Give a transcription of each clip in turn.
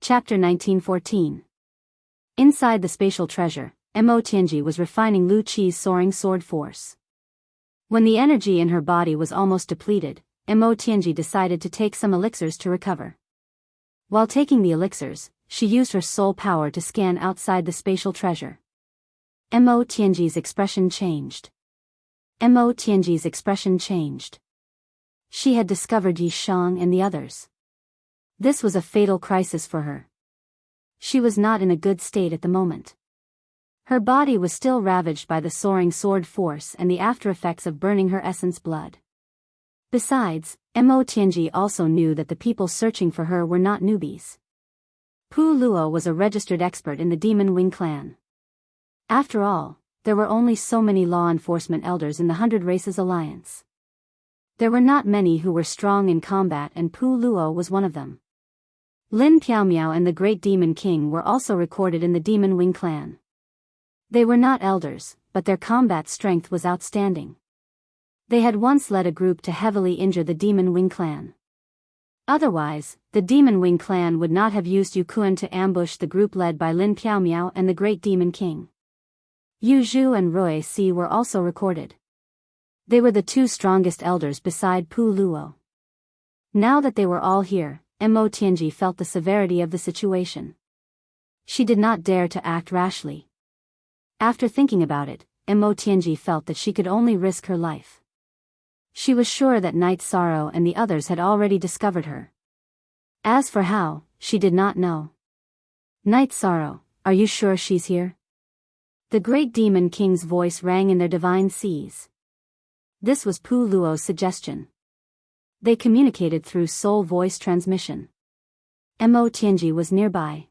Chapter 1914. Inside the spatial treasure, Mo Tianji was refining Lu Qi's soaring sword force. When the energy in her body was almost depleted, Mo Tianji decided to take some elixirs to recover. While taking the elixirs, she used her soul power to scan outside the spatial treasure. Mo Tianji's expression changed. Mo Tianji's expression changed. She had discovered Yi Shang and the others. This was a fatal crisis for her. She was not in a good state at the moment. Her body was still ravaged by the soaring sword force and the after-effects of burning her essence blood. Besides, Mo Tianji also knew that the people searching for her were not newbies. Pu Luo was a registered expert in the Demon Wing clan. After all, there were only so many law enforcement elders in the 100 Races Alliance. There were not many who were strong in combat, and Pu Luo was one of them. Lin Piaomiao and the Great Demon King were also recorded in the Demon Wing clan. They were not elders, but their combat strength was outstanding. They had once led a group to heavily injure the Demon Wing clan. Otherwise, the Demon Wing clan would not have used Yu Kuan to ambush the group led by Lin Piaomiao and the Great Demon King. Yu Zhu and Rui Si were also recorded. They were the two strongest elders beside Pu Luo. Now that they were all here, Mo Tianji felt the severity of the situation. She did not dare to act rashly. After thinking about it, Mo Tianji felt that she could only risk her life. She was sure that Night Sorrow and the others had already discovered her. As for how, she did not know. Night Sorrow, are you sure she's here? The Great Demon King's voice rang in their divine seas. This was Pu Luo's suggestion. They communicated through soul voice transmission. Mo Tianji was nearby.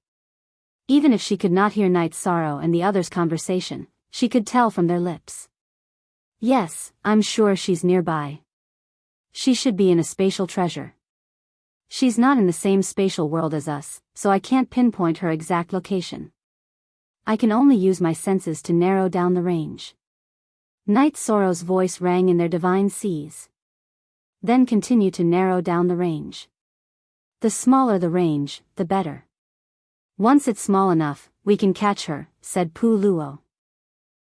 Even if she could not hear Night Sorrow and the others' conversation, she could tell from their lips. Yes, I'm sure she's nearby. She should be in a spatial treasure. She's not in the same spatial world as us, so I can't pinpoint her exact location. I can only use my senses to narrow down the range. Night Sorrow's voice rang in their divine seas. Then continue to narrow down the range. The smaller the range, the better. Once it's small enough, we can catch her, said Pu Luo.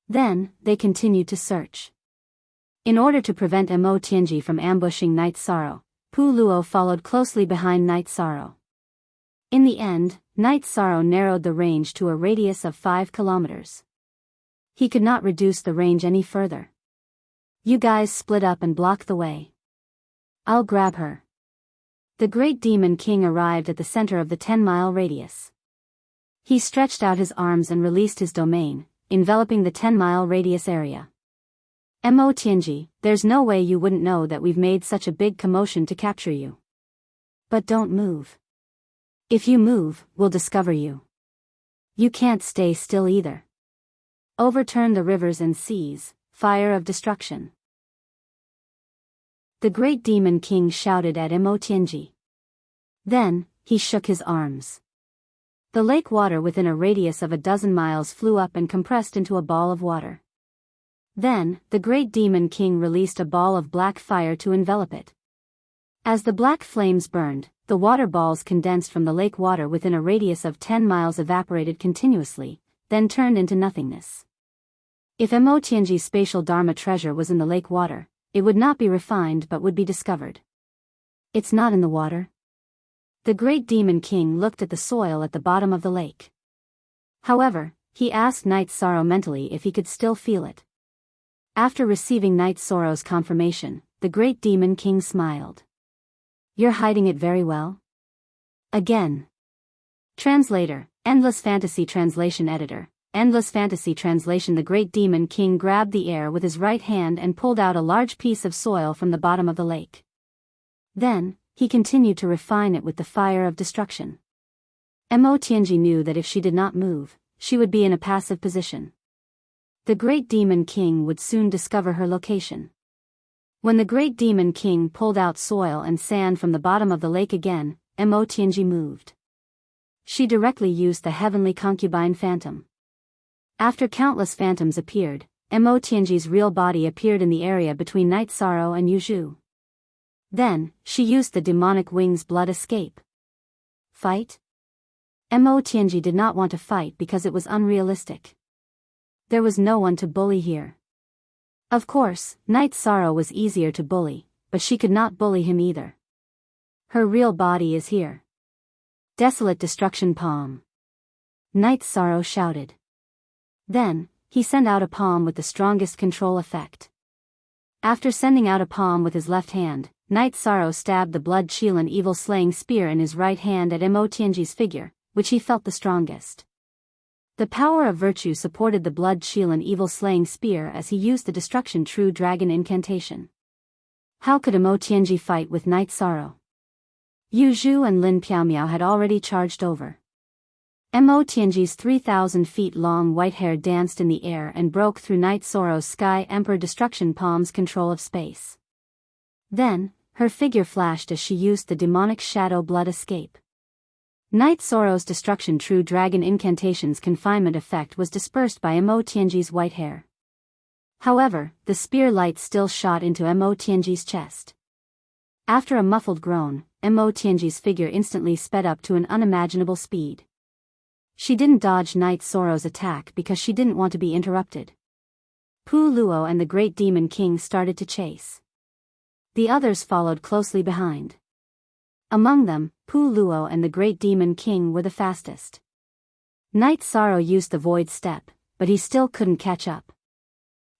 Then, they continued to search. In order to prevent Mo Tianji from ambushing Night Sorrow, Pu Luo followed closely behind Night Sorrow. In the end, Night Sorrow narrowed the range to a radius of 5 kilometers. He could not reduce the range any further. You guys split up and block the way. I'll grab her. The Great Demon King arrived at the center of the 10-mile radius. He stretched out his arms and released his domain, enveloping the 10-mile radius area. Mo Tianji, there's no way you wouldn't know that we've made such a big commotion to capture you. But don't move. If you move, we'll discover you. You can't stay still either. Overturn the rivers and seas, fire of destruction. The Great Demon King shouted at Mo Tianji. Then, he shook his arms. The lake water within a radius of 12 miles flew up and compressed into a ball of water. Then, the Great Demon King released a ball of black fire to envelop it. As the black flames burned, the water balls condensed from the lake water within a radius of 10 miles evaporated continuously, then turned into nothingness. If Mo Tianji's spatial Dharma treasure was in the lake water, it would not be refined but would be discovered. It's not in the water. The Great Demon King looked at the soil at the bottom of the lake. However, he asked Night Sorrow mentally if he could still feel it. After receiving Night Sorrow's confirmation, the Great Demon King smiled. You're hiding it very well. Again. Translator, Endless Fantasy Translation Editor. Endless Fantasy Translation. The Great Demon King grabbed the air with his right hand and pulled out a large piece of soil from the bottom of the lake. Then, he continued to refine it with the fire of destruction. Mo Tianji knew that if she did not move, she would be in a passive position. The Great Demon King would soon discover her location. When the Great Demon King pulled out soil and sand from the bottom of the lake again, Mo Tianji moved. She directly used the heavenly concubine phantom. After countless phantoms appeared, Mo Tianji's real body appeared in the area between Night Sorrow and Yu Zhu. Then, she used the demonic wing's blood escape. Fight? Mo Tianji did not want to fight because it was unrealistic. There was no one to bully here. Of course, Night Sorrow was easier to bully, but she could not bully him either. Her real body is here. Desolate destruction palm. Night Sorrow shouted. Then, he sent out a palm with the strongest control effect. After sending out a palm with his left hand, Night Sorrow stabbed the blood Chilan evil slaying spear in his right hand at Mo Tianji's figure, which he felt the strongest. The power of virtue supported the blood Chilan evil slaying spear as he used the destruction true dragon incantation. How could Mo Tianji fight with Night Sorrow? Yu Zhu and Lin Piaomiao had already charged over. Mo Tianji's 3,000 feet long white hair danced in the air and broke through Night Sorrow's Sky Emperor Destruction Palm's control of space. Then, her figure flashed as she used the demonic shadow blood escape. Night Sorrow's Destruction True Dragon Incantation's confinement effect was dispersed by Mo Tianji's white hair. However, the spear light still shot into Mo Tianji's chest. After a muffled groan, Mo Tianji's figure instantly sped up to an unimaginable speed. She didn't dodge Night Sorrow's attack because she didn't want to be interrupted. Pu Luo and the Great Demon King started to chase. The others followed closely behind. Among them, Pu Luo and the Great Demon King were the fastest. Night Sorrow used the Void Step, but he still couldn't catch up.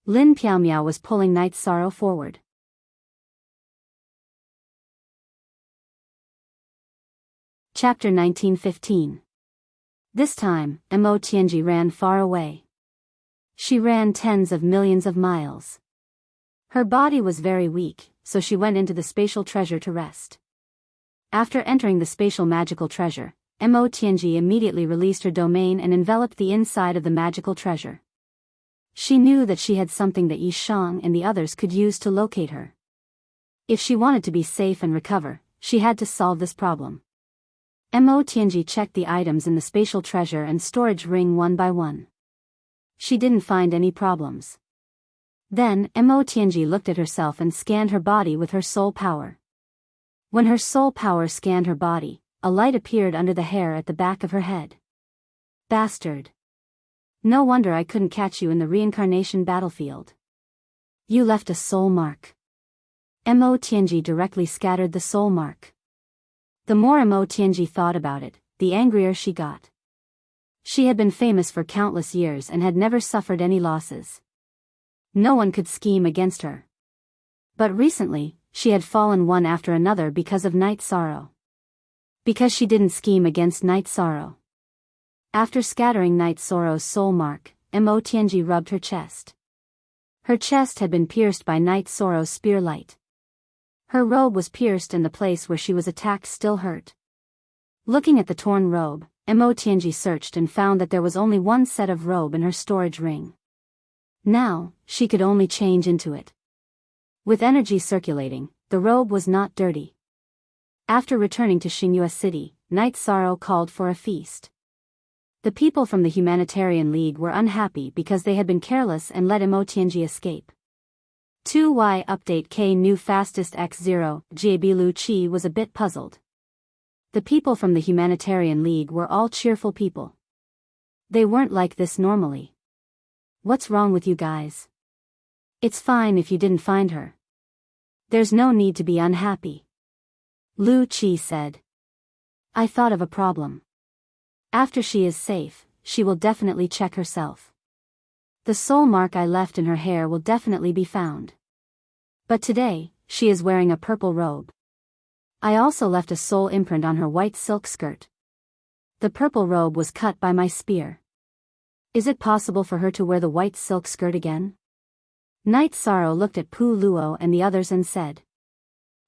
Lin Piaomiao was pulling Night Sorrow forward. Chapter 1915. This time, Mo Tianji ran far away. She ran tens of millions of miles. Her body was very weak, so she went into the spatial treasure to rest. After entering the spatial magical treasure, Mo Tianji immediately released her domain and enveloped the inside of the magical treasure. She knew that she had something that Yi Shang and the others could use to locate her. If she wanted to be safe and recover, she had to solve this problem. Mo Tianji checked the items in the spatial treasure and storage ring one by one. She didn't find any problems. Then, Mo Tianji looked at herself and scanned her body with her soul power. When her soul power scanned her body, a light appeared under the hair at the back of her head. Bastard. No wonder I couldn't catch you in the reincarnation battlefield. You left a soul mark. Mo Tianji directly scattered the soul mark. The more Mo Tianji thought about it, the angrier she got. She had been famous for countless years and had never suffered any losses. No one could scheme against her. But recently, she had fallen one after another because of Night Sorrow. Because she didn't scheme against Night Sorrow. After scattering Night Sorrow's soul mark, Mo Tianji rubbed her chest. Her chest had been pierced by Night Sorrow's spear light. Her robe was pierced and the place where she was attacked still hurt. Looking at the torn robe, Mo Tianji searched and found that there was only one set of robe in her storage ring. Now, she could only change into it. With energy circulating, the robe was not dirty. After returning to Xingyue City, Night Sorrow called for a feast. The people from the Humanitarian League were unhappy because they had been careless and let Mo Tianji escape. 2Y Update K New Fastest X0, Jab Lu Chi was a bit puzzled. The people from the Humanitarian League were all cheerful people. They weren't like this normally. What's wrong with you guys? It's fine if you didn't find her. There's no need to be unhappy. Lu Chi said. I thought of a problem. After she is safe, she will definitely check herself. The soul mark I left in her hair will definitely be found. But today, she is wearing a purple robe. I also left a soul imprint on her white silk skirt. The purple robe was cut by my spear. Is it possible for her to wear the white silk skirt again? Night Sorrow looked at Pu Luo and the others and said.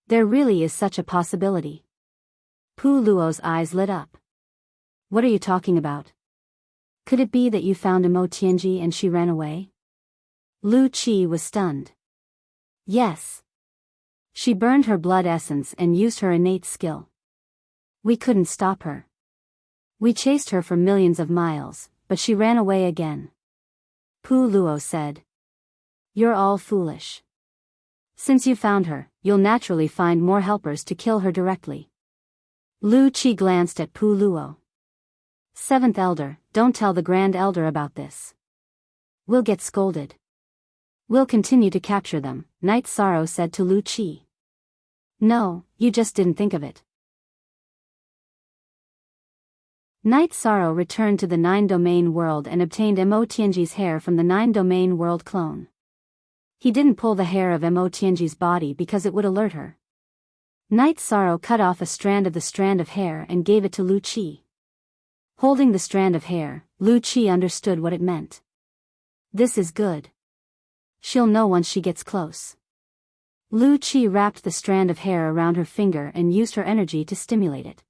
There really is such a possibility. Pu Luo's eyes lit up. What are you talking about? Could it be that you found Mo Tianji and she ran away? Lu Chi was stunned. Yes. She burned her blood essence and used her innate skill. We couldn't stop her. We chased her for millions of miles, but she ran away again. Pu Luo said. You're all foolish. Since you found her, you'll naturally find more helpers to kill her directly. Lu Chi glanced at Pu Luo. Seventh elder, don't tell the grand elder about this. We'll get scolded. We'll continue to capture them, Night Sorrow said to Lu Qi. No, you just didn't think of it. Night Sorrow returned to the 9-domain world and obtained Mo Tianji's hair from the 9-domain world clone. He didn't pull the hair of Mo Tianji's body because it would alert her. Night Sorrow cut off a strand of hair and gave it to Lu Qi. Holding the strand of hair, Lu Qi understood what it meant. This is good. She'll know once she gets close. Lu Qi wrapped the strand of hair around her finger and used her energy to stimulate it.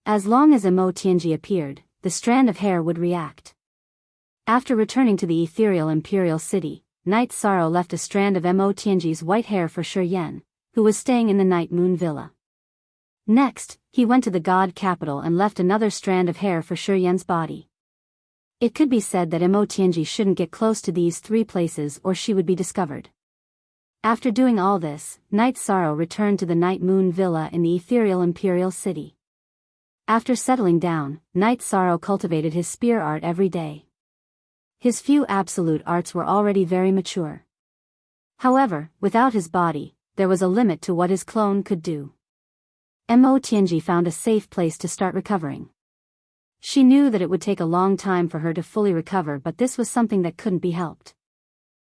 As long as Mo Tianji appeared, the strand of hair would react. After returning to the ethereal imperial city, Night Sorrow left a strand of Mo Tianji's white hair for Shi Yan, who was staying in the Night Moon Villa. Next, he went to the god capital and left another strand of hair for Shi Yan's body. It could be said that Mo Tianji shouldn't get close to these 3 places or she would be discovered. After doing all this, Night Sorrow returned to the Night Moon Villa in the ethereal imperial city. After settling down, Night Sorrow cultivated his spear art every day. His few absolute arts were already very mature. However, without his body, there was a limit to what his clone could do. Mo Tianji found a safe place to start recovering. She knew that it would take a long time for her to fully recover, but this was something that couldn't be helped.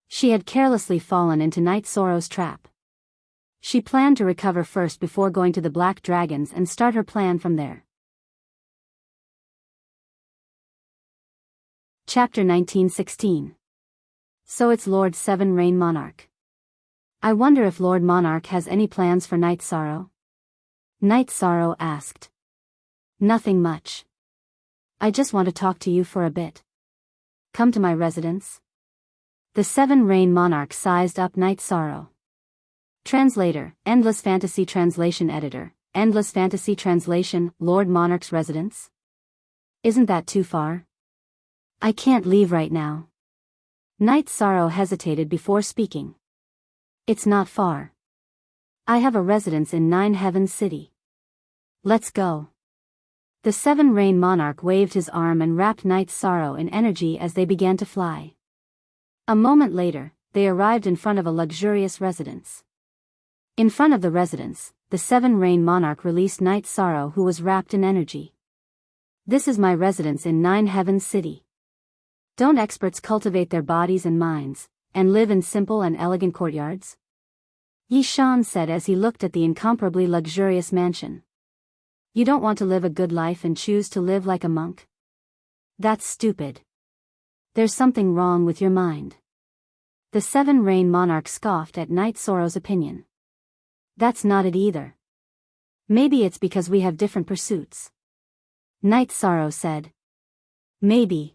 She had carelessly fallen into Night Sorrow's trap. She planned to recover first before going to the Black Dragons and start her plan from there. Chapter 1916. So it's Lord Seven Rain Monarch. I wonder if Lord Monarch has any plans for Night Sorrow? Night Sorrow asked. Nothing much. I just want to talk to you for a bit. Come to my residence. The Seven Rain Monarch sized up Night Sorrow. Translator, Endless Fantasy Translation Editor, Endless Fantasy Translation, Lord Monarch's residence? Isn't that too far? I can't leave right now. Night Sorrow hesitated before speaking. It's not far. I have a residence in 9 Heaven City. Let's go. The Seven Rain Monarch waved his arm and wrapped Night Sorrow in energy as they began to fly. A moment later, they arrived in front of a luxurious residence. In front of the residence, the Seven Rain Monarch released Night Sorrow, who was wrapped in energy. This is my residence in 9 Heaven City. Don't experts cultivate their bodies and minds, and live in simple and elegant courtyards? Yi Shan said as he looked at the incomparably luxurious mansion. You don't want to live a good life and choose to live like a monk? That's stupid. There's something wrong with your mind. The Seven Rain Monarch scoffed at Night Sorrow's opinion. That's not it either. Maybe it's because we have different pursuits. Night Sorrow said. Maybe.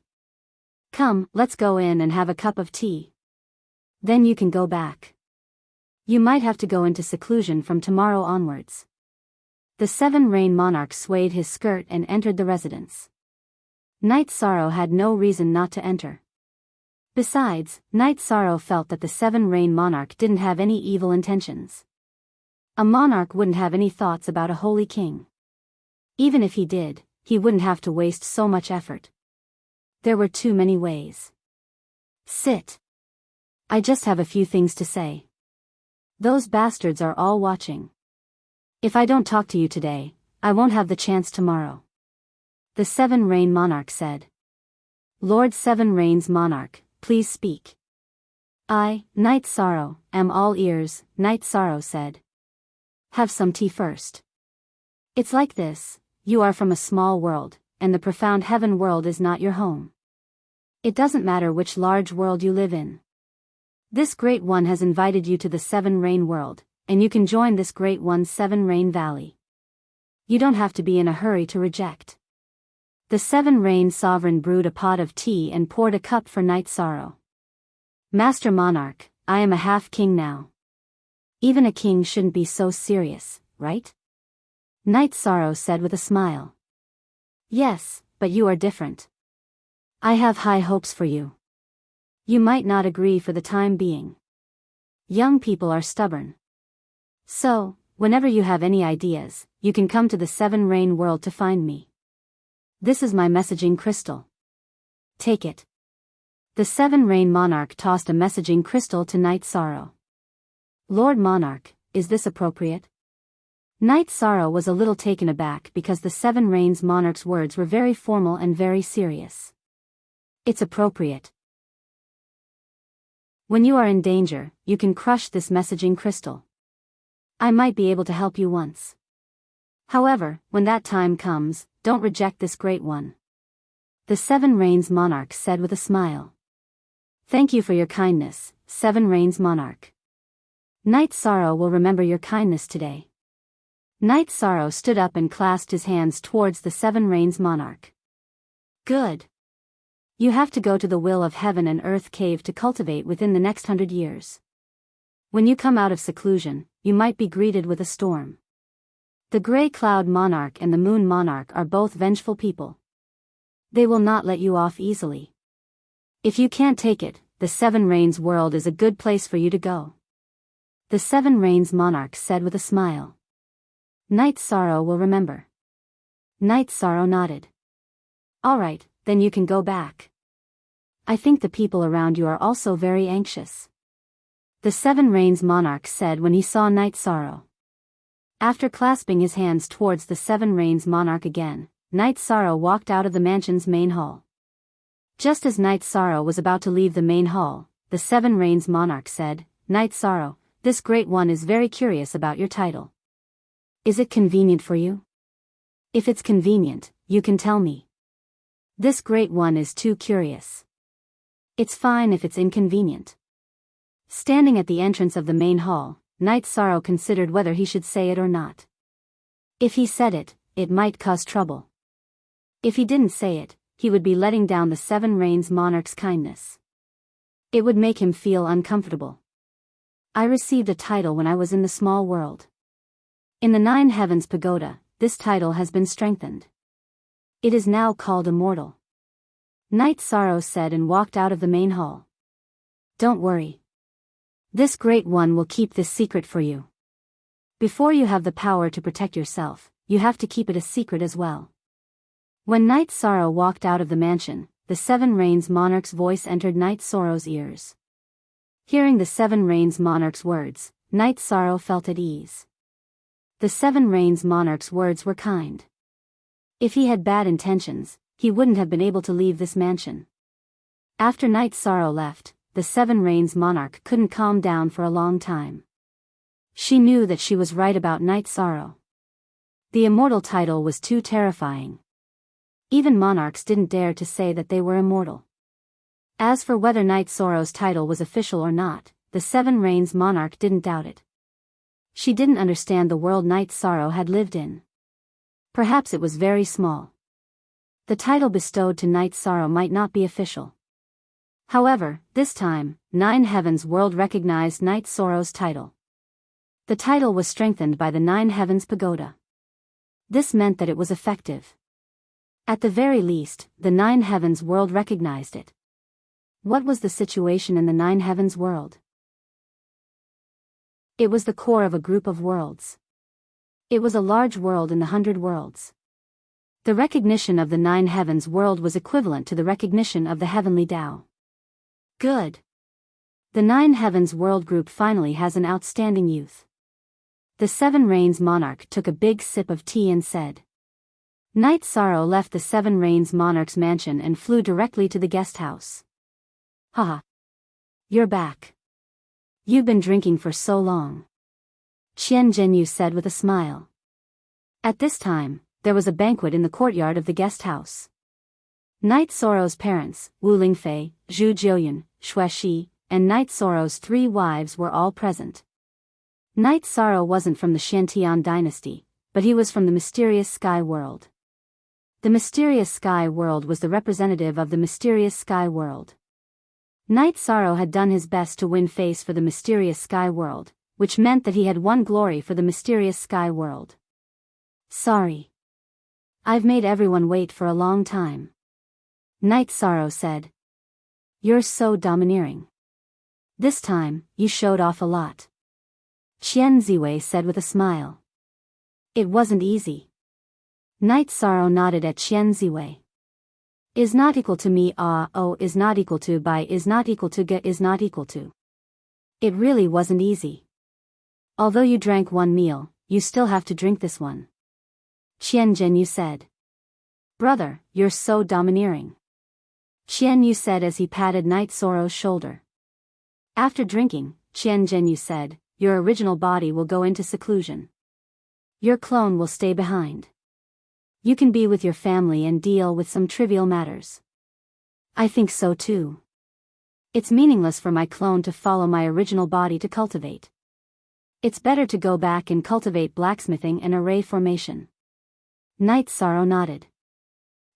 Come, let's go in and have a cup of tea. Then you can go back. You might have to go into seclusion from tomorrow onwards. The Seven Rain Monarch swayed his skirt and entered the residence. Night Sorrow had no reason not to enter. Besides, Night Sorrow felt that the Seven Rain Monarch didn't have any evil intentions. A monarch wouldn't have any thoughts about a holy king. Even if he did, he wouldn't have to waste so much effort. There were too many ways. Sit. I just have a few things to say. Those bastards are all watching. If I don't talk to you today, I won't have the chance tomorrow. The Seven Rain Monarch said. Lord Seven Rain's Monarch, please speak. I, Night Sorrow, am all ears, Night Sorrow said. Have some tea first. It's like this, you are from a small world, and the profound heaven world is not your home. It doesn't matter which large world you live in. This Great One has invited you to the Seven Rain world, and you can join this Great One's Seven Rain Valley. You don't have to be in a hurry to reject. The Seven Rain Sovereign brewed a pot of tea and poured a cup for Night Sorrow. Master Monarch, I am a half-king now. Even a king shouldn't be so serious, right? Night Sorrow said with a smile. Yes, but you are different. I have high hopes for you. You might not agree for the time being. Young people are stubborn. So, whenever you have any ideas, you can come to the Seven Rain world to find me. This is my messaging crystal. Take it. The Seven Rain Monarch tossed a messaging crystal to Night Sorrow. Lord Monarch, is this appropriate? Night Sorrow was a little taken aback because the Seven Rains Monarch's words were very formal and very serious. It's appropriate. When you are in danger, you can crush this messaging crystal. I might be able to help you once. However, when that time comes, don't reject this great one. The Seven Rains Monarch said with a smile. Thank you for your kindness, Seven Rains Monarch. Night Sorrow will remember your kindness today. Night Sorrow stood up and clasped his hands towards the Seven Rains Monarch. Good. You have to go to the Will of Heaven and Earth cave to cultivate within the next 100 years. When you come out of seclusion, you might be greeted with a storm. The Grey Cloud Monarch and the Moon Monarch are both vengeful people. They will not let you off easily. If you can't take it, the Seven Rains world is a good place for you to go. The Seven Rains Monarch said with a smile. Night Sorrow will remember. Night Sorrow nodded. All right, then you can go back. I think the people around you are also very anxious. The Seven Rains Monarch said when he saw Night Sorrow. After clasping his hands towards the Seven Rains Monarch again, Night Sorrow walked out of the mansion's main hall. Just as Night Sorrow was about to leave the main hall, the Seven Rains Monarch said, Night Sorrow, this great one is very curious about your title. Is it convenient for you? If it's convenient, you can tell me. This great one is too curious. It's fine if it's inconvenient. Standing at the entrance of the main hall, Night Sorrow considered whether he should say it or not. If he said it, it might cause trouble. If he didn't say it, he would be letting down the Seven Rains Monarch's kindness. It would make him feel uncomfortable. I received a title when I was in the small world. In the Nine Heavens Pagoda, this title has been strengthened. It is now called Immortal. Night Sorrow said and walked out of the main hall. Don't worry. This great one will keep this secret for you. Before you have the power to protect yourself, you have to keep it a secret as well. When Night Sorrow walked out of the mansion, the Seven Rains Monarch's voice entered Night Sorrow's ears. Hearing the Seven Rains Monarch's words, Night Sorrow felt at ease. The Seven Rains Monarch's words were kind. If he had bad intentions, he wouldn't have been able to leave this mansion. After Night Sorrow left, the Seven Rains Monarch couldn't calm down for a long time. She knew that she was right about Night Sorrow. The immortal title was too terrifying. Even monarchs didn't dare to say that they were immortal. As for whether Night Sorrow's title was official or not, the Seven Rains Monarch didn't doubt it. She didn't understand the world Night Sorrow had lived in. Perhaps it was very small. The title bestowed to Night Sorrow might not be official. However, this time, Nine Heavens world recognized Night Sorrow's title. The title was strengthened by the Nine Heavens Pagoda. This meant that it was effective. At the very least, the Nine Heavens world recognized it. What was the situation in the Nine Heavens world? It was the core of a group of worlds. It was a large world in the 100 worlds. The recognition of the Nine Heavens world was equivalent to the recognition of the heavenly Tao. Good. The Nine Heavens world group finally has an outstanding youth. The Seven Rains Monarch took a big sip of tea and said. Night Sorrow left the Seven Rains Monarch's mansion and flew directly to the guest house. Haha. You're back. You've been drinking for so long. Qian Zhenyu said with a smile. At this time, there was a banquet in the courtyard of the guest house. Night Sorrow's parents, Wu Lingfei, Zhu Jiuyun, Xuexi, and Night Sorrow's 3 wives were all present. Night Sorrow wasn't from the Shantian dynasty, but he was from the mysterious sky world. The mysterious sky world was the representative of the mysterious sky world. Night Sorrow had done his best to win face for the mysterious sky world, which meant that he had won glory for the mysterious sky world. Sorry. I've made everyone wait for a long time. Night Sorrow said. You're so domineering. This time, you showed off a lot. Qian Ziwei said with a smile. It wasn't easy. Night Sorrow nodded at Qian Ziwei. Is not equal to me o is not equal to by is not equal to ga is not equal to. It really wasn't easy. Although you drank one meal, you still have to drink this one. Qian Zhenyu said. Brother, you're so domineering. Qian Yu said as he patted Knight Soro's shoulder. After drinking, Qian Zhenyu said, your original body will go into seclusion. Your clone will stay behind. You can be with your family and deal with some trivial matters. I think so too. It's meaningless for my clone to follow my original body to cultivate. It's better to go back and cultivate blacksmithing and array formation. Knight Soro nodded.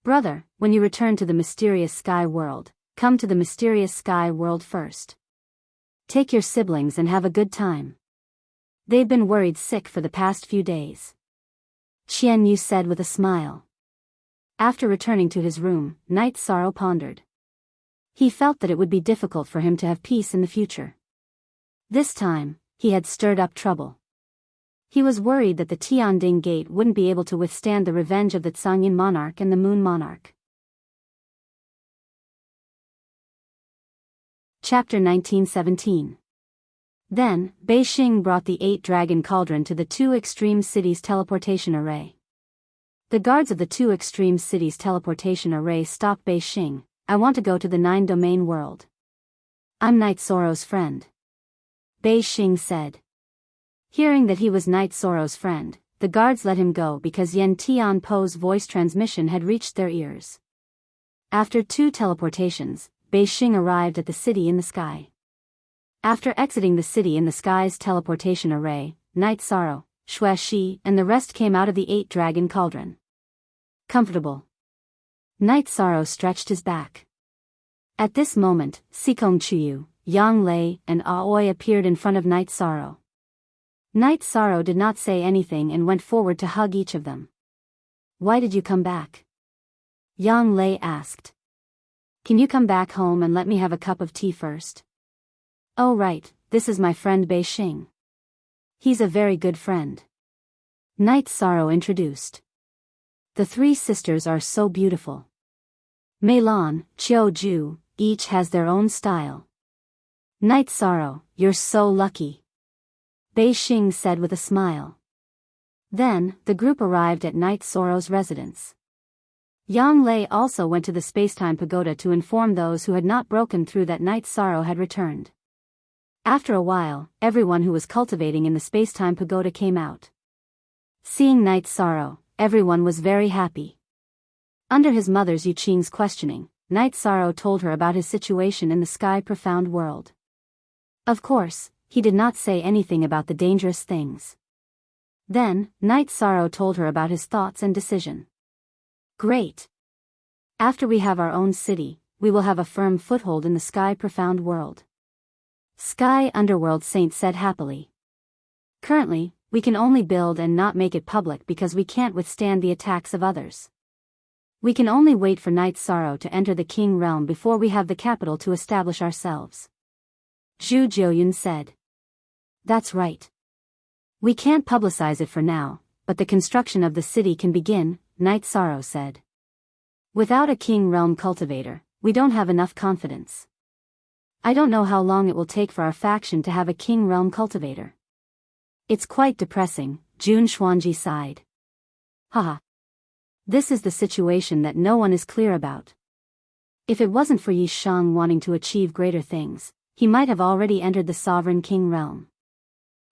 Brother, when you return to the mysterious sky world, come to the mysterious sky world first. Take your siblings and have a good time. They've been worried sick for the past few days. Qian Yu said with a smile. After returning to his room, Knight Soro pondered. He felt that it would be difficult for him to have peace in the future. This time, he had stirred up trouble. He was worried that the Tianding Gate wouldn't be able to withstand the revenge of the Tsangyin monarch and the Moon monarch. Chapter 1917. Then, Beixing brought the 8-dragon cauldron to the 2 extreme cities' teleportation array. The guards of the 2 extreme cities' teleportation array stopped Beixing. I want to go to the 9-domain world. I'm Knight Soro's friend. Beixing said. Hearing that he was Knight Soro's friend, the guards let him go because Yen Tianpo's voice transmission had reached their ears. After 2 teleportations, Beixing arrived at the city in the sky. After exiting the city in the sky's teleportation array, Knight Soro, Xue Shi, and the rest came out of the 8-dragon cauldron. Comfortable. Knight Soro stretched his back. At this moment, Sikong Chuyu, Yang Lei, and Aoi appeared in front of Knight Soro. Knight Soro did not say anything and went forward to hug each of them. Why did you come back? Yang Lei asked. Can you come back home and let me have a cup of tea first? Oh right, this is my friend Beixing. He's a very good friend. Knight Soro introduced. The 3 sisters are so beautiful. Meilan, Qiu, each has their own style. Knight Soro, you're so lucky. Beixing said with a smile. Then, the group arrived at Knight Soro's residence. Yang Lei also went to the Spacetime Pagoda to inform those who had not broken through that Knight Soro had returned. After a while, everyone who was cultivating in the Spacetime Pagoda came out. Seeing Knight Soro, everyone was very happy. Under his mother's Yuqing's questioning, Knight Soro told her about his situation in the sky profound world. Of course, he did not say anything about the dangerous things. Then, Knight Soro told her about his thoughts and decision. Great. After we have our own city, we will have a firm foothold in the sky profound world. Sky Underworld Saint said happily. Currently, we can only build and not make it public because we can't withstand the attacks of others. We can only wait for Knight Soro to enter the King realm before we have the capital to establish ourselves. Zhu Jiuyun said. That's right. We can't publicize it for now, but the construction of the city can begin, Knight Soro said. Without a King realm cultivator, we don't have enough confidence. I don't know how long it will take for our faction to have a King realm cultivator. It's quite depressing, Jun Xuanji sighed. Haha. This is the situation that no one is clear about. If it wasn't for Yi Shang wanting to achieve greater things, he might have already entered the sovereign King realm.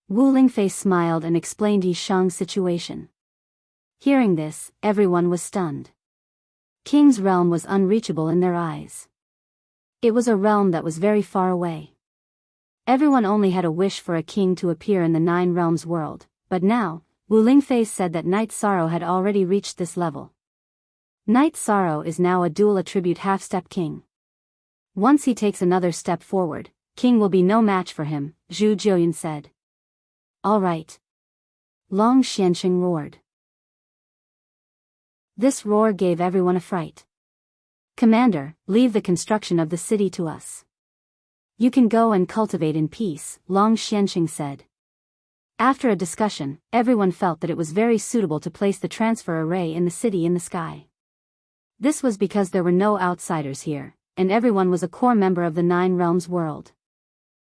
Wu Lingfei smiled and explained Yi Shang's situation. Hearing this, everyone was stunned. King's realm was unreachable in their eyes. It was a realm that was very far away. Everyone only had a wish for a king to appear in the 9 realms world, but now, Wu Lingfei said that Knight Soro had already reached this level. Knight Soro is now a dual attribute half-step king. Once he takes another step forward, king will be no match for him, Zhu Jiuyun said. All right. Long Xianxing roared. This roar gave everyone a fright. Commander, leave the construction of the city to us. You can go and cultivate in peace, Long Xianxing said. After a discussion, everyone felt that it was very suitable to place the transfer array in the city in the sky. This was because there were no outsiders here, and everyone was a core member of the Nine Realms world.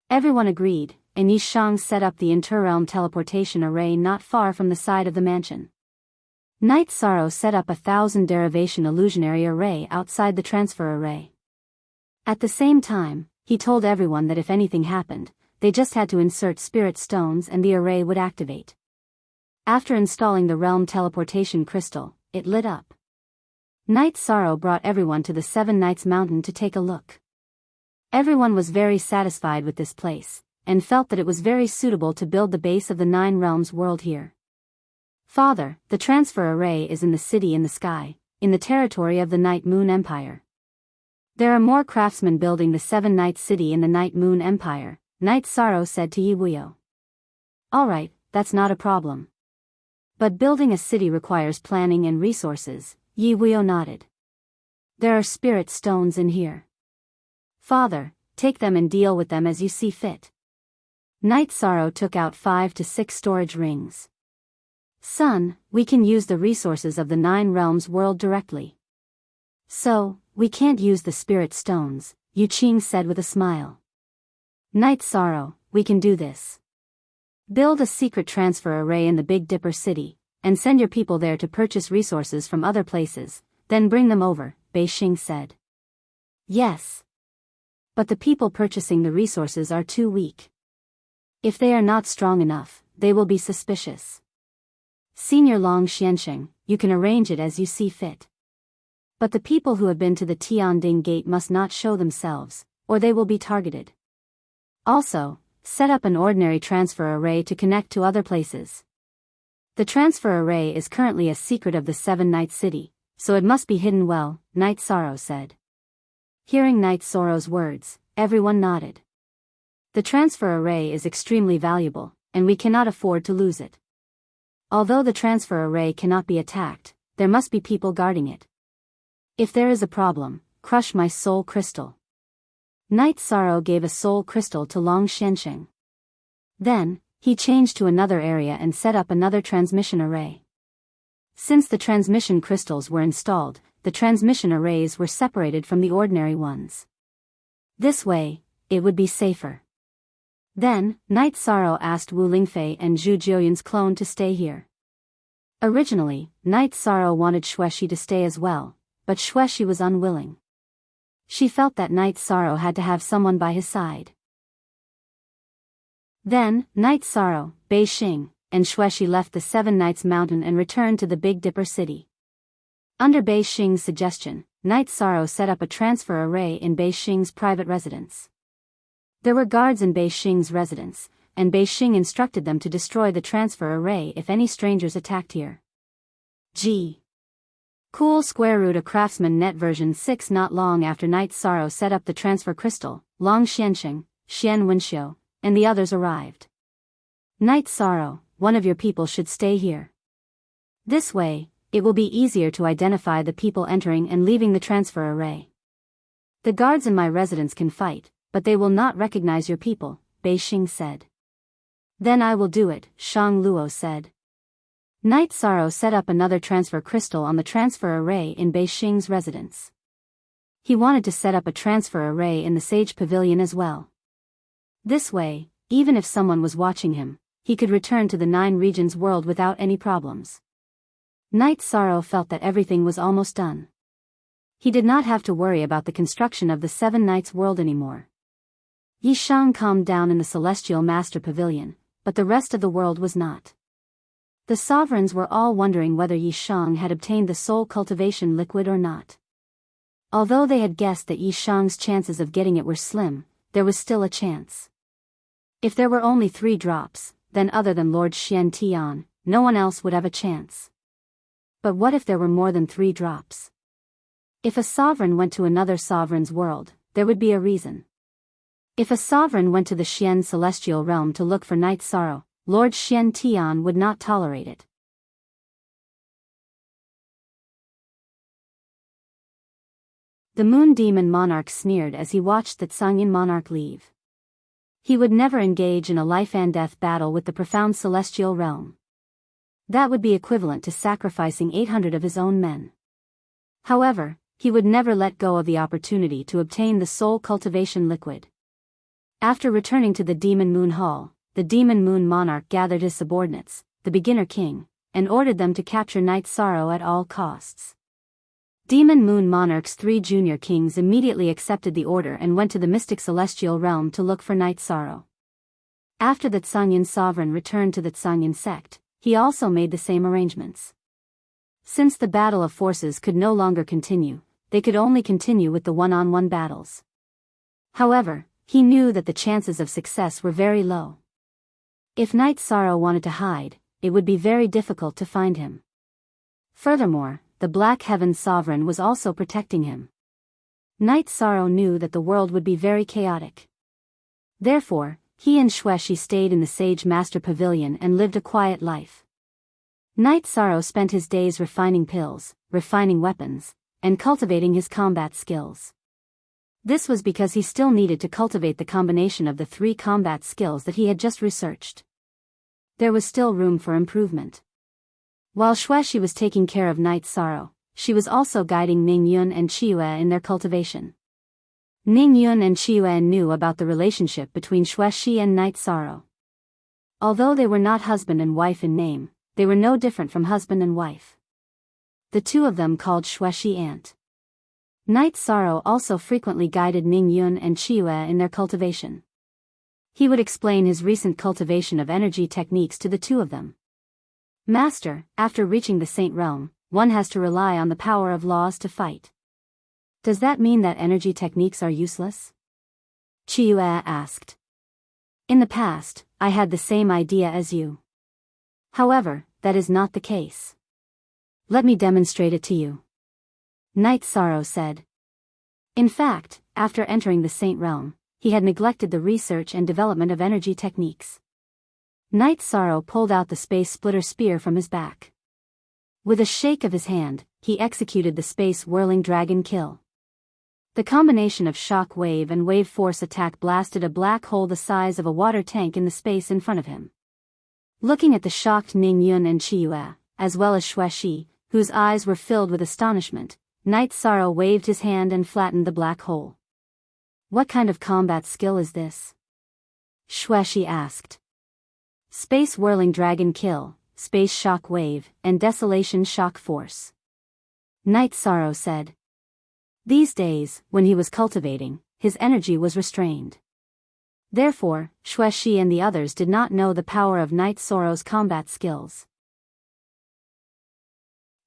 Everyone agreed, and Yi Shang set up the interrealm teleportation array not far from the side of the mansion. Night Sorrow set up 1,000 derivation illusionary array outside the transfer array. At the same time, he told everyone that if anything happened, they just had to insert spirit stones and the array would activate. After installing the realm teleportation crystal, it lit up. Night Sorrow brought everyone to the Seven Nights Mountain to take a look. Everyone was very satisfied with this place, and felt that it was very suitable to build the base of the Nine Realms world here. Father, the transfer array is in the city in the sky, in the territory of the Night Moon Empire. There are more craftsmen building the Seven Nights City in the Night Moon Empire, Night Sorrow said to Yi Wuyo. Alright, that's not a problem. But building a city requires planning and resources, Yi Wuyo nodded. There are spirit stones in here. Father, take them and deal with them as you see fit. Night Sorrow took out 5 to 6 storage rings. Son, we can use the resources of the Nine Realms world directly. So, we can't use the spirit stones, Yu Qing said with a smile. Night Sorrow, we can do this. Build a secret transfer array in the Big Dipper city, and send your people there to purchase resources from other places, then bring them over, Bei Xing said. Yes. But the people purchasing the resources are too weak. If they are not strong enough, they will be suspicious. Senior Long Xiansheng, you can arrange it as you see fit. But the people who have been to the Tianding Gate must not show themselves, or they will be targeted. Also, set up an ordinary transfer array to connect to other places. The transfer array is currently a secret of the Seven Nights City, so it must be hidden well, Night Sorrow said. Hearing Night Sorrow's words, everyone nodded. The transfer array is extremely valuable, and we cannot afford to lose it. Although the transfer array cannot be attacked, there must be people guarding it. If there is a problem, crush my soul crystal. Night Sorrow gave a soul crystal to Long Xiansheng. Then, he changed to another area and set up another transmission array. Since the transmission crystals were installed, the transmission arrays were separated from the ordinary ones. This way, it would be safer. Then, Night Sorrow asked Wu Lingfei and Zhu Jiuyun's clone to stay here. Originally, Night Sorrow wanted Xueshi to stay as well, but Xueshi was unwilling. She felt that Night Sorrow had to have someone by his side. Then, Night Sorrow, Bei Xing, and Xueshi left the Seven Nights Mountain and returned to the Big Dipper city. Under Bei Xing's suggestion, Night Sorrow set up a transfer array in Bei Xing's private residence. There were guards in Bei Xing's residence, and Bei Xing instructed them to destroy the transfer array if any strangers attacked here. G. Cool Square Root. A Craftsman Net version 6. Not long after Night Sorrow set up the transfer crystal, Long Xiansheng, Xian Wenxiu, and the others arrived. Night Sorrow, one of your people should stay here. This way, it will be easier to identify the people entering and leaving the transfer array. The guards in my residence can fight, but they will not recognize your people, Bei Xing said. Then I will do it, Shang Luo said. Night Sorrow set up another transfer crystal on the transfer array in Bei Xing's residence. He wanted to set up a transfer array in the Sage Pavilion as well. This way, even if someone was watching him, he could return to the Nine Regions world without any problems. Night Sorrow felt that everything was almost done. He did not have to worry about the construction of the Seven Nights world anymore. Yi Shang calmed down in the Celestial Master Pavilion, but the rest of the world was not. The sovereigns were all wondering whether Yi Shang had obtained the soul cultivation liquid or not. Although they had guessed that Yi Shang's chances of getting it were slim, there was still a chance. If there were only 3 drops, then other than Lord Xian Tian, no one else would have a chance. But what if there were more than 3 drops? If a sovereign went to another sovereign's world, there would be a reason. If a sovereign went to the Xian celestial realm to look for Night Sorrow, Lord Xian Tian would not tolerate it. The Moon Demon Monarch sneered as he watched that Sangyin Monarch leave. He would never engage in a life-and-death battle with the profound celestial realm. That would be equivalent to sacrificing 800 of his own men. However, he would never let go of the opportunity to obtain the soul cultivation liquid. After returning to the Demon Moon Hall, the Demon Moon Monarch gathered his subordinates, the Beginner King, and ordered them to capture Night Sorrow at all costs. Demon Moon Monarch's 3 junior kings immediately accepted the order and went to the mystic celestial realm to look for Night Sorrow. After the Tsangyan sovereign returned to the Tsangyan sect, he also made the same arrangements. Since the battle of forces could no longer continue, they could only continue with the one-on-one battles. However, he knew that the chances of success were very low. If Night Sorrow wanted to hide, it would be very difficult to find him. Furthermore, the Black Heaven Sovereign was also protecting him. Night Sorrow knew that the world would be very chaotic. Therefore, he and Xueshi stayed in the Sage Master Pavilion and lived a quiet life. Night Sorrow spent his days refining pills, refining weapons, and cultivating his combat skills. This was because he still needed to cultivate the combination of the 3 combat skills that he had just researched. There was still room for improvement. While Xueshi was taking care of Night Sorrow, she was also guiding Ning Yun and Chiyue in their cultivation. Ning Yun and Chiyue knew about the relationship between Xueshi and Night Sorrow. Although they were not husband and wife in name, they were no different from husband and wife. The two of them called Xueshi aunt. Night Sorrow also frequently guided Ning Yun and Chiyue in their cultivation. He would explain his recent cultivation of energy techniques to the two of them. Master, after reaching the Saint Realm, one has to rely on the power of laws to fight. Does that mean that energy techniques are useless? Chiyue asked. In the past, I had the same idea as you. However, that is not the case. Let me demonstrate it to you. Night Sorrow said. In fact, after entering the Saint Realm, he had neglected the research and development of energy techniques. Night Sorrow pulled out the Space Splitter Spear from his back. With a shake of his hand, he executed the Space Whirling Dragon Kill. The combination of shock wave and wave force attack blasted a black hole the size of a water tank in the space in front of him. Looking at the shocked Ning Yun and Chiyue, as well as Xueshi, whose eyes were filled with astonishment, Night Sorrow waved his hand and flattened the black hole. What kind of combat skill is this? Xueshi asked. Space Whirling Dragon Kill, Space Shock Wave, and Desolation Shock Force. Night Sorrow said. These days, when he was cultivating, his energy was restrained. Therefore, Xueshi and the others did not know the power of Night Sorrow's combat skills.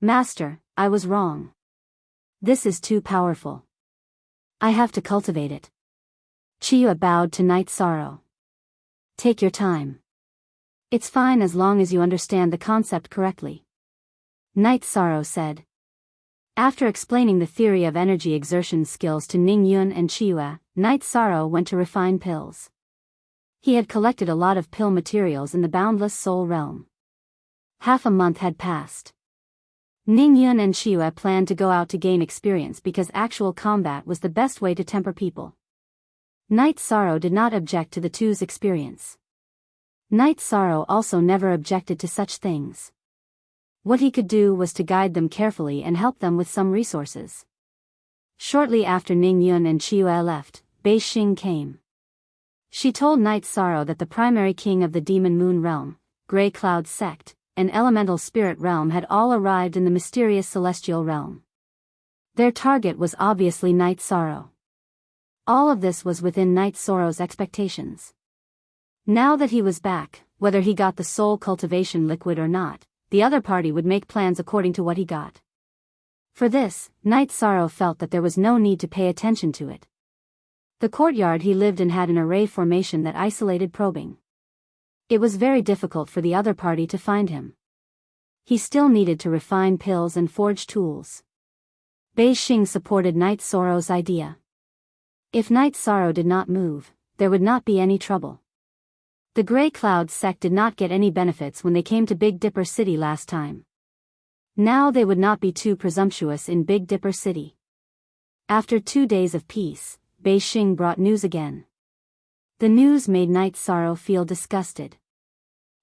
Master, I was wrong. This is too powerful. I have to cultivate it. Chiyue bowed to Night Sorrow. Take your time. It's fine as long as you understand the concept correctly. Night Sorrow said. After explaining the theory of energy exertion skills to Ning Yun and Chiyue, Night Sorrow went to refine pills. He had collected a lot of pill materials in the boundless soul realm. Half a month had passed. Ning Yun and Chiyue planned to go out to gain experience because actual combat was the best way to temper people. Night Sorrow did not object to the two's experience. Night Sorrow also never objected to such things. What he could do was to guide them carefully and help them with some resources. Shortly after Ning Yun and Chiyue left, Bei Xing came. She told Night Sorrow that the primary king of the Demon Moon Realm, Grey Cloud Sect, and Elemental Spirit Realm had all arrived in the mysterious Celestial Realm. Their target was obviously Night Sorrow. All of this was within Night Sorrow's expectations. Now that he was back, whether he got the soul cultivation liquid or not, the other party would make plans according to what he got. For this, Night Sorrow felt that there was no need to pay attention to it. The courtyard he lived in had an array formation that isolated probing. It was very difficult for the other party to find him. He still needed to refine pills and forge tools. Bei Xing supported Night Sorrow's idea. If Night Sorrow did not move, there would not be any trouble. The Grey Cloud sect did not get any benefits when they came to Big Dipper City last time. Now they would not be too presumptuous in Big Dipper City. After 2 days of peace, Bei Xing brought news again. The news made Night Sorrow feel disgusted.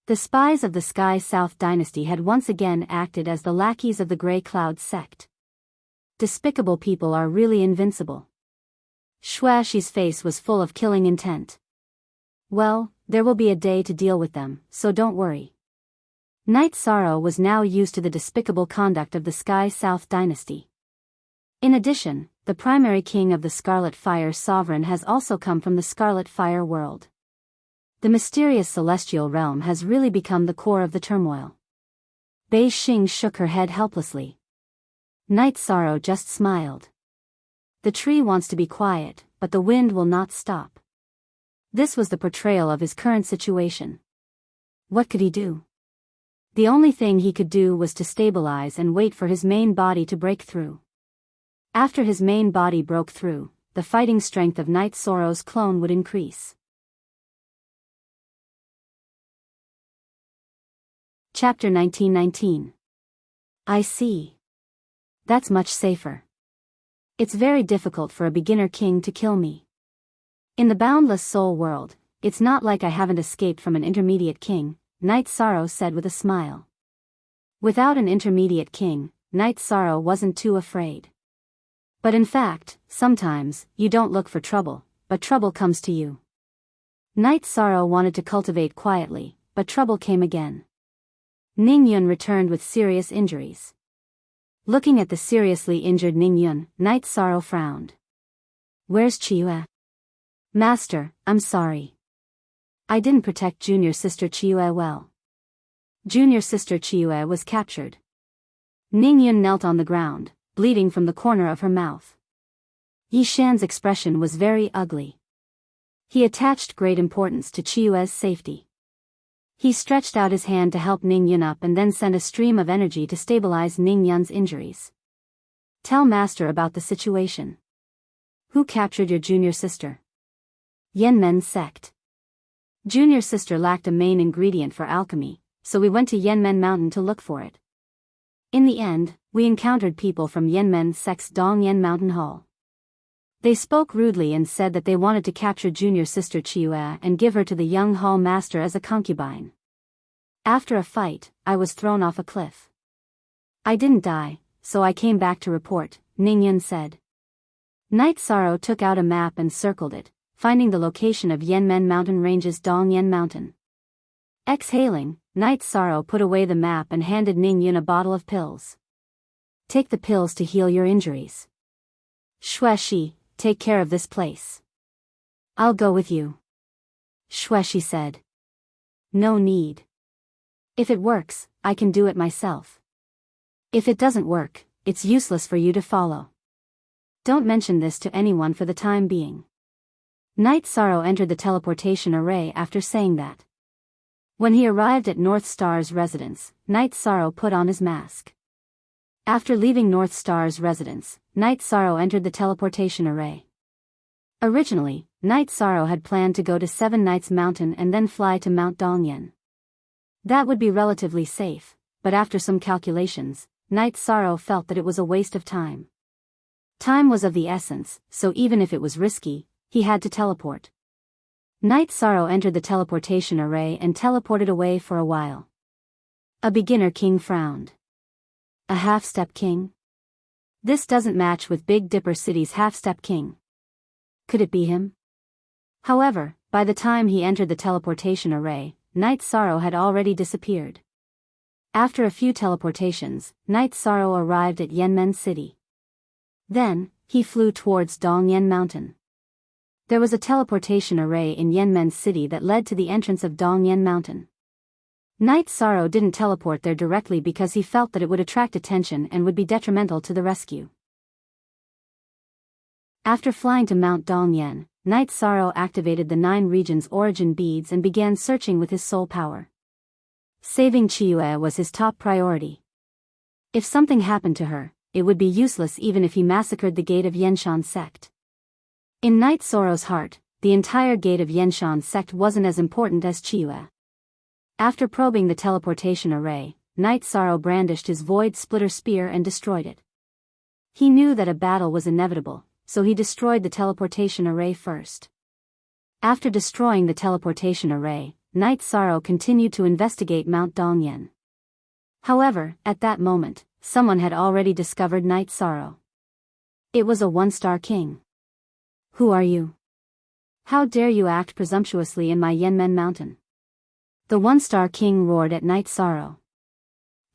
The spies of the Sky South dynasty had once again acted as the lackeys of the Grey Cloud sect. Despicable people are really invincible. Shuashi's face was full of killing intent. Well, there will be a day to deal with them, so don't worry. Night Sorrow was now used to the despicable conduct of the Sky South dynasty. In addition, the primary king of the Scarlet Fire Sovereign has also come from the Scarlet Fire world. The mysterious celestial realm has really become the core of the turmoil. Bei Xing shook her head helplessly. Night Sorrow just smiled. The tree wants to be quiet, but the wind will not stop. This was the portrayal of his current situation. What could he do? The only thing he could do was to stabilize and wait for his main body to break through. After his main body broke through, the fighting strength of Night Sorrow's clone would increase. Chapter 1919. I see. That's much safer. It's very difficult for a beginner king to kill me. In the boundless soul world, it's not like I haven't escaped from an intermediate king, Night Sorrow said with a smile. Without an intermediate king, Night Sorrow wasn't too afraid. But in fact, sometimes, you don't look for trouble, but trouble comes to you. Night Sorrow wanted to cultivate quietly, but trouble came again. Ning Yun returned with serious injuries. Looking at the seriously injured Ning Yun, Night Sorrow frowned. Where's Chiyue? Master, I'm sorry. I didn't protect junior sister Chiyue well. Junior sister Chiyue was captured. Ning Yun knelt on the ground, bleeding from the corner of her mouth. Yi Shan's expression was very ugly. He attached great importance to Chiyue's safety. He stretched out his hand to help Ning Yun up and then sent a stream of energy to stabilize Ning Yun's injuries. Tell Master about the situation. Who captured your junior sister? Yanmen's sect. Junior sister lacked a main ingredient for alchemy, so we went to Yanmen Mountain to look for it. In the end, we encountered people from Yanmen's sect's Dongyan Mountain Hall. They spoke rudely and said that they wanted to capture junior sister Chiyue and give her to the young hall master as a concubine. After a fight, I was thrown off a cliff. I didn't die, so I came back to report, Ning Yun said. Night Sorrow took out a map and circled it, finding the location of Yanmen Mountain Range's Dongyan Mountain. Exhaling, Night Sorrow put away the map and handed Ning Yun a bottle of pills. Take the pills to heal your injuries. Shueshi, take care of this place. I'll go with you. Shueshi said. No need. If it works, I can do it myself. If it doesn't work, it's useless for you to follow. Don't mention this to anyone for the time being. Night Sorrow entered the teleportation array after saying that. When he arrived at North Star's residence, Night Sorrow put on his mask. After leaving North Star's residence, Night Sorrow entered the teleportation array. Originally, Night Sorrow had planned to go to Seven Nights Mountain and then fly to Mount Dongyan. That would be relatively safe, but after some calculations, Night Sorrow felt that it was a waste of time. Time was of the essence, so even if it was risky, he had to teleport. Night Sorrow entered the teleportation array and teleported away for a while. A beginner king frowned. A half-step king? This doesn't match with Big Dipper City's half-step king. Could it be him? However, by the time he entered the teleportation array, Night Sorrow had already disappeared. After a few teleportations, Night Sorrow arrived at Yanmen City. Then, he flew towards Dongyan Mountain. There was a teleportation array in Yanmen City that led to the entrance of Dongyan Mountain. Night Sorrow didn't teleport there directly because he felt that it would attract attention and would be detrimental to the rescue. After flying to Mount Dongyan, Night Sorrow activated the 9 regions' origin beads and began searching with his soul power. Saving Chiyue was his top priority. If something happened to her, it would be useless even if he massacred the gate of Yenshan's sect. In Night Sorrow's heart, the entire gate of Yenshan's sect wasn't as important as Chiyue. After probing the teleportation array, Night Sorrow brandished his Void Splitter Spear and destroyed it. He knew that a battle was inevitable, so he destroyed the teleportation array first. After destroying the teleportation array, Night Sorrow continued to investigate Mount Dongyan. However, at that moment, someone had already discovered Night Sorrow. It was a one-star king. Who are you? How dare you act presumptuously in my Yenmen mountain? The one-star king roared at Night Sorrow.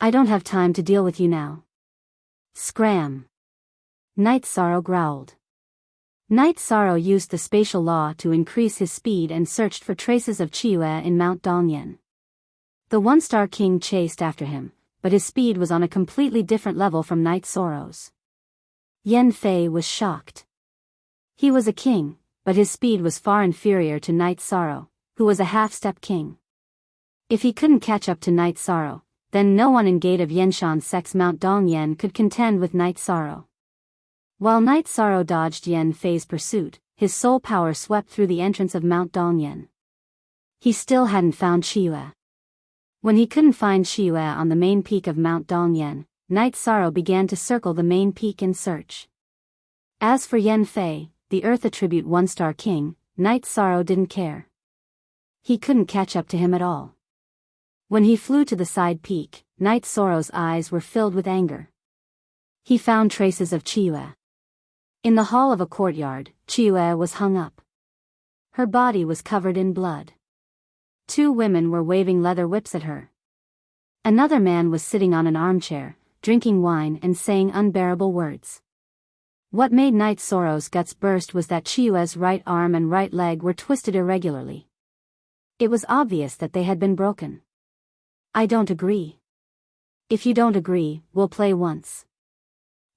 I don't have time to deal with you now. Scram! Night Sorrow growled. Night Sorrow used the spatial law to increase his speed and searched for traces of Chiyue in Mount Dongyan. The one-star king chased after him, but his speed was on a completely different level from Night Sorrow's. Yan Fei was shocked. He was a king, but his speed was far inferior to Night Sorrow, who was a half-step king. If he couldn't catch up to Night Sorrow, then no one in Gate of Yenshan Sec's Mount Dongyan could contend with Night Sorrow. While Night Sorrow dodged Yan Fei's pursuit, his soul power swept through the entrance of Mount Dongyan. He still hadn't found Chiyue. When he couldn't find Chiyue on the main peak of Mount Dongyan, Night Sorrow began to circle the main peak in search. As for Yan Fei, the Earth Attribute one-star king, Night Sorrow didn't care. He couldn't catch up to him at all. When he flew to the side peak, Night Sorrow's eyes were filled with anger. He found traces of Chiyue. In the hall of a courtyard, Chiyue was hung up. Her body was covered in blood. 2 women were waving leather whips at her. Another man was sitting on an armchair, drinking wine and saying unbearable words. What made Night Sorrow's guts burst was that Chiyue's right arm and right leg were twisted irregularly. It was obvious that they had been broken. I don't agree. If you don't agree, we'll play once.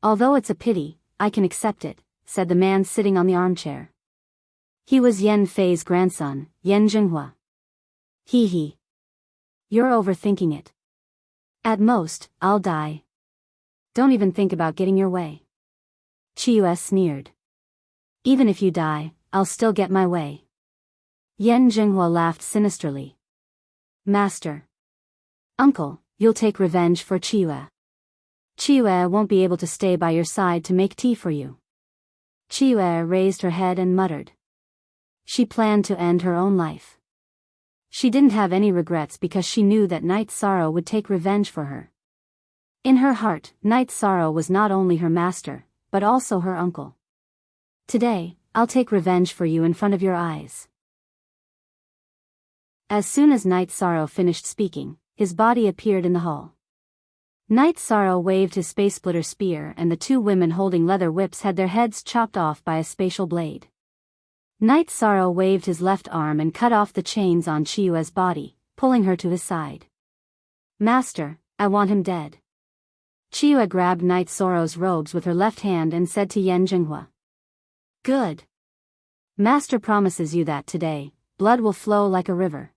Although it's a pity, I can accept it, said the man sitting on the armchair. He was Yan Fei's grandson, Yan Jinghua. Hee. You're overthinking it. At most, I'll die. Don't even think about getting your way. Chiyue sneered. Even if you die, I'll still get my way. Yan Jinghua laughed sinisterly. Master. Uncle, you'll take revenge for Chiyue. Chiyue won't be able to stay by your side to make tea for you. Chiyue raised her head and muttered. She planned to end her own life. She didn't have any regrets because she knew that Night Sorrow would take revenge for her. In her heart, Night Sorrow was not only her master, but also her uncle. Today, I'll take revenge for you in front of your eyes. As soon as Night Sorrow finished speaking, his body appeared in the hall. Night Sorrow waved his space splitter spear and the 2 women holding leather whips had their heads chopped off by a spatial blade. Night Sorrow waved his left arm and cut off the chains on Chiyue's body, pulling her to his side. Master, I want him dead. Chiyue grabbed Night Sorrow's robes with her left hand and said to Yan Jinghua. Good. Master promises you that today, blood will flow like a river.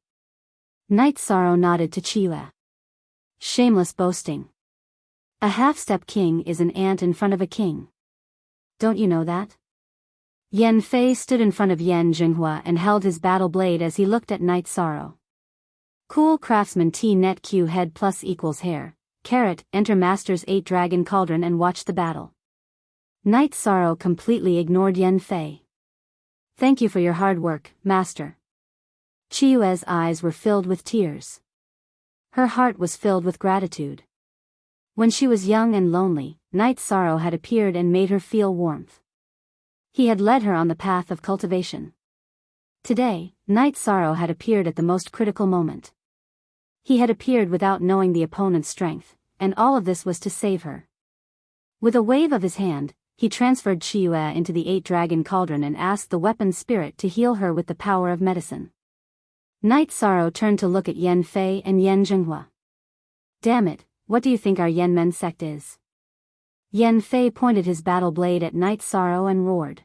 Night Sorrow nodded to Chiyue. Shameless boasting. A half-step king is an ant in front of a king. Don't you know that? Yan Fei stood in front of Yan Jinghua and held his battle blade as he looked at Night Sorrow. Cool craftsman T net Q head plus equals hair. Carrot, enter Master's 8 dragon cauldron and watch the battle. Night Sorrow completely ignored Yan Fei. Thank you for your hard work, Master. Chiyue's eyes were filled with tears. Her heart was filled with gratitude. When she was young and lonely, Night Sorrow had appeared and made her feel warmth. He had led her on the path of cultivation. Today, Night Sorrow had appeared at the most critical moment. He had appeared without knowing the opponent's strength, and all of this was to save her. With a wave of his hand, he transferred Chiyue into the 8 dragon cauldron and asked the weapon spirit to heal her with the power of medicine. Night Sorrow turned to look at Yan Fei and Yan Jinghua. Damn it, what do you think our Yenmen sect is? Yan Fei pointed his battle blade at Night Sorrow and roared.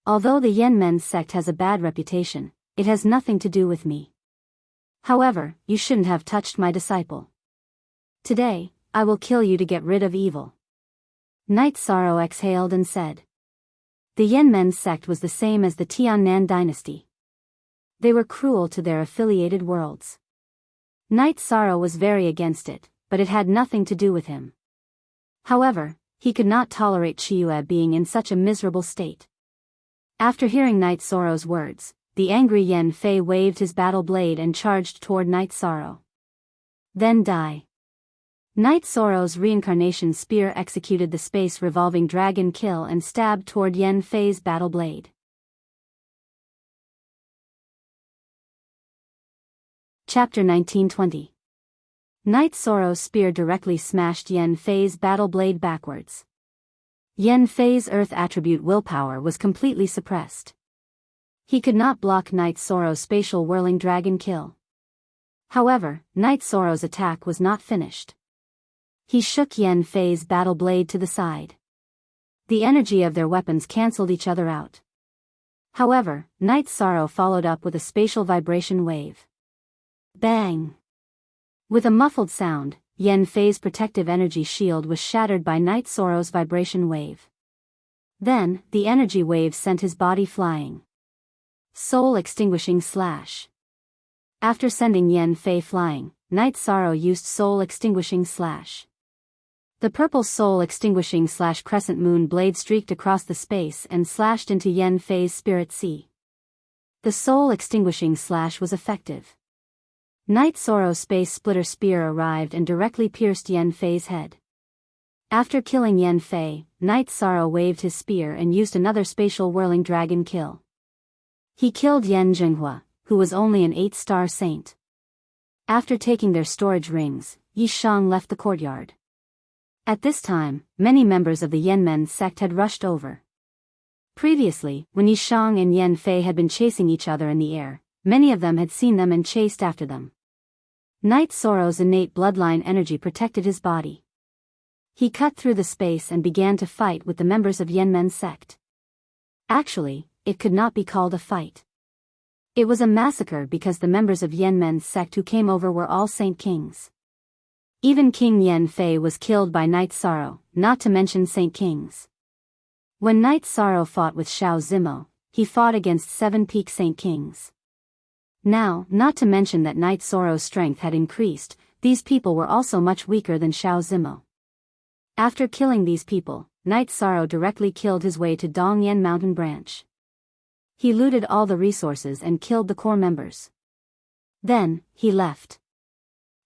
Although the Yenmen sect has a bad reputation, it has nothing to do with me. However, you shouldn't have touched my disciple. Today, I will kill you to get rid of evil. Night Sorrow exhaled and said. The Yenmen sect was the same as the Tiannan dynasty. They were cruel to their affiliated worlds. Night Sorrow was very against it, but it had nothing to do with him. However, he could not tolerate Chiyue being in such a miserable state. After hearing Night Sorrow's words, the angry Yan Fei waved his battle blade and charged toward Night Sorrow. Then die. Night Sorrow's reincarnation spear executed the space-revolving dragon kill and stabbed toward Yen Fei's battle blade. Chapter 1920. Night Sorrow's spear directly smashed Yen Fei's battle blade backwards. Yen Fei's earth attribute willpower was completely suppressed. He could not block Night Sorrow's spatial whirling dragon kill. However, Night Sorrow's attack was not finished. He shook Yen Fei's battle blade to the side. The energy of their weapons cancelled each other out. However, Night Sorrow followed up with a spatial vibration wave. Bang! With a muffled sound, Yen Fei's protective energy shield was shattered by Night Sorrow's vibration wave. Then, the energy wave sent his body flying. Soul extinguishing slash. After sending Yen Fei flying, Night Sorrow used soul extinguishing slash. The purple soul extinguishing slash crescent moon blade streaked across the space and slashed into Yen Fei's spirit sea. The soul extinguishing slash was effective. Night Sorrow's space splitter spear arrived and directly pierced Yen Fei's head. After killing Yen Fei, Night Sorrow waved his spear and used another spatial whirling dragon kill. He killed Yen Zhenghua, who was only an 8-star saint. After taking their storage rings, Yi Shang left the courtyard. At this time, many members of the Yanmen sect had rushed over. Previously, when Yi Shang and Yen Fei had been chasing each other in the air, many of them had seen them and chased after them. Night Sorrow's innate bloodline energy protected his body. He cut through the space and began to fight with the members of Yanmen's sect. Actually, it could not be called a fight. It was a massacre because the members of Yanmen's sect who came over were all Saint Kings. Even King Yen Fei was killed by Night Sorrow, not to mention Saint Kings. When Night Sorrow fought with Xiao Zimo, he fought against 7 peak Saint Kings. Now, not to mention that Night Sorrow's strength had increased, these people were also much weaker than Xiao Zimo. After killing these people, Night Sorrow directly killed his way to Dongyan Mountain Branch. He looted all the resources and killed the core members. Then, he left.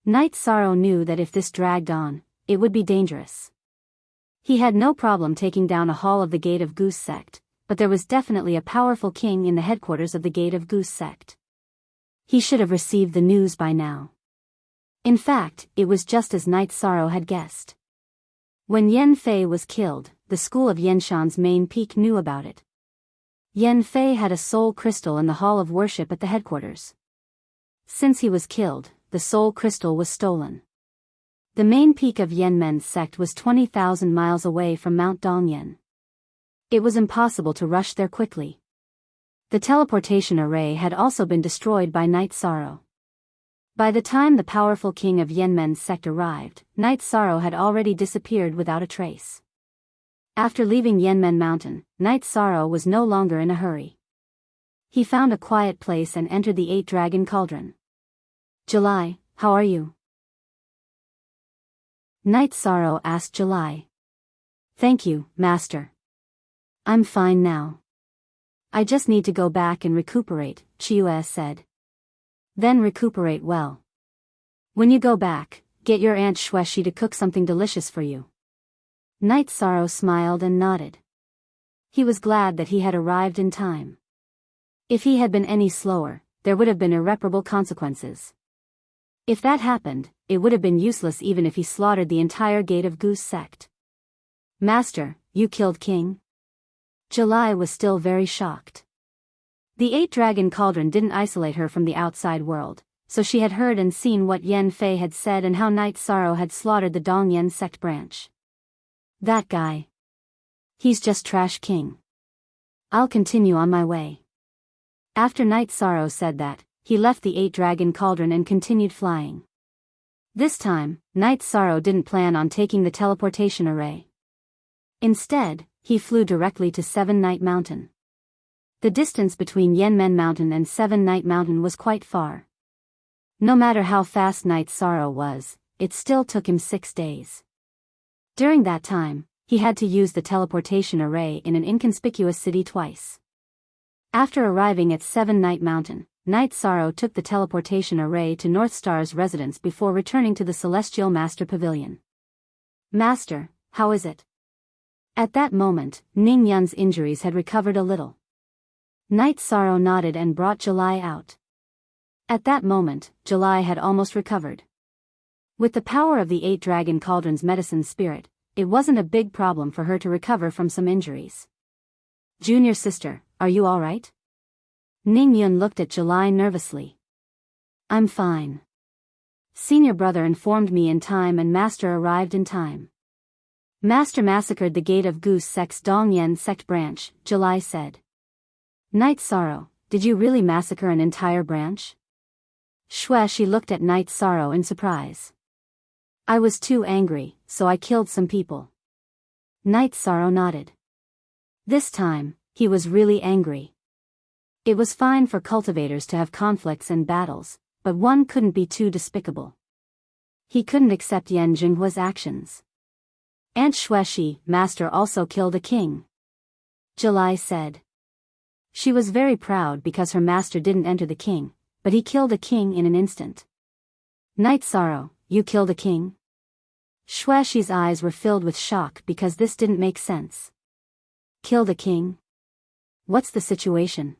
Night Sorrow knew that if this dragged on, it would be dangerous. He had no problem taking down a hall of the Gate of Goose sect, but there was definitely a powerful king in the headquarters of the Gate of Goose sect. He should have received the news by now. In fact, it was just as Night Sorrow had guessed. When Yen Fei was killed, the school of Yenshan's main peak knew about it. Yen Fei had a soul crystal in the hall of worship at the headquarters. Since he was killed, the soul crystal was stolen. The main peak of Yanmen's sect was 20,000 miles away from Mount Dongyan. It was impossible to rush there quickly. The teleportation array had also been destroyed by Night Sorrow. By the time the powerful king of Yanmen's sect arrived, Night Sorrow had already disappeared without a trace. After leaving Yanmen Mountain, Night Sorrow was no longer in a hurry. He found a quiet place and entered the 8-dragon cauldron. July, how are you? Night Sorrow asked July. Thank you, Master. I'm fine now. I just need to go back and recuperate, Chiue said. Then recuperate well. When you go back, get your Aunt Shueshi to cook something delicious for you. Night Sorrow smiled and nodded. He was glad that he had arrived in time. If he had been any slower, there would have been irreparable consequences. If that happened, it would have been useless even if he slaughtered the entire Gate of Goose sect. Master, you killed King? July was still very shocked. The 8-dragon cauldron didn't isolate her from the outside world, so she had heard and seen what Yen Fei had said and how Night Sorrow had slaughtered the Dongyan sect branch. That guy. He's just trash king. I'll continue on my way. After Night Sorrow said that, he left the 8-dragon cauldron and continued flying. This time, Night Sorrow didn't plan on taking the teleportation array. Instead, he flew directly to 7-Night Mountain. The distance between Yanmen Mountain and 7-Night Mountain was quite far. No matter how fast Night Sorrow was, it still took him 6 days. During that time, he had to use the teleportation array in an inconspicuous city twice. After arriving at 7-Night Mountain, Night Sorrow took the teleportation array to North Star's residence before returning to the Celestial Master Pavilion. "Master, how is it?" At that moment, Ning Yun's injuries had recovered a little. Night Sorrow nodded and brought July out. At that moment, July had almost recovered. With the power of the 8 Dragon Cauldron's medicine spirit, it wasn't a big problem for her to recover from some injuries. "Junior sister, are you all right?" Ning Yun looked at July nervously. "I'm fine. Senior brother informed me in time and Master arrived in time." "Master massacred the Gate of Goose Sect's Dongyan sect branch," July said. "Night Sorrow, did you really massacre an entire branch?" She looked at Night Sorrow in surprise. "I was too angry, so I killed some people." Night Sorrow nodded. This time, he was really angry. It was fine for cultivators to have conflicts and battles, but one couldn't be too despicable. He couldn't accept Yan Jinghua's actions. "Aunt Shueshi, Master also killed a king," July said. She was very proud because her master didn't enter the king, but he killed a king in an instant. "Night Sorrow, you killed a king?" Shueshi's eyes were filled with shock because this didn't make sense. "Killed a king? What's the situation?"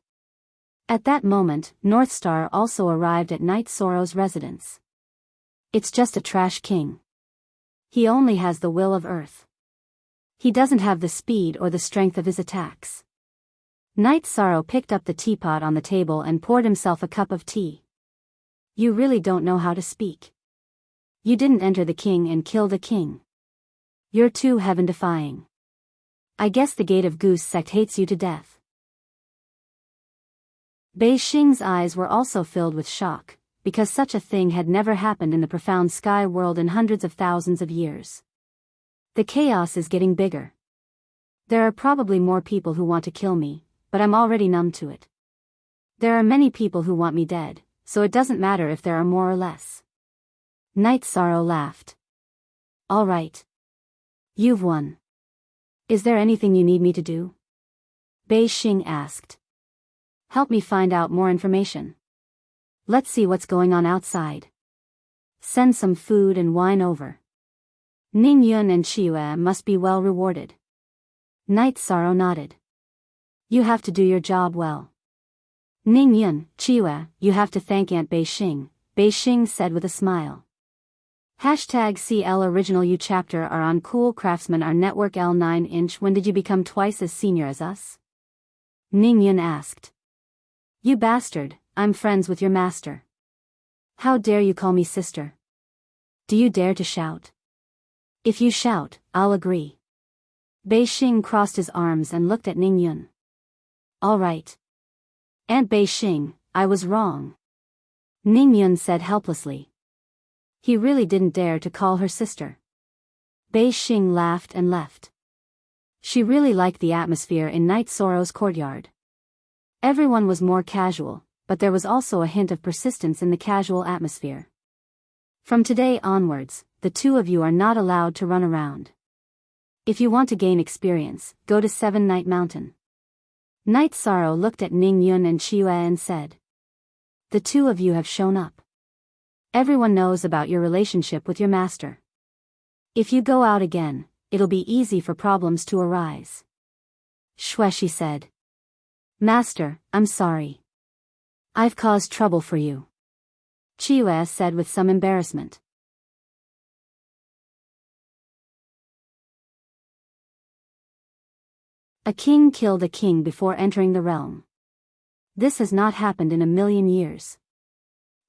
At that moment, North Star also arrived at Night Sorrow's residence. "It's just a trash king. He only has the will of earth. He doesn't have the speed or the strength of his attacks." Night Sorrow picked up the teapot on the table and poured himself a cup of tea. "You really don't know how to speak. You didn't enter the king and kill the king. You're too heaven-defying. I guess the Gate of Goose sect hates you to death." Bei Xing's eyes were also filled with shock, because such a thing had never happened in the profound sky world in hundreds of thousands of years. The chaos is getting bigger. There are probably more people who want to kill me, but I'm already numb to it. There are many people who want me dead, so it doesn't matter if there are more or less. Night Sorrow laughed. "All right. You've won. Is there anything you need me to do?" Bei Xing asked. "Help me find out more information. Let's see what's going on outside. Send some food and wine over. Ning Yun and Chiyue must be well rewarded." Night Sorrow nodded. "You have to do your job well. Ning Yun, Chiyue, you have to thank Aunt Bei Xing said with a smile. #CL Original U Chapter are on Cool Craftsman Our Network L 9-inch. When did you become twice as senior as us?" Ning Yun asked. "You bastard, I'm friends with your master. How dare you call me sister? Do you dare to shout? If you shout, I'll agree." Bei Xing crossed his arms and looked at Ning Yun. "All right. Aunt Bei Xing, I was wrong," Ning Yun said helplessly. He really didn't dare to call her sister. Bei Xing laughed and left. She really liked the atmosphere in Night Sorrow's courtyard. Everyone was more casual, but there was also a hint of persistence in the casual atmosphere. "From today onwards, the two of you are not allowed to run around. If you want to gain experience, go to Seven Night Mountain." Night Sorrow looked at Ning Yun and Chiyue and said. "The two of you have shown up. Everyone knows about your relationship with your master. If you go out again, it'll be easy for problems to arise." Shueshi said. "Master, I'm sorry. I've caused trouble for you," Chiyue said with some embarrassment. A king killed a king before entering the realm. This has not happened in a million years.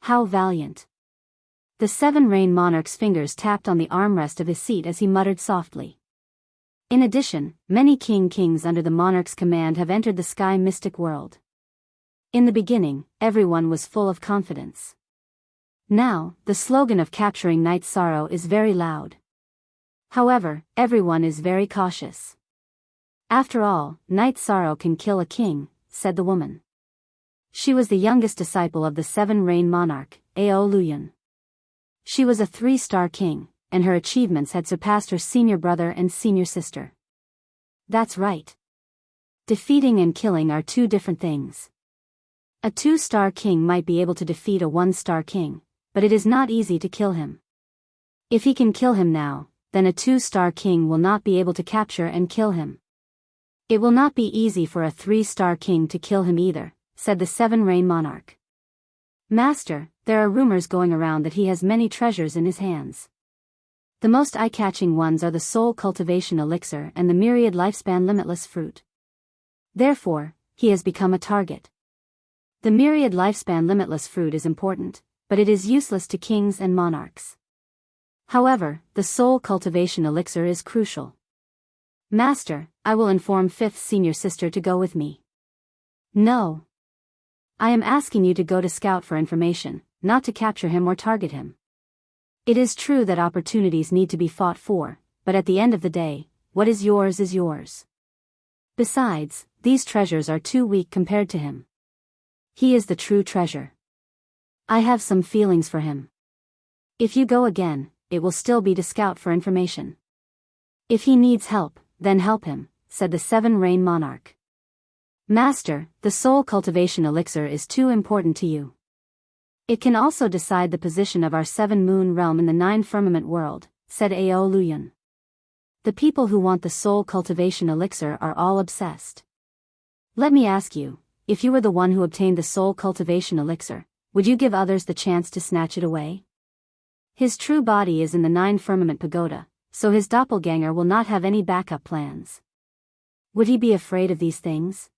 How valiant. The Seven Rain Monarch's fingers tapped on the armrest of his seat as he muttered softly. In addition, many kings under the monarch's command have entered the sky mystic world. In the beginning, everyone was full of confidence. Now, the slogan of capturing Night Sorrow is very loud. However, everyone is very cautious. "After all, Night Sorrow can kill a king," said the woman. She was the youngest disciple of the Seven Rain Monarch, Ao Luyun. She was a 3-star king, and her achievements had surpassed her senior brother and senior sister. "That's right. Defeating and killing are two different things. A 2-star king might be able to defeat a 1-star king, but it is not easy to kill him. If he can kill him now, then a 2-star king will not be able to capture and kill him. It will not be easy for a 3-star king to kill him either, said the 7-Rain monarch. Master, there are rumors going around that he has many treasures in his hands. The most eye-catching ones are the soul cultivation elixir and the myriad lifespan limitless fruit. Therefore, he has become a target. The myriad lifespan limitless fruit is important, but it is useless to kings and monarchs. However, the soul cultivation elixir is crucial. Master, I will inform 5th senior sister to go with me. No. I am asking you to go to scout for information, not to capture him or target him. It is true that opportunities need to be fought for, but at the end of the day, what is yours is yours. Besides, these treasures are too weak compared to him. He is the true treasure. I have some feelings for him. If you go again, it will still be to scout for information. If he needs help, then help him, said the 7-Rain monarch. Master, the soul cultivation elixir is too important to you. It can also decide the position of our 7-moon realm in the 9-firmament world, said Ao Luyun. The people who want the soul cultivation elixir are all obsessed. Let me ask you, if you were the one who obtained the soul cultivation elixir, would you give others the chance to snatch it away? His true body is in the 9-firmament pagoda, so his doppelganger will not have any backup plans. Would he be afraid of these things?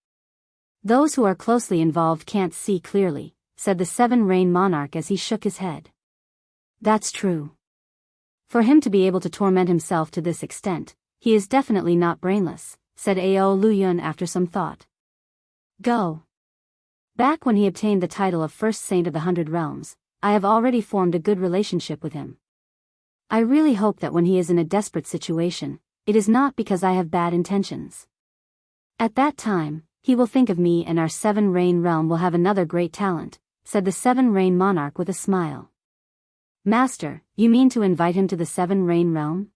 Those who are closely involved can't see clearly, said the 7-Rain monarch as he shook his head. That's true. For him to be able to torment himself to this extent, he is definitely not brainless, said Ao Luyun after some thought. Go. Back when he obtained the title of First Saint of the 100 Realms, I have already formed a good relationship with him. I really hope that when he is in a desperate situation, it is not because I have bad intentions. At that time, he will think of me and our 7-Rain realm will have another great talent, said the 7-Rain monarch with a smile. Master, you mean to invite him to the 7-Rain realm?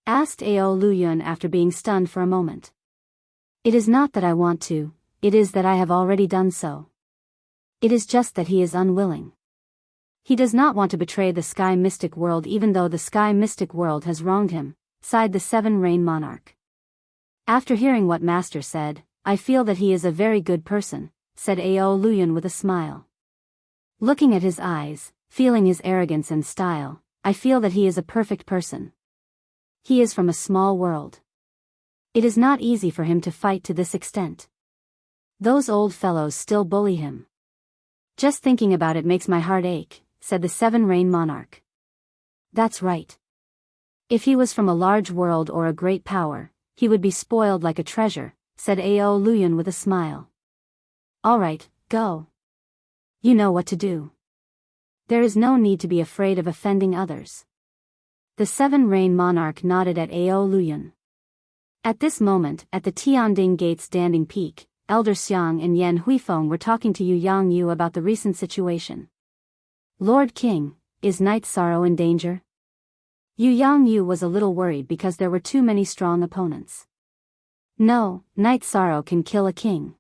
Asked Ao Luyun after being stunned for a moment. It is not that I want to, it is that I have already done so. It is just that he is unwilling. He does not want to betray the Sky Mystic World even though the Sky Mystic World has wronged him, sighed the 7-Rain monarch. After hearing what Master said, I feel that he is a very good person, said Ao Luyun with a smile. Looking at his eyes, feeling his arrogance and style, I feel that he is a perfect person. He is from a small world. It is not easy for him to fight to this extent. Those old fellows still bully him. Just thinking about it makes my heart ache, said the 7-Rain monarch. That's right. If he was from a large world or a great power, he would be spoiled like a treasure, said Ao Luyun with a smile. All right, go. You know what to do. There is no need to be afraid of offending others. The 7-Rain monarch nodded at Ao Luyun. At this moment, at the Tianding Gate's standing peak, Elder Xiang and Yan Huifeng were talking to Yu Yangyu about the recent situation. Lord King, is Night Sorrow in danger? Yu Yangyu was a little worried because there were too many strong opponents. No, Night Sorrow can kill a king.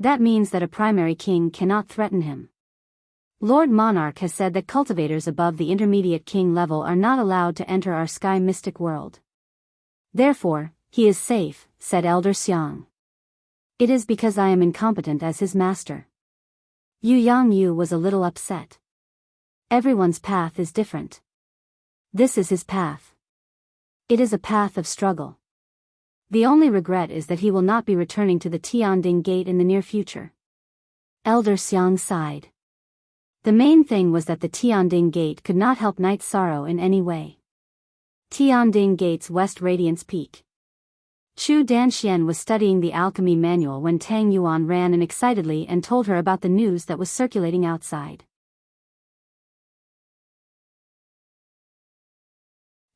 That means that a primary king cannot threaten him. Lord Monarch has said that cultivators above the intermediate king level are not allowed to enter our Sky Mystic World. Therefore, he is safe, said Elder Xiang. It is because I am incompetent as his master. Yu Yangyu was a little upset. Everyone's path is different. This is his path. It is a path of struggle. The only regret is that he will not be returning to the Tianding Gate in the near future. Elder Xiang sighed. The main thing was that the Tianding Gate could not help Night Sorrow in any way. Tianding Gate's West Radiance Peak. Chu Danxian was studying the alchemy manual when Tang Yuan ran in excitedly and told her about the news that was circulating outside.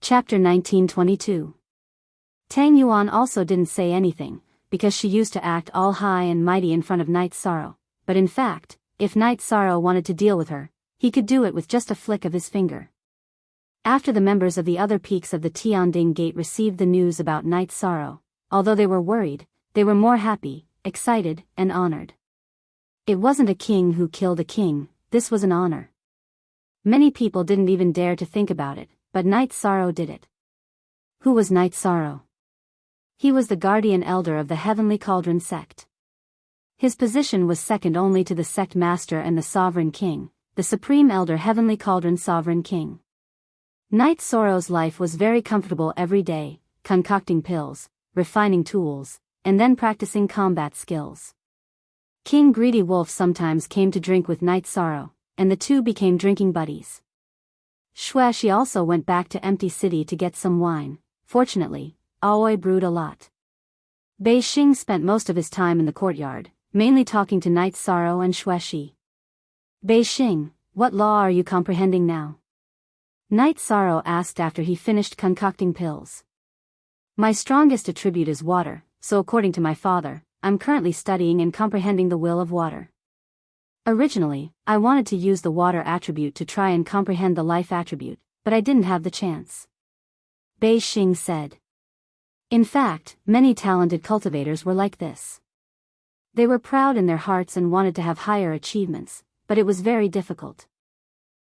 Chapter 1922. Tang Yuan also didn't say anything, because she used to act all high and mighty in front of Night Sorrow, but in fact, if Night Sorrow wanted to deal with her, he could do it with just a flick of his finger. After the members of the other peaks of the Tianding Gate received the news about Night Sorrow, although they were worried, they were more happy, excited, and honored. It wasn't a king who killed a king, this was an honor. Many people didn't even dare to think about it, but Night Sorrow did it. Who was Night Sorrow? He was the guardian elder of the Heavenly Cauldron sect. His position was second only to the sect master and the sovereign king, the supreme elder Heavenly Cauldron sovereign king. Night Sorrow's life was very comfortable every day, concocting pills, refining tools, and then practicing combat skills. King Greedy Wolf sometimes came to drink with Night Sorrow, and the two became drinking buddies. Xueshi also went back to Empty City to get some wine. Fortunately, Aoi brewed a lot. Bei Xing spent most of his time in the courtyard, mainly talking to Night Sorrow and Xueshi. Bei Xing, what law are you comprehending now? Night Sorrow asked after he finished concocting pills. My strongest attribute is water, so according to my father, I'm currently studying and comprehending the will of water. Originally, I wanted to use the water attribute to try and comprehend the life attribute, but I didn't have the chance. Bei Xing said. In fact, many talented cultivators were like this. They were proud in their hearts and wanted to have higher achievements, but it was very difficult.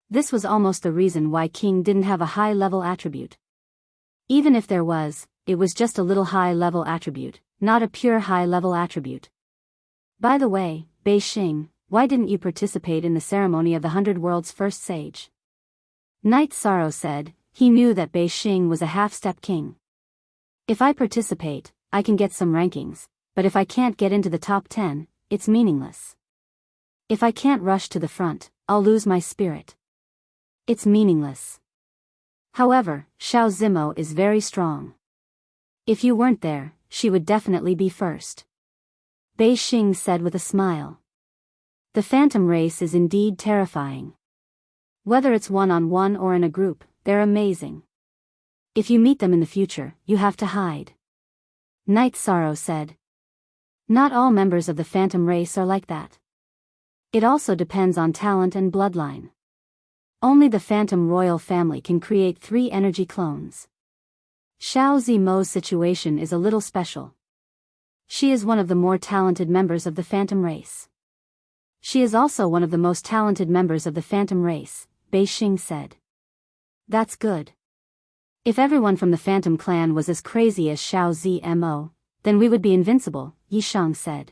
This was almost the reason why King didn't have a high-level attribute. Even if there was, it was just a little high-level attribute, not a pure high-level attribute. By the way, Bei Xing, why didn't you participate in the ceremony of the 100 Worlds' first sage? Night Sorrow said, he knew that Bei Xing was a half-step king. If I participate, I can get some rankings, but if I can't get into the top 10, it's meaningless. If I can't rush to the front, I'll lose my spirit. It's meaningless. However, Xiao Zimo is very strong. If you weren't there, she would definitely be first. Bei Xing said with a smile. The phantom race is indeed terrifying. Whether it's one-on-one or in a group, they're amazing. If you meet them in the future, you have to hide. Night Sorrow said. Not all members of the phantom race are like that. It also depends on talent and bloodline. Only the phantom royal family can create 3 energy clones. Xiao Zimo's situation is a little special. She is one of the more talented members of the phantom race. She is also one of the most talented members of the phantom race, Bei Xing said. That's good. If everyone from the phantom clan was as crazy as Xiao Zimo, then we would be invincible, Yishang said.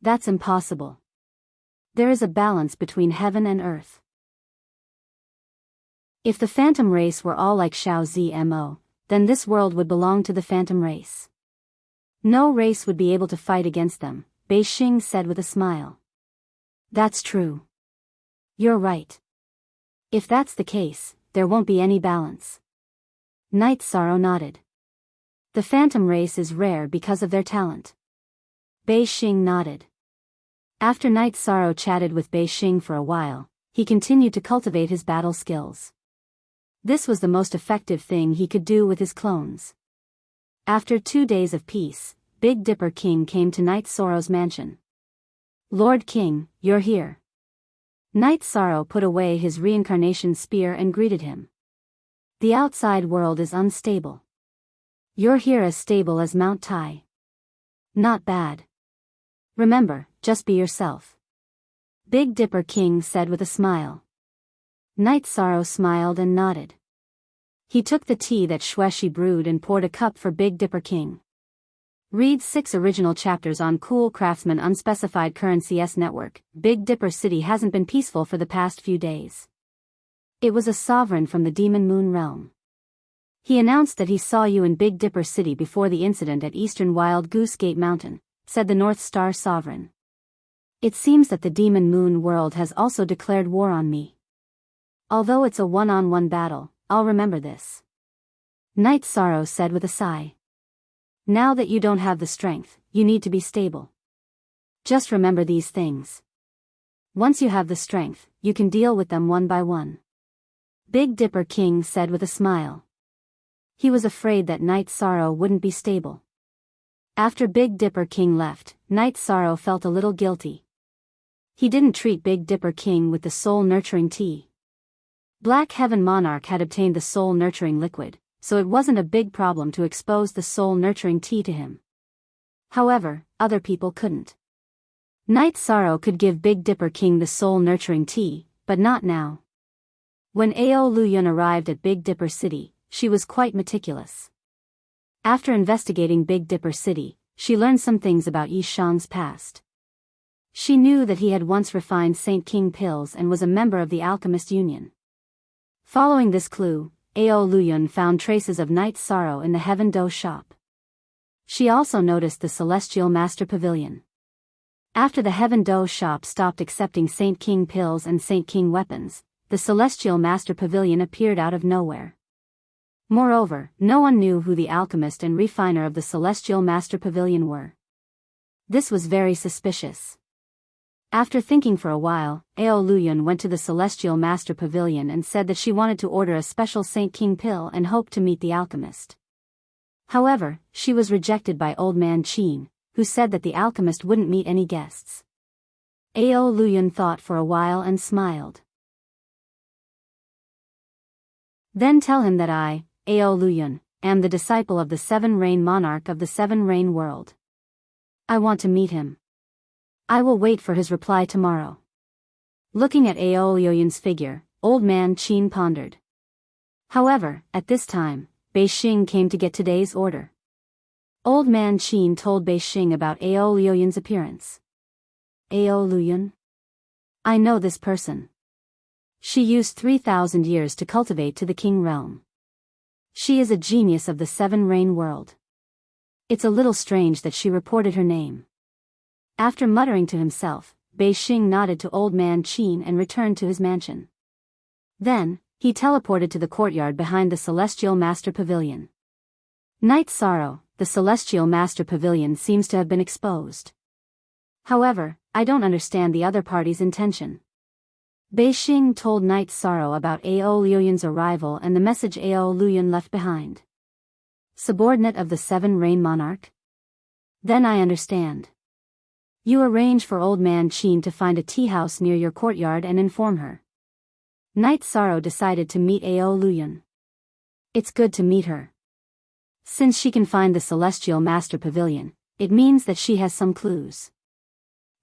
That's impossible. There is a balance between heaven and earth. If the phantom race were all like Xiao Zimo, then this world would belong to the phantom race. No race would be able to fight against them, Bei Xing said with a smile. That's true. You're right. If that's the case, there won't be any balance. Night Sorrow nodded. The phantom race is rare because of their talent. Bei Xing nodded. After Night Sorrow chatted with Bei Xing for a while, he continued to cultivate his battle skills. This was the most effective thing he could do with his clones. After 2 days of peace, Big Dipper King came to Night Sorrow's mansion. Lord King, you're here. Night Sorrow put away his reincarnation spear and greeted him. The outside world is unstable. You're here as stable as Mount Tai. Not bad. Remember, just be yourself. Big Dipper King said with a smile. Night Sorrow smiled and nodded. He took the tea that Xueshi brewed and poured a cup for Big Dipper King. Read 6 original chapters on Cool Craftsman Unspecified Currency S Network. Big Dipper City hasn't been peaceful for the past few days. It was a sovereign from the Demon Moon Realm. He announced that he saw you in Big Dipper City before the incident at Eastern Wild Goose Gate Mountain, said the North Star Sovereign. It seems that the Demon Moon world has also declared war on me. Although it's a one-on-one battle, I'll remember this. Night Sorrow said with a sigh. Now that you don't have the strength, you need to be stable. Just remember these things. Once you have the strength, you can deal with them one by one. Big Dipper King said with a smile. He was afraid that Night Sorrow wouldn't be stable. After Big Dipper King left, Night Sorrow felt a little guilty. He didn't treat Big Dipper King with the soul-nurturing tea. Black Heaven Monarch had obtained the soul-nurturing liquid, so it wasn't a big problem to expose the soul-nurturing tea to him. However, other people couldn't. Night Sorrow could give Big Dipper King the soul-nurturing tea, but not now. When Ao Luyun arrived at Big Dipper City, she was quite meticulous. After investigating Big Dipper City, she learned some things about Yi Shang's past. She knew that he had once refined Saint King pills and was a member of the Alchemist Union. Following this clue, Ao Luyun found traces of Night Sorrow in the Heaven Do shop. She also noticed the Celestial Master Pavilion. After the Heaven Do shop stopped accepting Saint King pills and Saint King weapons, the Celestial Master Pavilion appeared out of nowhere. Moreover, no one knew who the alchemist and refiner of the Celestial Master Pavilion were. This was very suspicious. After thinking for a while, Ao Luyun went to the Celestial Master Pavilion and said that she wanted to order a special Saint King pill and hoped to meet the alchemist. However, she was rejected by Old Man Qin, who said that the alchemist wouldn't meet any guests. Ao Luyun thought for a while and smiled. Then tell him that I, Ao Luyun, am the disciple of the Seven Rain Monarch of the Seven Rain World. I want to meet him. I will wait for his reply tomorrow. Looking at Ao Luyun's figure, Old Man Qin pondered. However, at this time, Bei Xing came to get today's order. Old Man Qin told Bei Xing about Ao Luyun's appearance. Ao Luyun? I know this person. She used 3,000 years to cultivate to the king realm. She is a genius of the Seven Rain World. It's a little strange that she reported her name. After muttering to himself, Bei Xing nodded to Old Man Qin and returned to his mansion. Then, he teleported to the courtyard behind the Celestial Master Pavilion. Night Sorrow, the Celestial Master Pavilion seems to have been exposed. However, I don't understand the other party's intention. Bei Xing told Night Sorrow about Ao Luyun's arrival and the message Ao Luyun left behind. Subordinate of the Seven Rain Monarch? Then I understand. You arrange for Old Man Qin to find a tea house near your courtyard and inform her. Night Sorrow decided to meet Ao Luyun. It's good to meet her. Since she can find the Celestial Master Pavilion, it means that she has some clues.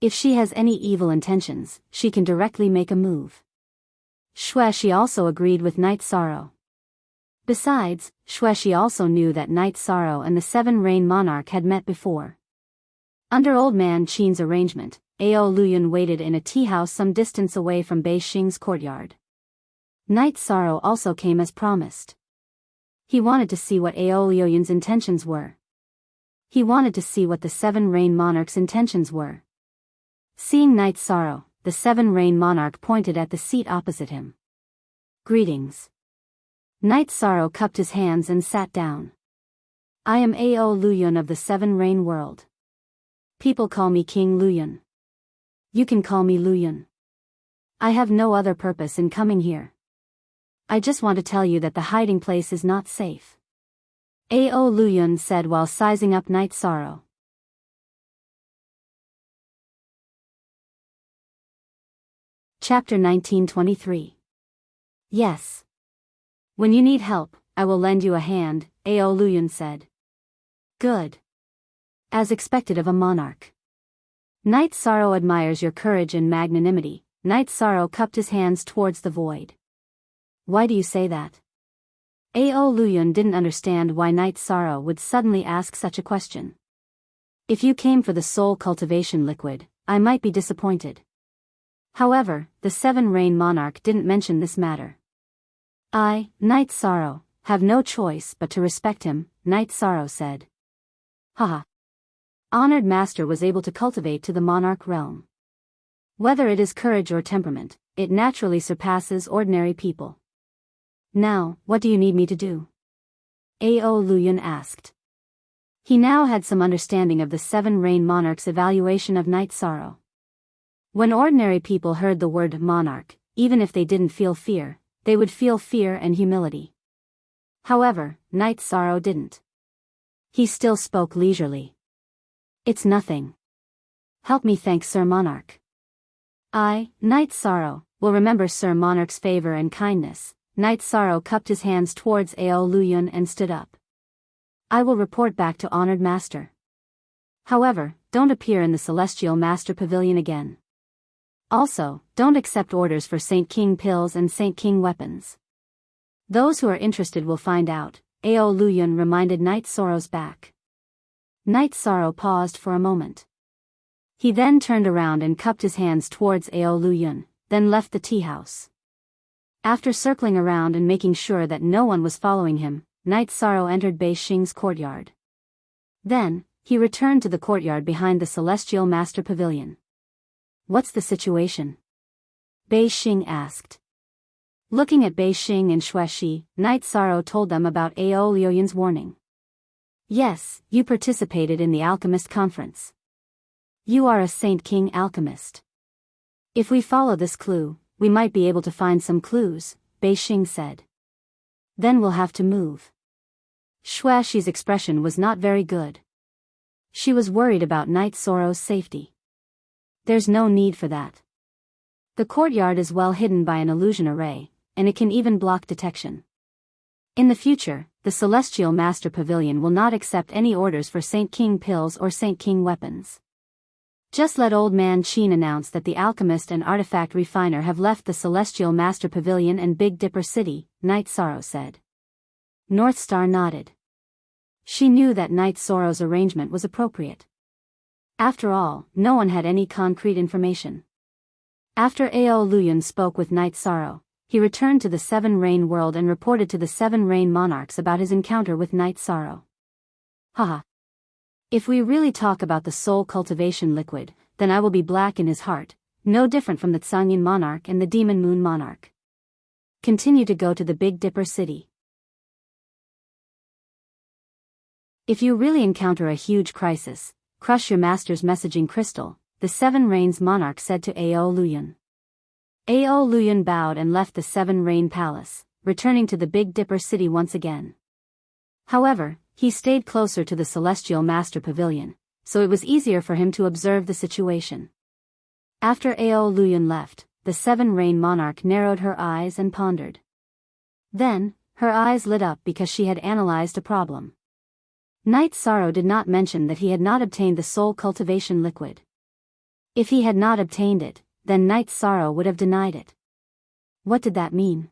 If she has any evil intentions, she can directly make a move. Xueshi also agreed with Night Sorrow. Besides, Xueshi also knew that Night Sorrow and the Seven Rain Monarch had met before. Under Old Man Qin's arrangement, Ao Luyun waited in a tea house some distance away from Bei Xing's courtyard. Night Sorrow also came as promised. He wanted to see what Ao Luyun's intentions were. He wanted to see what the Seven Rain Monarch's intentions were. Seeing Night Sorrow, the Seven Rain Monarch pointed at the seat opposite him. Greetings. Night Sorrow cupped his hands and sat down. I am Ao Luyun of the Seven Rain World. People call me King Luyun. You can call me Luyun. I have no other purpose in coming here. I just want to tell you that the hiding place is not safe. Ao Luyun said while sizing up Night Sorrow. Chapter 1923. Yes. When you need help, I will lend you a hand, Ao Luyun said. Good. As expected of a monarch. Night Sorrow admires your courage and magnanimity. Night Sorrow cupped his hands towards the void. Why do you say that? Ao Luyun didn't understand why Night Sorrow would suddenly ask such a question. If you came for the soul cultivation liquid, I might be disappointed. However, the Seven Rain Monarch didn't mention this matter. I, Night Sorrow, have no choice but to respect him, Night Sorrow said. Haha. Honored Master was able to cultivate to the monarch realm. Whether it is courage or temperament, it naturally surpasses ordinary people. Now, what do you need me to do? Ao Luyun asked. He now had some understanding of the Seven Rain Monarch's evaluation of Night Sorrow. When ordinary people heard the word monarch, even if they didn't feel fear, they would feel fear and humility. However, Night Sorrow didn't. He still spoke leisurely. It's nothing. Help me thank Sir Monarch. I, Night Sorrow, will remember Sir Monarch's favor and kindness. Night Sorrow cupped his hands towards Ao Luyun and stood up. I will report back to Honored Master. However, don't appear in the Celestial Master Pavilion again. Also, don't accept orders for Saint King pills and Saint King weapons. Those who are interested will find out, Ao Luyun reminded Knight Sorrow's back. Knight Sorrow paused for a moment. He then turned around and cupped his hands towards Ao Luyun, then left the tea house. After circling around and making sure that no one was following him, Knight Sorrow entered Bei Xing's courtyard. Then, he returned to the courtyard behind the Celestial Master Pavilion. What's the situation? Bei Xing asked. Looking at Bei Xing and Xuexi, Knight Sorrow told them about Ao Luyun's warning. Yes, you participated in the alchemist conference. You are a Saint King alchemist. If we follow this clue, we might be able to find some clues, Bei Xing said. Then we'll have to move. Xuexi's expression was not very good. She was worried about Knight Sorrow's safety. There's no need for that. The courtyard is well hidden by an illusion array, and it can even block detection. In the future, the Celestial Master Pavilion will not accept any orders for Saint King pills or Saint King weapons. Just let Old Man Qin announce that the alchemist and artifact refiner have left the Celestial Master Pavilion and Big Dipper City, Knight Sorrow said. North Star nodded. She knew that Knight Sorrow's arrangement was appropriate. After all, no one had any concrete information. After Ao Luyun spoke with Knight Sorrow, he returned to the Seven Rain world and reported to the Seven Rain monarchs about his encounter with Knight Sorrow. Haha. If we really talk about the soul cultivation liquid, then I will be black in his heart, no different from the Tsangyin monarch and the Demon Moon monarch. Continue to go to the Big Dipper City. If you really encounter a huge crisis, crush your master's messaging crystal, the Seven Rains monarch said to Ao Luyun. Ao Luyun bowed and left the Seven Rain Palace, returning to the Big Dipper City once again. However, he stayed closer to the Celestial Master Pavilion, so it was easier for him to observe the situation. After Ao Luyun left, the Seven Rain monarch narrowed her eyes and pondered. Then, her eyes lit up because she had analyzed a problem. Knight Sorrow did not mention that he had not obtained the soul cultivation liquid. If he had not obtained it, then Knight Sorrow would have denied it. What did that mean?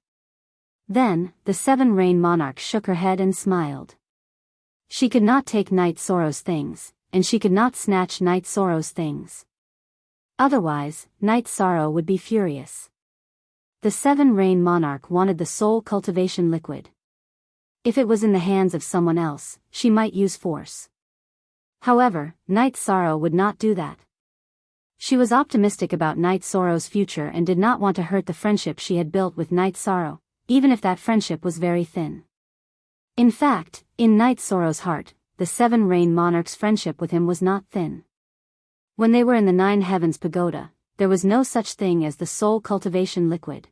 Then, the Seven Rain monarch shook her head and smiled. She could not take Knight Sorrow's things, and she could not snatch Knight Sorrow's things. Otherwise, Knight Sorrow would be furious. The Seven Rain monarch wanted the soul cultivation liquid. If it was in the hands of someone else, she might use force. However, Knight Sorrow would not do that. She was optimistic about Knight Sorrow's future and did not want to hurt the friendship she had built with Knight Sorrow, even if that friendship was very thin. In fact, in Knight Sorrow's heart, the Seven Rain monarch's friendship with him was not thin. When they were in the Nine Heavens Pagoda, there was no such thing as the soul cultivation liquid.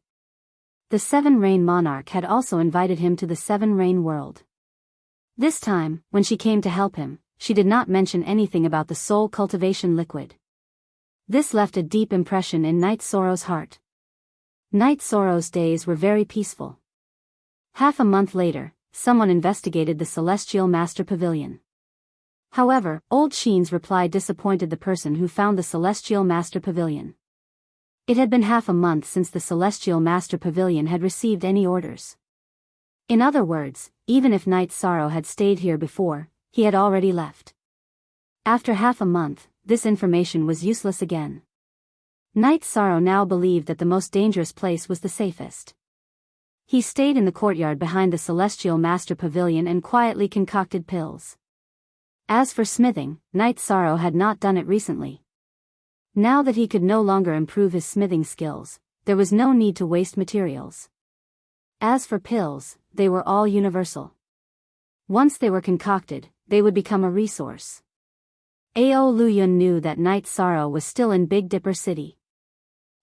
The Seven Rain monarch had also invited him to the Seven Rain world. This time, when she came to help him, she did not mention anything about the soul cultivation liquid. This left a deep impression in Knight Sorrow's heart. Knight Sorrow's days were very peaceful. Half a month later, someone investigated the Celestial Master Pavilion. However, Old Sheen's reply disappointed the person who found the Celestial Master Pavilion. It had been half a month since the Celestial Master Pavilion had received any orders. In other words, even if Knight Sorrow had stayed here before, he had already left. After half a month, this information was useless again. Knight Sorrow now believed that the most dangerous place was the safest. He stayed in the courtyard behind the Celestial Master Pavilion and quietly concocted pills. As for smithing, Knight Sorrow had not done it recently. Now that he could no longer improve his smithing skills, there was no need to waste materials. As for pills, they were all universal. Once they were concocted, they would become a resource. Ao Luyun knew that Knight Sorrow was still in Big Dipper City.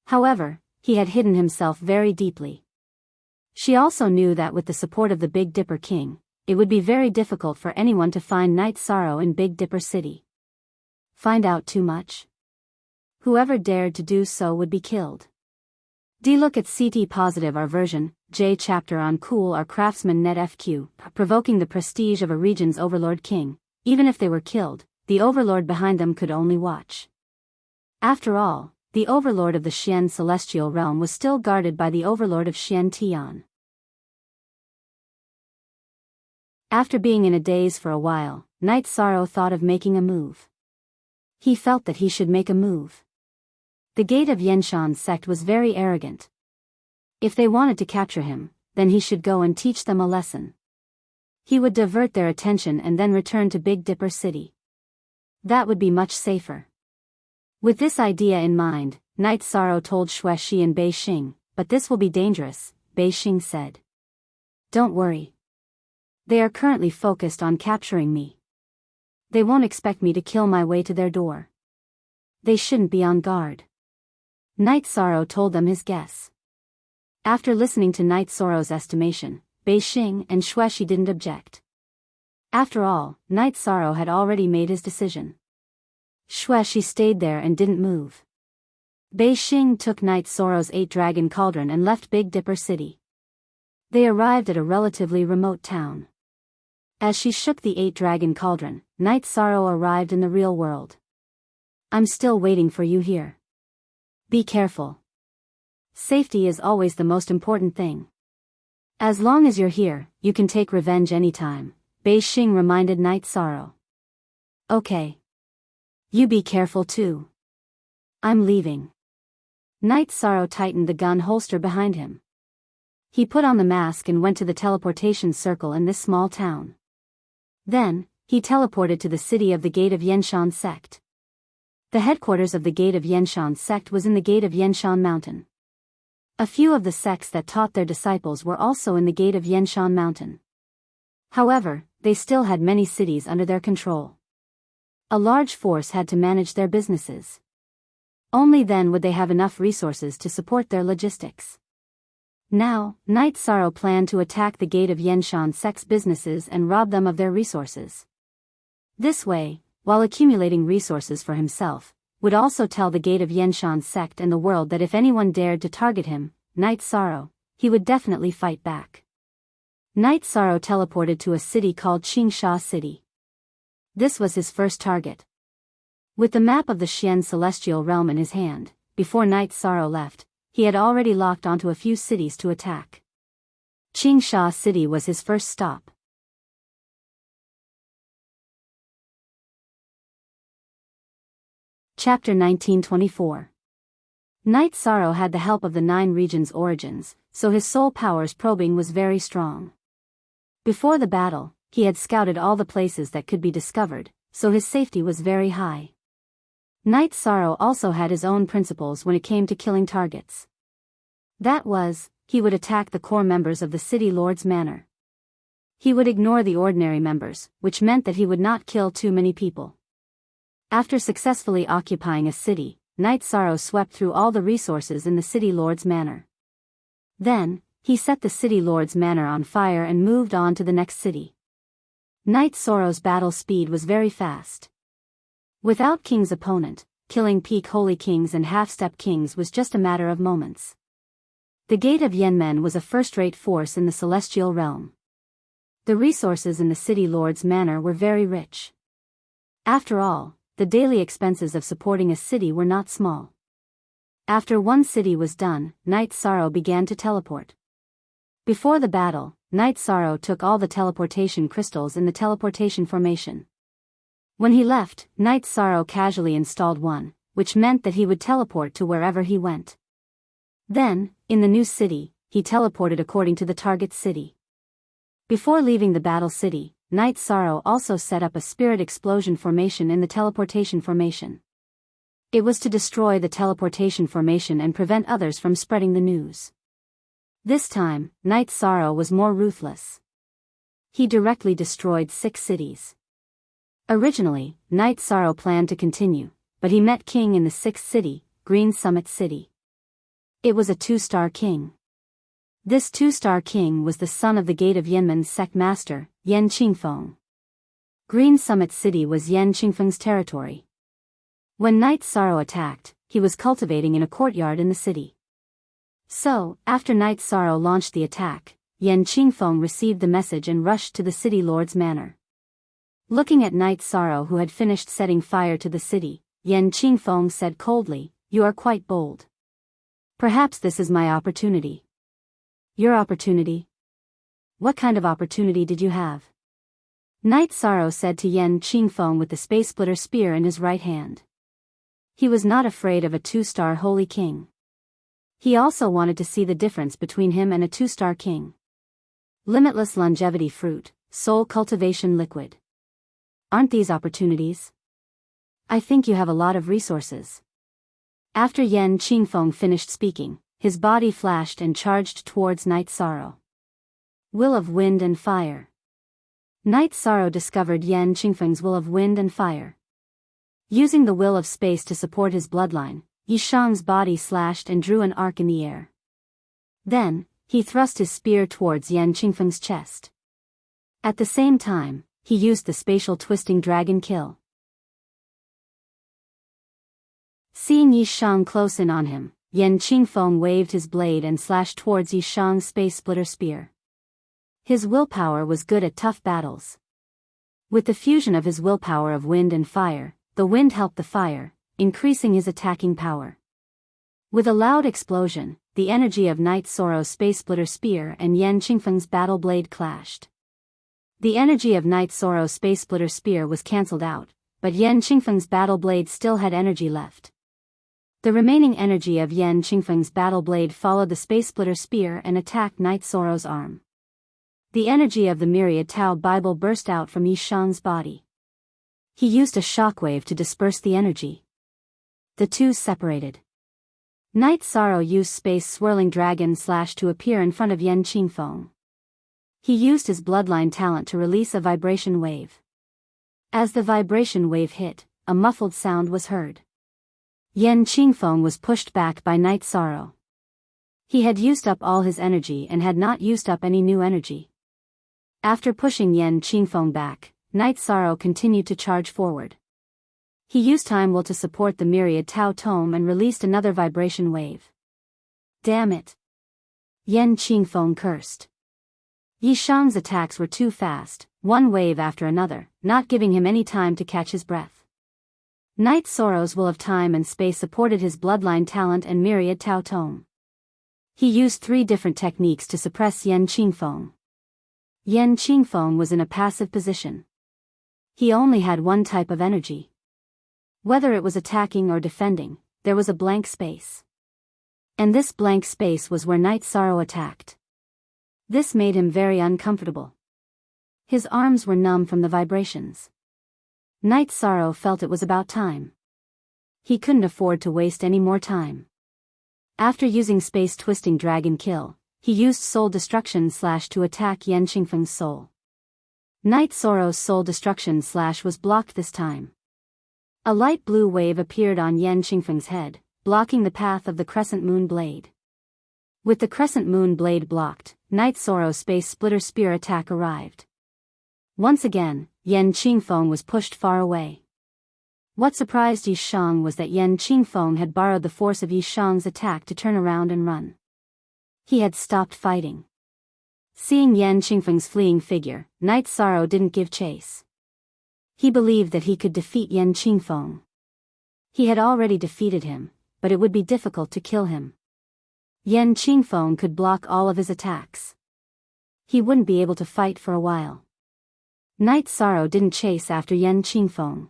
However, he had hidden himself very deeply. She also knew that with the support of the Big Dipper King, it would be very difficult for anyone to find Knight Sorrow in Big Dipper City. Find out too much? Whoever dared to do so would be killed. Look at CT Positive our version, J chapter on Cool our Craftsman Net FQ, provoking the prestige of a region's overlord king. Even if they were killed, the overlord behind them could only watch. After all, the overlord of the Xian celestial realm was still guarded by the overlord of Xian Tian. After being in a daze for a while, Night Sorrow thought of making a move. He felt that he should make a move. The gate of Yenshan's sect was very arrogant. If they wanted to capture him, then he should go and teach them a lesson. He would divert their attention and then return to Big Dipper City. That would be much safer. With this idea in mind, Night Sorrow told Xue Shi and Bei Xing, "But this will be dangerous," Bei Xing said. "Don't worry. They are currently focused on capturing me. They won't expect me to kill my way to their door. They shouldn't be on guard." Night Sorrow told them his guess. After listening to Night Sorrow's estimation, Bei Xing and Xue Shi didn't object. After all, Night Sorrow had already made his decision. Xue Shi stayed there and didn't move. Bei Xing took Night Sorrow's 8-dragon cauldron and left Big Dipper City. They arrived at a relatively remote town. As she shook the 8-dragon cauldron, Night Sorrow arrived in the real world. "I'm still waiting for you here. Be careful. Safety is always the most important thing. As long as you're here, you can take revenge anytime," Bei Xing reminded Night Sorrow. "Okay. You be careful too. I'm leaving." Night Sorrow tightened the gun holster behind him. He put on the mask and went to the teleportation circle in this small town. Then, he teleported to the city of the Gate of Yenshan sect. The headquarters of the Gate of Yenshan sect was in the Gate of Yenshan Mountain. A few of the sects that taught their disciples were also in the Gate of Yenshan Mountain. However, they still had many cities under their control. A large force had to manage their businesses. Only then would they have enough resources to support their logistics. Now, Night Sorrow planned to attack the Gate of Yenshan sect's businesses and rob them of their resources. This way, while accumulating resources for himself, would also tell the Gate of Yenshan sect and the world that if anyone dared to target him, Night Sorrow, he would definitely fight back. Night Sorrow teleported to a city called Qingsha City. This was his first target. With the map of the Xian celestial realm in his hand, before Night Sorrow left, he had already locked onto a few cities to attack. Qingsha City was his first stop. Chapter 1924. Night Sorrow had the help of the 9 regions' origins, so his soul power's probing was very strong. Before the battle, he had scouted all the places that could be discovered, so his safety was very high. Night Sorrow also had his own principles when it came to killing targets. That was, he would attack the core members of the City Lord's manor. He would ignore the ordinary members, which meant that he would not kill too many people. After successfully occupying a city, Night Sorrow swept through all the resources in the City Lord's manor. Then, he set the City Lord's manor on fire and moved on to the next city. Night Sorrow's battle speed was very fast. Without King's opponent, killing peak holy kings and half-step kings was just a matter of moments. The Gate of Yenmen was a first-rate force in the celestial realm. The resources in the City Lord's manor were very rich. After all, the daily expenses of supporting a city were not small. After one city was done, Night Sorrow began to teleport. Before the battle, Night Sorrow took all the teleportation crystals in the teleportation formation. When he left, Night Sorrow casually installed one, which meant that he would teleport to wherever he went. Then, in the new city, he teleported according to the target city. Before leaving the battle city, Night Sorrow also set up a spirit explosion formation in the teleportation formation. It was to destroy the teleportation formation and prevent others from spreading the news. This time, Night Sorrow was more ruthless. He directly destroyed 6 cities. Originally, Night Sorrow planned to continue, but he met King in the 6th city, Green Summit City. It was a 2-star king. This 2-star king was the son of the Gate of Yenmen's sect master, Yan Qingfeng. Green Summit City was Yan Qingfeng's territory. When Night Sorrow attacked, he was cultivating in a courtyard in the city. So, after Night Sorrow launched the attack, Yan Qingfeng received the message and rushed to the City Lord's manor. Looking at Night Sorrow, who had finished setting fire to the city, Yan Qingfeng said coldly, "You are quite bold. Perhaps this is my opportunity." "Your opportunity? What kind of opportunity did you have?" Night Sorrow said to Yan Qingfeng with the space splitter spear in his right hand. He was not afraid of a 2-star holy king. He also wanted to see the difference between him and a 2-star king. Limitless longevity fruit, soul cultivation liquid. Aren't these opportunities? I think you have a lot of resources. After Yan Qingfeng finished speaking, his body flashed and charged towards Night Sorrow. Will of Wind and Fire. Night Sorrow discovered Yan Qingfeng's will of wind and fire. Using the will of space to support his bloodline, Yishang's body slashed and drew an arc in the air. Then, he thrust his spear towards Yan Qingfeng's chest. At the same time, he used the spatial twisting dragon kill. Seeing Yishang close in on him, Yan Qingfeng waved his blade and slashed towards Yishang's space splitter spear. His willpower was good at tough battles. With the fusion of his willpower of wind and fire, the wind helped the fire, increasing his attacking power. With a loud explosion, the energy of Night Sorrow's space splitter spear and Yan Qingfeng's battle blade clashed. The energy of Night Sorrow's space splitter spear was cancelled out, but Yan Qingfeng's battle blade still had energy left. The remaining energy of Yan Qingfeng's battle blade followed the space splitter spear and attacked Night Sorrow's arm. The energy of the myriad Tao Bible burst out from Yishang's body. He used a shockwave to disperse the energy. The two separated. Night Sorrow used space swirling dragon slash to appear in front of Yan Qingfeng. He used his bloodline talent to release a vibration wave. As the vibration wave hit, a muffled sound was heard. Yan Qingfeng was pushed back by Night Sorrow. He had used up all his energy and had not used up any new energy. After pushing Yan Qingfeng back, Night Sorrow continued to charge forward. He used Time Will to support the myriad Tao Tome and released another vibration wave. Damn it! Yan Qingfeng cursed. Yishang's attacks were too fast, one wave after another, not giving him any time to catch his breath. Night Sorrow's will of time and space supported his bloodline talent and myriad Tao Tome. He used 3 different techniques to suppress Yan Qingfeng. Yan Qingfeng was in a passive position. He only had one type of energy. Whether it was attacking or defending, there was a blank space. And this blank space was where Night Sorrow attacked. This made him very uncomfortable. His arms were numb from the vibrations. Night Sorrow felt it was about time. He couldn't afford to waste any more time. After using Space Twisting Dragon Kill, he used Soul Destruction Slash to attack Yan Qingfeng's soul. Night Sorrow's Soul Destruction Slash was blocked this time. A light blue wave appeared on Yan Qingfeng's head, blocking the path of the Crescent Moon Blade. With the Crescent Moon Blade blocked, Night Sorrow's Space Splitter Spear attack arrived. Once again, Yan Qingfeng was pushed far away. What surprised Yishang was that Yan Qingfeng had borrowed the force of Yishang's attack to turn around and run. He had stopped fighting. Seeing Yan Qingfeng's fleeing figure, Night Sorrow didn't give chase. He believed that he could defeat Yan Qingfeng. He had already defeated him, but it would be difficult to kill him. Yan Qingfeng could block all of his attacks. He wouldn't be able to fight for a while. Night Sorrow didn't chase after Yan Qingfeng.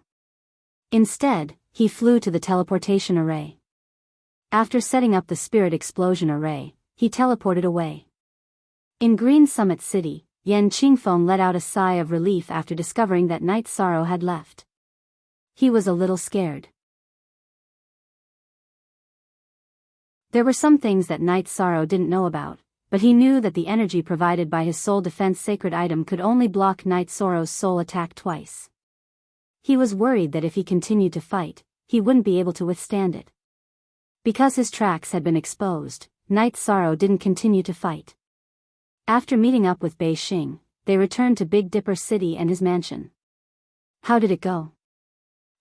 Instead, he flew to the teleportation array. After setting up the spirit explosion array, he teleported away. In Green Summit City, Yan Qingfeng let out a sigh of relief after discovering that Night Sorrow had left. He was a little scared. There were some things that Night Sorrow didn't know about, but he knew that the energy provided by his soul defense sacred item could only block Night Sorrow's soul attack twice. He was worried that if he continued to fight, he wouldn't be able to withstand it. Because his tracks had been exposed, Night Sorrow didn't continue to fight. After meeting up with Bei Xing, they returned to Big Dipper City and his mansion. How did it go?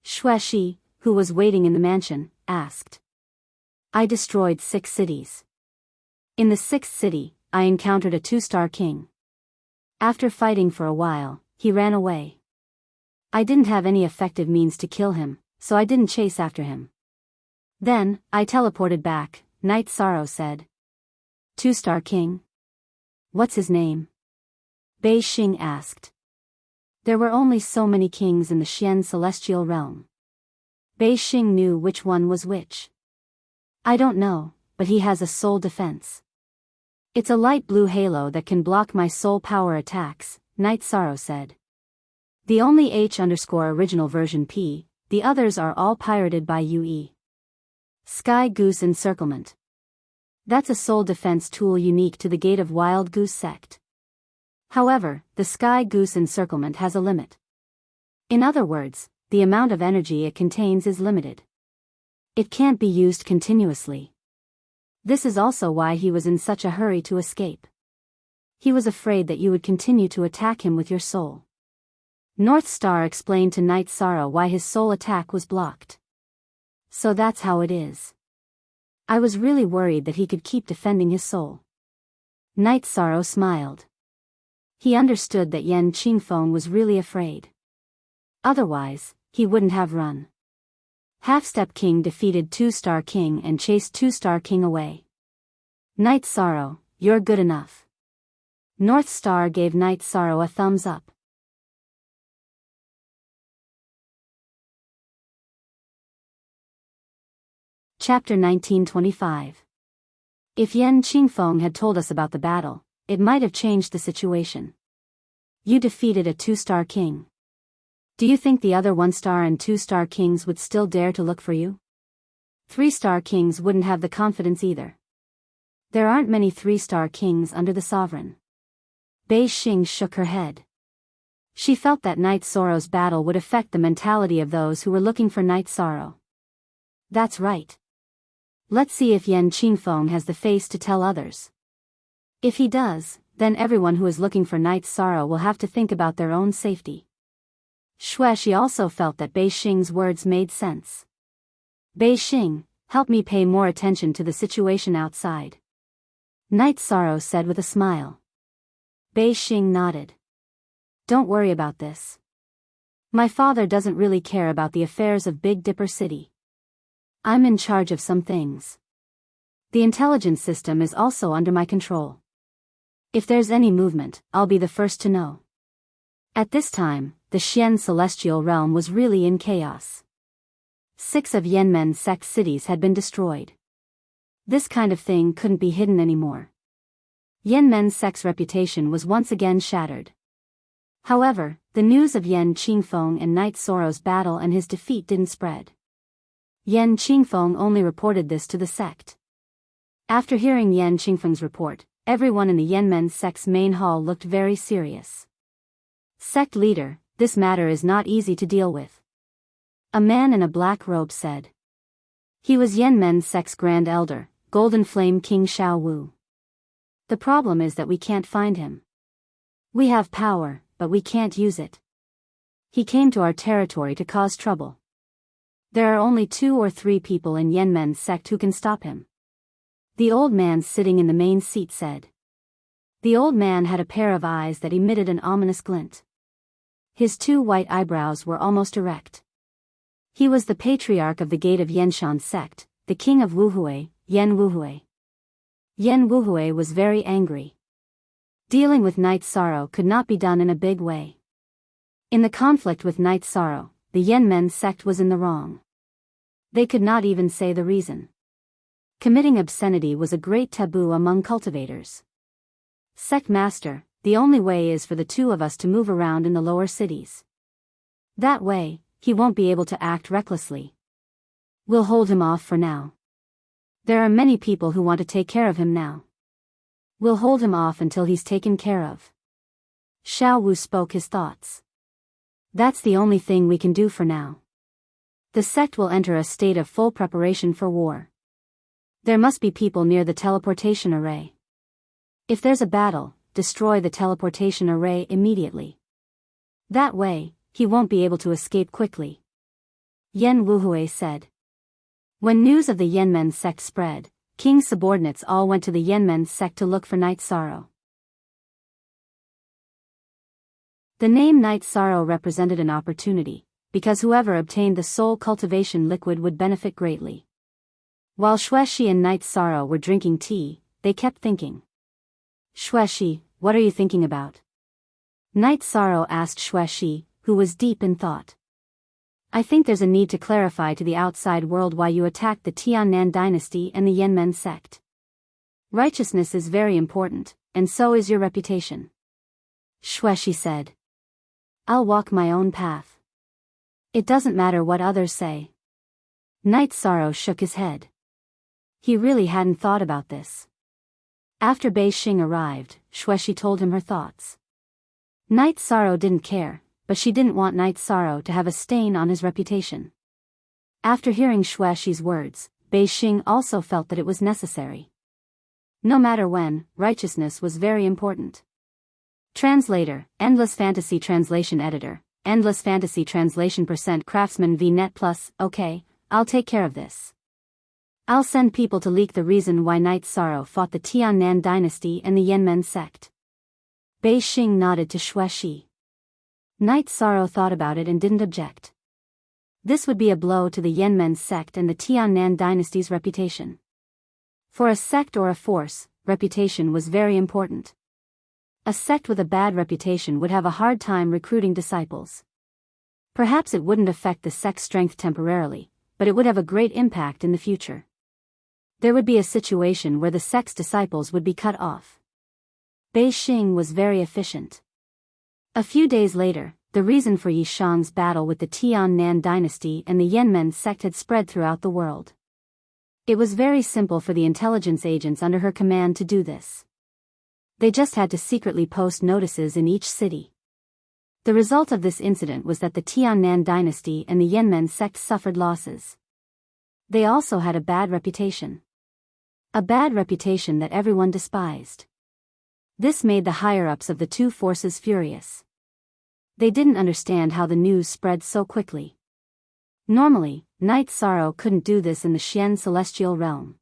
Xue Shi, who was waiting in the mansion, asked. I destroyed 6 cities. In the 6th city, I encountered a 2-star king. After fighting for a while, he ran away. I didn't have any effective means to kill him, so I didn't chase after him. Then, I teleported back, Night Sorrow said. Two-star king? What's his name? Bei Xing asked. There were only so many kings in the Xian celestial realm. Bei Xing knew which one was which. I don't know, but he has a soul defense. It's a light blue halo that can block my soul power attacks, Night Sorrow said. The only H_original version P, the others are all pirated by UE. Sky Goose Encirclement. That's a soul defense tool unique to the Gate of Wild Goose sect. However, the Sky Goose Encirclement has a limit. In other words, the amount of energy it contains is limited. It can't be used continuously. This is also why he was in such a hurry to escape. He was afraid that you would continue to attack him with your soul. North Star explained to Night Sorrow why his soul attack was blocked. So that's how it is. I was really worried that he could keep defending his soul. Night Sorrow smiled. He understood that Yan Qingfeng was really afraid. Otherwise, he wouldn't have run. Half-Step King defeated Two-Star King and chased Two-Star King away. Night Sorrow, you're good enough. North Star gave Night Sorrow a thumbs up. Chapter 1925. If Yan Qingfeng had told us about the battle, it might have changed the situation. You defeated a two-star king. Do you think the other one-star and two-star kings would still dare to look for you? Three-star kings wouldn't have the confidence either. There aren't many three-star kings under the sovereign. Bei Xing shook her head. She felt that Night Sorrow's battle would affect the mentality of those who were looking for Night Sorrow. That's right. Let's see if Yan Qingfeng has the face to tell others. If he does, then everyone who is looking for Night Sorrow will have to think about their own safety. She also felt that Bei Xing's words made sense. Bei Xing, help me pay more attention to the situation outside. Night Sorrow said with a smile. Bei Xing nodded. Don't worry about this. My father doesn't really care about the affairs of Big Dipper City. I'm in charge of some things. The intelligence system is also under my control. If there's any movement, I'll be the first to know. At this time, the Xian celestial realm was really in chaos. 6 of Yanmen sect cities had been destroyed. This kind of thing couldn't be hidden anymore. Yanmen sect's reputation was once again shattered. However, the news of Yan Qingfeng and Night Sorrow's battle and his defeat didn't spread. Yan Qingfeng only reported this to the sect. After hearing Yan Qingfeng's report, everyone in the Yanmen sect's main hall looked very serious. Sect leader, this matter is not easy to deal with. A man in a black robe said. He was Yanmen sect's Grand Elder, Golden Flame King Xiao Wu. The problem is that we can't find him. We have power, but we can't use it. He came to our territory to cause trouble. There are only 2 or 3 people in Yanmen's sect who can stop him. The old man sitting in the main seat said. The old man had a pair of eyes that emitted an ominous glint. His 2 white eyebrows were almost erect. He was the patriarch of the Gate of Yenshan sect, the king of Wuhui, Yan Wuhui. Yan Wuhui was very angry. Dealing with Night Sorrow could not be done in a big way. In the conflict with Night Sorrow, the Yanmen sect was in the wrong. They could not even say the reason. Committing obscenity was a great taboo among cultivators. Sect Master, the only way is for the 2 of us to move around in the lower cities. That way, he won't be able to act recklessly. We'll hold him off for now. There are many people who want to take care of him now. We'll hold him off until he's taken care of. Xiao Wu spoke his thoughts. That's the only thing we can do for now. The sect will enter a state of full preparation for war. There must be people near the teleportation array. If there's a battle, destroy the teleportation array immediately. That way, he won't be able to escape quickly. Yan Wuhui said. When news of the Yanmen sect spread, King's subordinates all went to the Yanmen sect to look for Night Sorrow. The name Night Sorrow represented an opportunity, because whoever obtained the soul cultivation liquid would benefit greatly. While Xueshi and Night Sorrow were drinking tea, they kept thinking. Xueshi, what are you thinking about? Night Sorrow asked Xueshi, who was deep in thought. I think there's a need to clarify to the outside world why you attacked the Tiannan dynasty and the Yanmen sect. Righteousness is very important, and so is your reputation. Xueshi said. I'll walk my own path. It doesn't matter what others say. Night Sorrow shook his head. He really hadn't thought about this. After Bei Xing arrived, Xueshi told him her thoughts. Night Sorrow didn't care, but she didn't want Night Sorrow to have a stain on his reputation. After hearing Xueshi's words, Bei Xing also felt that it was necessary. No matter when, righteousness was very important. Translator, Endless Fantasy Translation Editor, Endless Fantasy Translation % Craftsman v Net Plus. Okay, I'll take care of this. I'll send people to leak the reason why Night Sorrow fought the Tiannan dynasty and the Yanmen sect. Bei Xing nodded to Xueshi. Night Sorrow thought about it and didn't object. This would be a blow to the Yanmen sect and the Tiannan dynasty's reputation. For a sect or a force, reputation was very important. A sect with a bad reputation would have a hard time recruiting disciples. Perhaps it wouldn't affect the sect's strength temporarily, but it would have a great impact in the future. There would be a situation where the sect's disciples would be cut off. Bei Xing was very efficient. A few days later, the reason for Yi Shang's battle with the Tiannan dynasty and the Yanmen sect had spread throughout the world. It was very simple for the intelligence agents under her command to do this. They just had to secretly post notices in each city. The result of this incident was that the Tiannan dynasty and the Yanmen sect suffered losses. They also had a bad reputation. A bad reputation that everyone despised. This made the higher-ups of the two forces furious. They didn't understand how the news spread so quickly. Normally, Night Sorrow couldn't do this in the Xian celestial realm.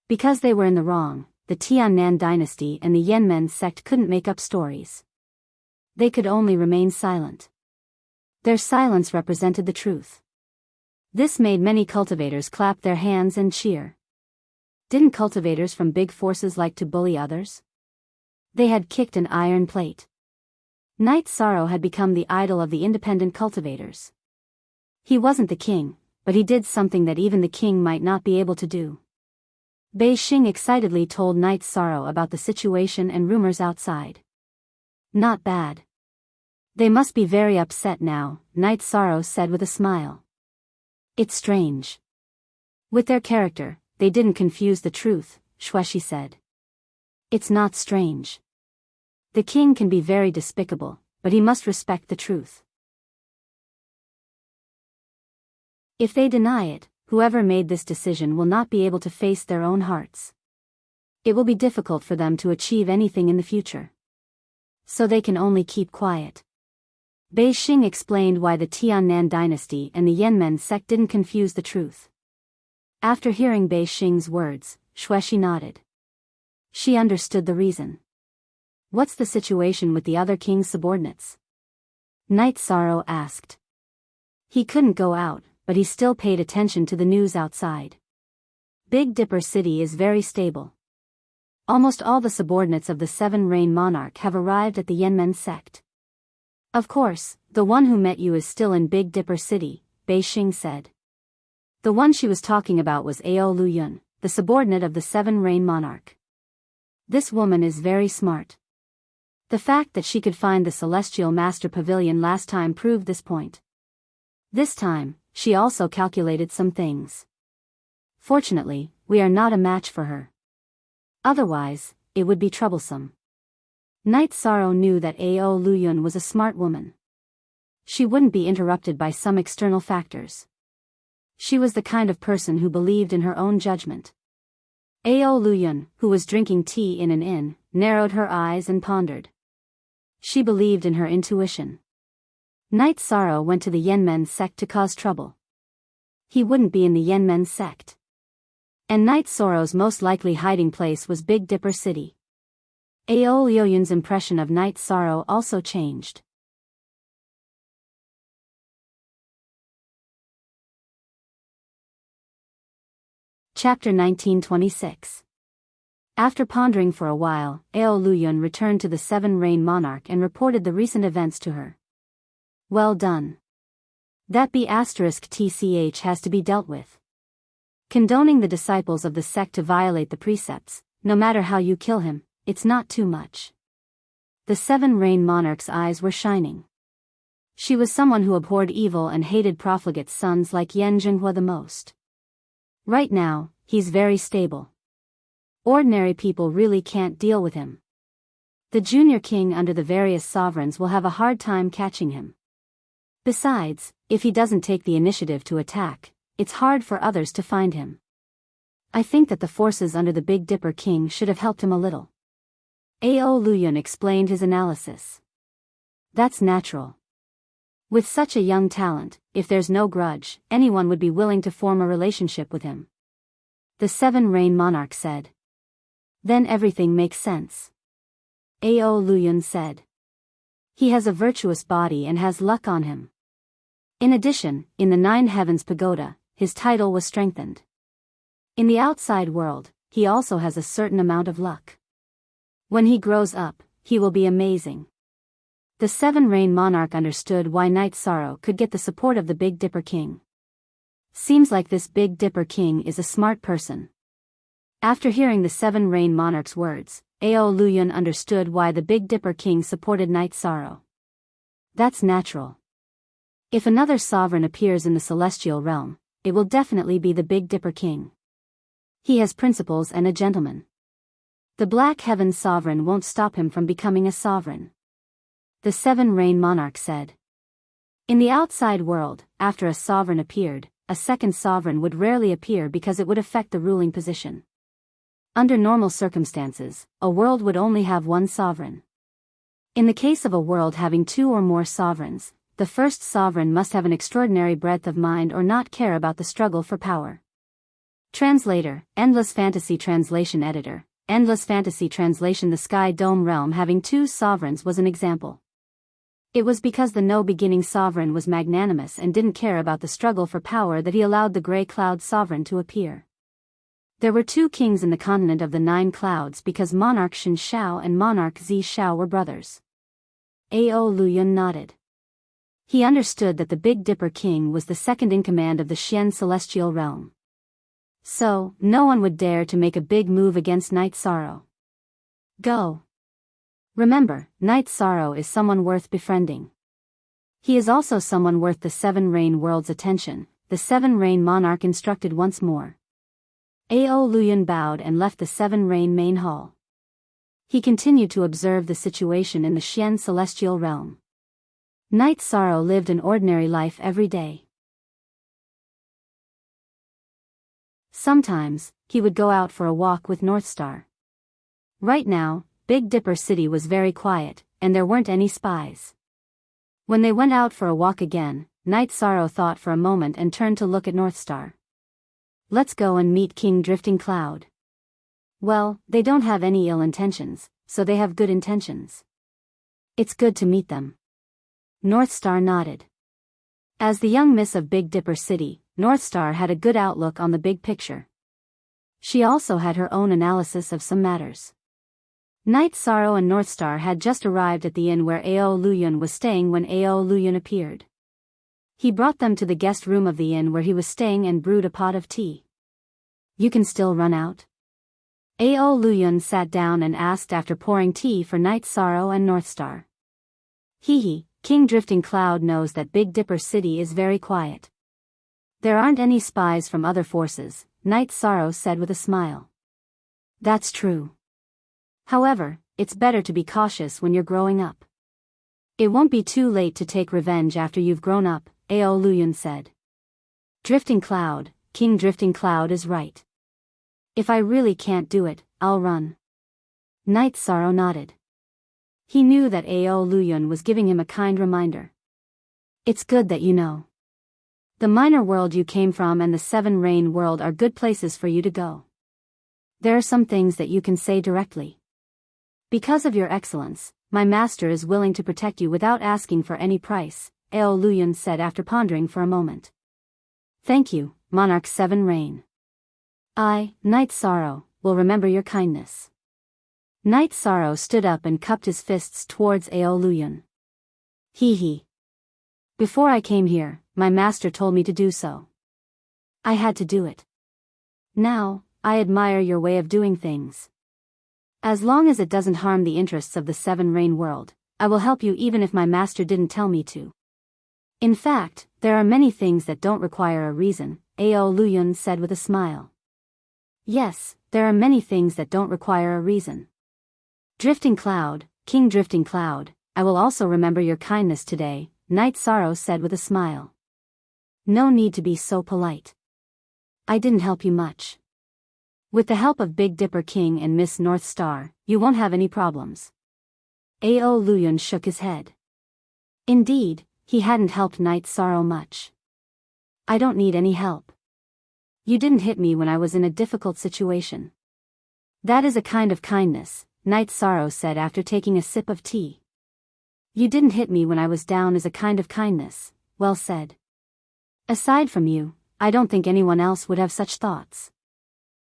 Because they were in the wrong, the Tiannan dynasty and the Yanmen sect couldn't make up stories. They could only remain silent. Their silence represented the truth. This made many cultivators clap their hands and cheer. Didn't cultivators from big forces like to bully others? They had kicked an iron plate. Night Sorrow had become the idol of the independent cultivators. He wasn't the king, but he did something that even the king might not be able to do. Bei Xing excitedly told Night Sorrow about the situation and rumors outside. Not bad. They must be very upset now, Night Sorrow said with a smile. It's strange. With their character, they didn't confuse the truth, Xueshi said. It's not strange. The king can be very despicable, but he must respect the truth. If they deny it, whoever made this decision will not be able to face their own hearts. It will be difficult for them to achieve anything in the future. So they can only keep quiet. Bei Xing explained why the Tiannan dynasty and the Yanmen sect didn't confuse the truth. After hearing Bei Xing's words, Xueshi nodded. She understood the reason. What's the situation with the other king's subordinates? Night Sorrow asked. He couldn't go out, but he still paid attention to the news outside. Big Dipper City is very stable. Almost all the subordinates of the Seven Rain Monarch have arrived at the Yanmen sect. Of course, the one who met you is still in Big Dipper City, Bei Xing said. The one she was talking about was Ao Luyun, the subordinate of the Seven Rain Monarch. This woman is very smart. The fact that she could find the Celestial Master Pavilion last time proved this point. This time, she also calculated some things. Fortunately, we are not a match for her. Otherwise, it would be troublesome. Night Sorrow knew that Ao Luyun was a smart woman. She wouldn't be interrupted by some external factors. She was the kind of person who believed in her own judgment. Ao Luyun, who was drinking tea in an inn, narrowed her eyes and pondered. She believed in her intuition. Night Sorrow went to the Yanmen sect to cause trouble. He wouldn't be in the Yanmen sect. And Night Sorrow's most likely hiding place was Big Dipper City. Ao Luyun's impression of Night Sorrow also changed. Chapter 1926. After pondering for a while, Ao Luyun returned to the Seven Rain Monarch and reported the recent events to her. Well done. That B***TCH has to be dealt with. Condoning the disciples of the sect to violate the precepts, no matter how you kill him, it's not too much. The Seven Rain Monarch's eyes were shining. She was someone who abhorred evil and hated profligate sons like Yan Zhenghua the most. Right now, he's very stable. Ordinary people really can't deal with him. The junior king under the various sovereigns will have a hard time catching him. Besides, if he doesn't take the initiative to attack, it's hard for others to find him. I think that the forces under the Big Dipper King should have helped him a little. Ao Luyun explained his analysis. That's natural. With such a young talent, if there's no grudge, anyone would be willing to form a relationship with him. The Seven Rain Monarch said. Then everything makes sense. Ao Luyun said. He has a virtuous body and has luck on him. In addition, in the Nine Heavens Pagoda, his title was strengthened. In the outside world, he also has a certain amount of luck. When he grows up, he will be amazing. The Seven Rain Monarch understood why Night Sorrow could get the support of the Big Dipper King. Seems like this Big Dipper King is a smart person. After hearing the Seven Rain Monarch's words, Ao Luyun understood why the Big Dipper King supported Night Sorrow. That's natural. If another sovereign appears in the celestial realm, it will definitely be the Big Dipper King. He has principles and a gentleman. The Black Heaven Sovereign won't stop him from becoming a sovereign. The Seven Rain Monarch said. In the outside world, after a sovereign appeared, a second sovereign would rarely appear because it would affect the ruling position. Under normal circumstances, a world would only have one sovereign. In the case of a world having two or more sovereigns, the first sovereign must have an extraordinary breadth of mind or not care about the struggle for power. Translator, Endless Fantasy Translation Editor, Endless Fantasy Translation. The Sky Dome realm having two sovereigns was an example. It was because the no-beginning sovereign was magnanimous and didn't care about the struggle for power that he allowed the Grey Cloud sovereign to appear. There were two kings in the continent of the Nine Clouds because Monarch Shen Shao and Monarch Zi Shao were brothers. Ao Luyun nodded. He understood that the Big Dipper King was the second in command of the Xian celestial realm. So, no one would dare to make a big move against Night Sorrow. Go. Remember, Night Sorrow is someone worth befriending. He is also someone worth the Seven Rain World's attention, the Seven Rain Monarch instructed once more. Ao Luyun bowed and left the Seven Rain main hall. He continued to observe the situation in the Xian celestial realm. Night Sorrow lived an ordinary life every day. Sometimes, he would go out for a walk with Northstar. Right now, Big Dipper City was very quiet, and there weren't any spies. When they went out for a walk again, Night Sorrow thought for a moment and turned to look at Northstar. Let's go and meet King Drifting Cloud. Well, they don't have any ill intentions, so they have good intentions. It's good to meet them. Northstar nodded. As the young miss of Big Dipper City, Northstar had a good outlook on the big picture. She also had her own analysis of some matters. Night Sorrow and Northstar had just arrived at the inn where Ao Luyun was staying when Ao Luyun appeared. He brought them to the guest room of the inn where he was staying and brewed a pot of tea. You can still run out? Ao Luyun sat down and asked after pouring tea for Night Sorrow and Northstar. Hee, King Drifting Cloud knows that Big Dipper City is very quiet. There aren't any spies from other forces, Night Sorrow said with a smile. That's true. However, it's better to be cautious when you're growing up. It won't be too late to take revenge after you've grown up, Ao Luyun said. Drifting Cloud, King Drifting Cloud is right. If I really can't do it, I'll run. Night Sorrow nodded. He knew that Ao Luyun was giving him a kind reminder. It's good that you know. The minor world you came from and the Seven Rain world are good places for you to go. There are some things that you can say directly. Because of your excellence, my master is willing to protect you without asking for any price, Ao Luyun said after pondering for a moment. Thank you, Monarch Seven Rain. I, Night Sorrow, will remember your kindness. Night Sorrow stood up and cupped his fists towards Aoluyun. Hee. Before I came here, my master told me to do so. I had to do it. Now, I admire your way of doing things. As long as it doesn't harm the interests of the Seven Rain world, I will help you even if my master didn't tell me to. In fact, there are many things that don't require a reason, Aoluyun said with a smile. Yes, there are many things that don't require a reason. Drifting Cloud, King Drifting Cloud, I will also remember your kindness today, Night Sorrow said with a smile. No need to be so polite. I didn't help you much. With the help of Big Dipper King and Miss North Star, you won't have any problems. Aoluyun shook his head. Indeed, he hadn't helped Night Sorrow much. I don't need any help. You didn't hit me when I was in a difficult situation. That is a kind of kindness, Night Sorrow said after taking a sip of tea. You didn't hit me when I was down is a kind of kindness, well said. Aside from you, I don't think anyone else would have such thoughts.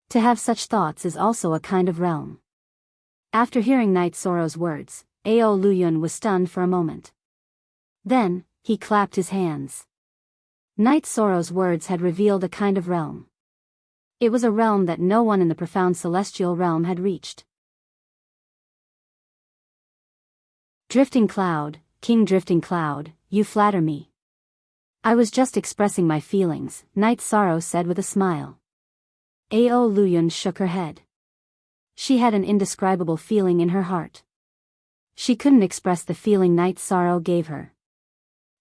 To have such thoughts is also a kind of realm. After hearing Night Sorrow's words, Aoluyun was stunned for a moment. Then, he clapped his hands. Night Sorrow's words had revealed a kind of realm. It was a realm that no one in the profound celestial realm had reached. Drifting Cloud, King Drifting Cloud, you flatter me. I was just expressing my feelings, Night Sorrow said with a smile. Aoluyun shook her head. She had an indescribable feeling in her heart. She couldn't express the feeling Night Sorrow gave her.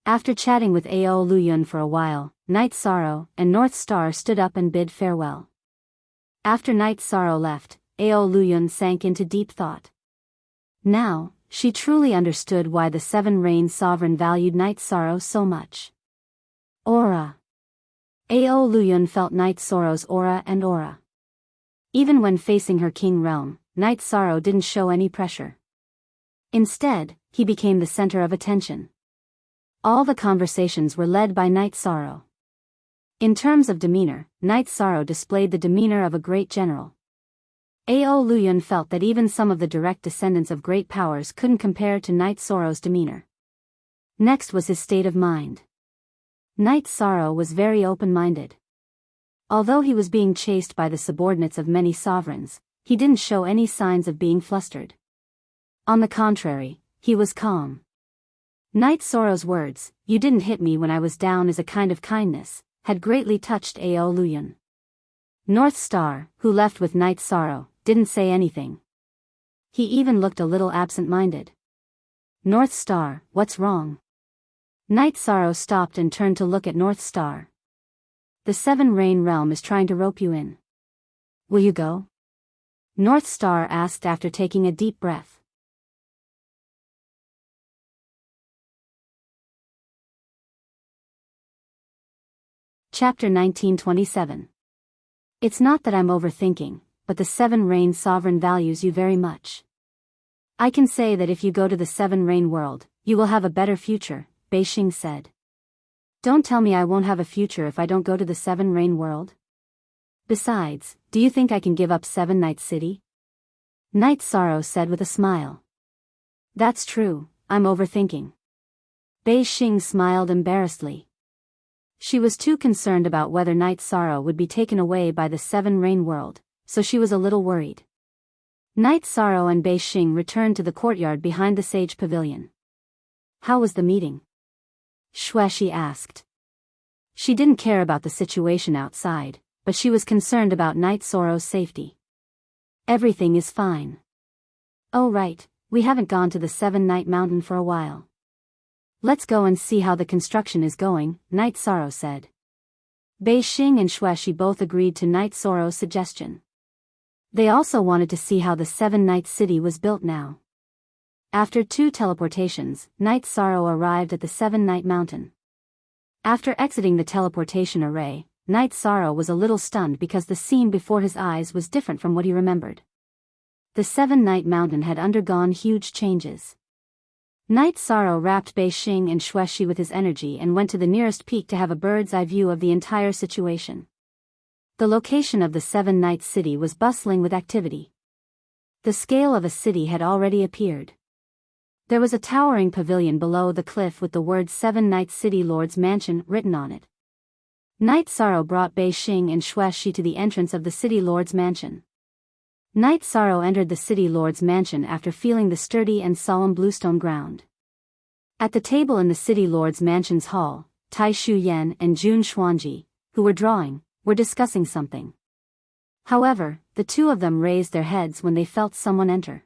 After chatting with Aoluyun for a while, Night Sorrow and North Star stood up and bid farewell. After Night Sorrow left, Aoluyun sank into deep thought. Now, she truly understood why the Seven Rain Sovereign valued Night Sorrow so much. Aura. Aoluyun felt Night Sorrow's aura and aura. Even when facing her king realm, Night Sorrow didn't show any pressure. Instead, he became the center of attention. All the conversations were led by Night Sorrow. In terms of demeanor, Night Sorrow displayed the demeanor of a great general. Aoluyun felt that even some of the direct descendants of great powers couldn't compare to Night Sorrow's demeanor. Next was his state of mind. Night Sorrow was very open-minded. Although he was being chased by the subordinates of many sovereigns, he didn't show any signs of being flustered. On the contrary, he was calm. Night Sorrow's words, "You didn't hit me when I was down is a kind of kindness," had greatly touched Aoluyun. North Star, who left with Night Sorrow, didn't say anything. He even looked a little absent-minded. North Star, what's wrong? Night Sorrow stopped and turned to look at North Star. The Seven Rain Realm is trying to rope you in. Will you go? North Star asked after taking a deep breath. Chapter 1927. It's not that I'm overthinking, but the Seven Rain Sovereign values you very much. I can say that if you go to the Seven Rain world, you will have a better future, Beixing said. Don't tell me I won't have a future if I don't go to the Seven Rain world. Besides, do you think I can give up Seven Night City? Night Sorrow said with a smile. That's true, I'm overthinking. Beixing smiled embarrassedly. She was too concerned about whether Night Sorrow would be taken away by the Seven Rain world, so she was a little worried. Night Sorrow and Beixing returned to the courtyard behind the Sage Pavilion. How was the meeting? Xuexi asked. She didn't care about the situation outside, but she was concerned about Night Sorrow's safety. Everything is fine. Oh right, we haven't gone to the Seven Night Mountain for a while. Let's go and see how the construction is going, Night Sorrow said. Beixing and Xuexi both agreed to Night Sorrow's suggestion. They also wanted to see how the Seven Night City was built now. After 2 teleportations, Night Sorrow arrived at the Seven Night Mountain. After exiting the teleportation array, Night Sorrow was a little stunned because the scene before his eyes was different from what he remembered. The Seven Night Mountain had undergone huge changes. Night Sorrow wrapped Beixing and Xuexi with his energy and went to the nearest peak to have a bird's eye view of the entire situation. The location of the Seven Nights City was bustling with activity. The scale of a city had already appeared. There was a towering pavilion below the cliff with the words Seven Nights City Lord's Mansion written on it. Night Sorrow brought Bei Xing and Xue Shi to the entrance of the City Lord's Mansion. Night Sorrow entered the City Lord's Mansion after feeling the sturdy and solemn bluestone ground. At the table in the City Lord's Mansion's hall, Tai Shu Yan and Jun Xuanji, who were drawing, were discussing something. However, the two of them raised their heads when they felt someone enter.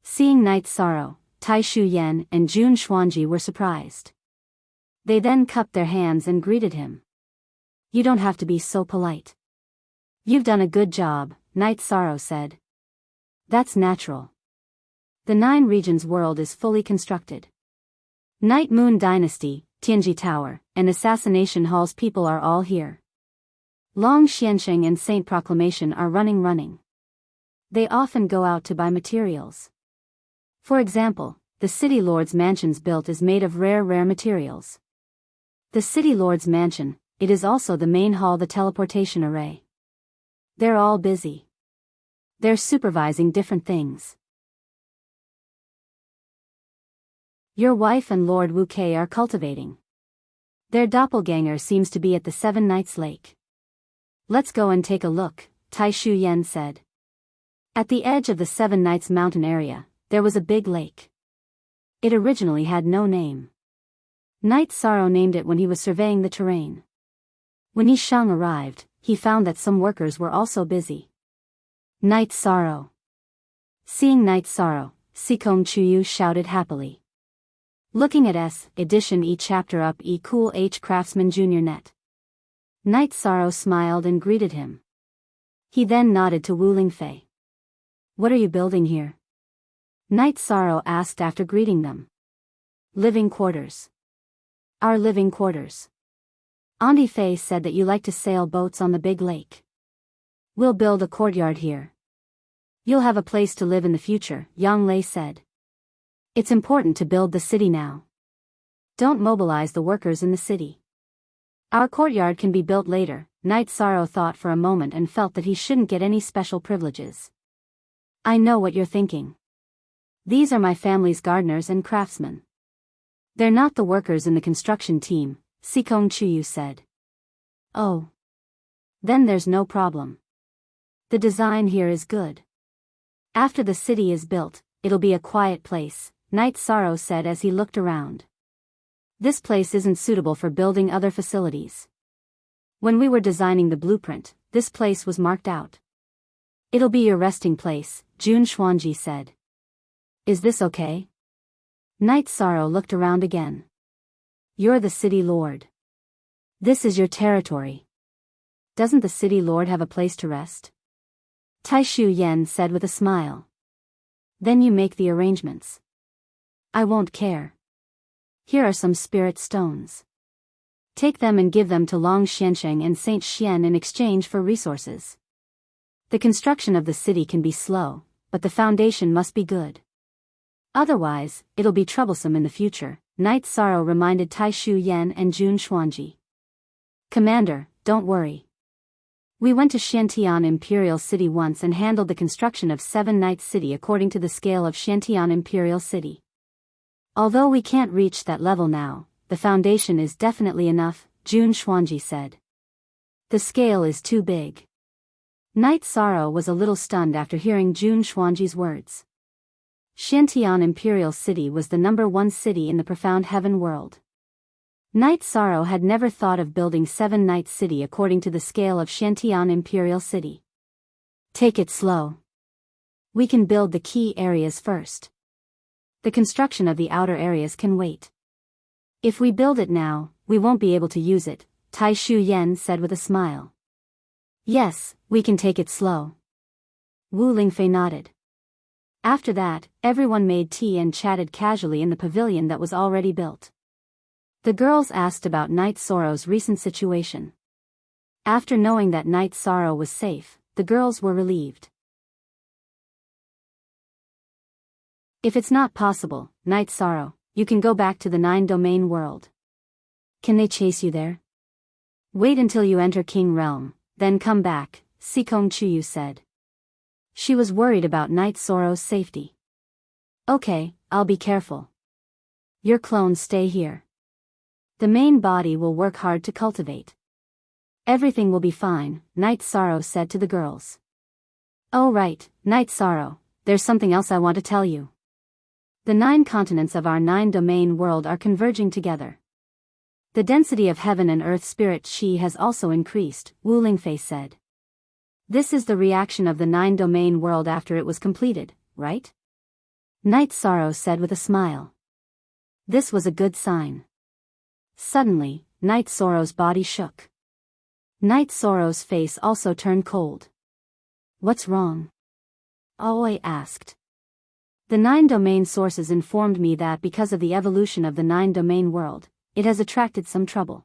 Seeing Night Sorrow, Tai Shu Yan and Jun Xuanji were surprised. They then cupped their hands and greeted him. "You don't have to be so polite. You've done a good job," Night Sorrow said. "That's natural. The 9 regions world is fully constructed. Night Moon Dynasty, Tianji Tower, and Assassination Hall's people are all here. Long Xiansheng and Saint Proclamation are running. They often go out to buy materials. For example, the City Lord's Mansion's built is made of rare materials. The City Lord's Mansion, it is also the main hall, the teleportation array. They're all busy. They're supervising different things. Your wife and Lord Wu Kei are cultivating. Their doppelganger seems to be at the Seven Nights Lake. Let's go and take a look," Tai Shu Yan said. At the edge of the Seven Nights mountain area, there was a big lake. It originally had no name. Night Sorrow named it when he was surveying the terrain. When Yi Shang arrived, he found that some workers were also busy. Night Sorrow. Seeing Night Sorrow, Sikong Chuyu shouted happily. Looking at S. edition E chapter up E Cool H Craftsman Jr. Net. Night Sorrow smiled and greeted him. He then nodded to Wu Lingfei. "What are you building here?" Night Sorrow asked after greeting them. "Living quarters. Our living quarters. Auntie Fei said that you like to sail boats on the big lake. We'll build a courtyard here. You'll have a place to live in the future," Yang Lei said. "It's important to build the city now. Don't mobilize the workers in the city. Our courtyard can be built later." Night Sorrow thought for a moment and felt that he shouldn't get any special privileges. "I know what you're thinking. These are my family's gardeners and craftsmen. They're not the workers in the construction team," Sikong Chuyu said. "Oh. Then there's no problem. The design here is good. After the city is built, it'll be a quiet place," Night Sorrow said as he looked around. "This place isn't suitable for building other facilities. When we were designing the blueprint, this place was marked out. It'll be your resting place," Jun Xuanji said. "Is this okay?" Night Sorrow looked around again. "You're the city lord. This is your territory. Doesn't the city lord have a place to rest?" Tai Shu Yan said with a smile. "Then you make the arrangements. I won't care. Here are some spirit stones. Take them and give them to Long Xiansheng and Saint Xian in exchange for resources. The construction of the city can be slow, but the foundation must be good. Otherwise, it'll be troublesome in the future," Night Sorrow reminded Tai Shu Yan and Jun Xuanji. "Commander, don't worry. We went to Xiantian Imperial City once and handled the construction of Seven Nights City according to the scale of Xiantian Imperial City. Although we can't reach that level now, the foundation is definitely enough," Jun Xuanji said. "The scale is too big." Night Sorrow was a little stunned after hearing Jun Xuanji's words. Xiantian Imperial City was the #1 city in the profound heaven world. Night Sorrow had never thought of building Seven Nights City according to the scale of Xiantian Imperial City. "Take it slow. We can build the key areas first. The construction of the outer areas can wait. If we build it now, we won't be able to use it," Tai Shu Yan said with a smile. "Yes, we can take it slow." Wu Lingfei nodded. After that, everyone made tea and chatted casually in the pavilion that was already built. The girls asked about Night Sorrow's recent situation. After knowing that Night Sorrow was safe, the girls were relieved. "If it's not possible, Night Sorrow, you can go back to the 9-domain world. Can they chase you there?" "Wait until you enter King Realm, then come back, Sikong Chuyu said. She was worried about Night Sorrow's safety. Okay, I'll be careful. Your clones stay here. The main body will work hard to cultivate. Everything will be fine, Night Sorrow said to the girls. Oh right, Night Sorrow, there's something else I want to tell you. The 9 continents of our 9-domain world are converging together. The density of heaven and earth spirit chi has also increased, Wu Lingfei said. This is the reaction of the 9-domain world after it was completed, right? Night Sorrow said with a smile. This was a good sign. Suddenly, Night Sorrow's body shook. Night Sorrow's face also turned cold. What's wrong? Aoi asked. The 9-domain sources informed me that because of the evolution of the 9-domain world, it has attracted some trouble.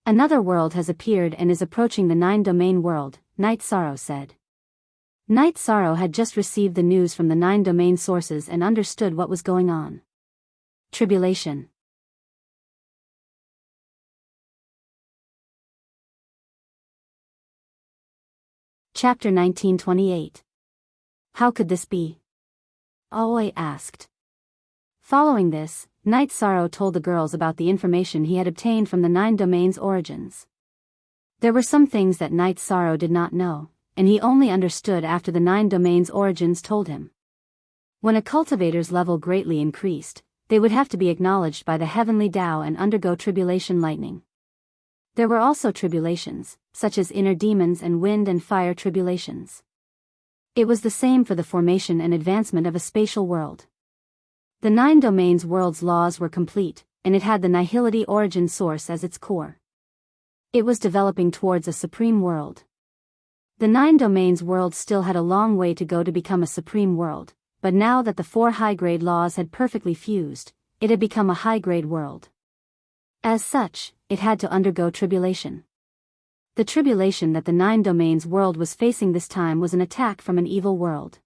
Another world has appeared and is approaching the 9-domain world, Night Sorrow said. Night Sorrow had just received the news from the 9-domain sources and understood what was going on. Tribulation. Chapter 1928. How could this be? Aoi asked. Following this, Night Sorrow told the girls about the information he had obtained from the 9 domains' origins. There were some things that Night Sorrow did not know, and he only understood after the 9 domains' origins told him. When a cultivator's level greatly increased, they would have to be acknowledged by the heavenly Tao and undergo tribulation lightning. There were also tribulations, such as inner demons and wind and fire tribulations. It was the same for the formation and advancement of a spatial world. The 9 domains world's laws were complete, and it had the nihility origin source as its core. It was developing towards a supreme world. The 9 domains world still had a long way to go to become a supreme world, but now that the 4 high-grade laws had perfectly fused, it had become a high-grade world. As such, it had to undergo tribulation. The tribulation that the 9 domains world was facing this time was an attack from an evil world.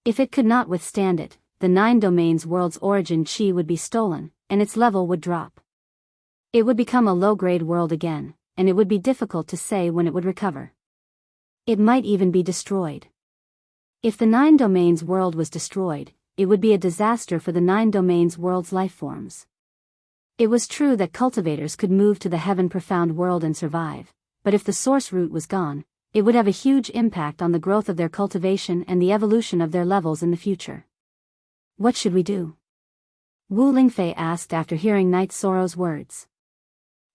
If it could not withstand it, the 9 domains world's origin chi would be stolen, and its level would drop. It would become a low-grade world again, and it would be difficult to say when it would recover. It might even be destroyed. If the 9 domains world was destroyed, it would be a disaster for the 9 domains world's lifeforms. It was true that cultivators could move to the heaven profound world and survive, but if the source root was gone, it would have a huge impact on the growth of their cultivation and the evolution of their levels in the future. What should we do? Wu Lingfei asked after hearing Night Sorrow's words.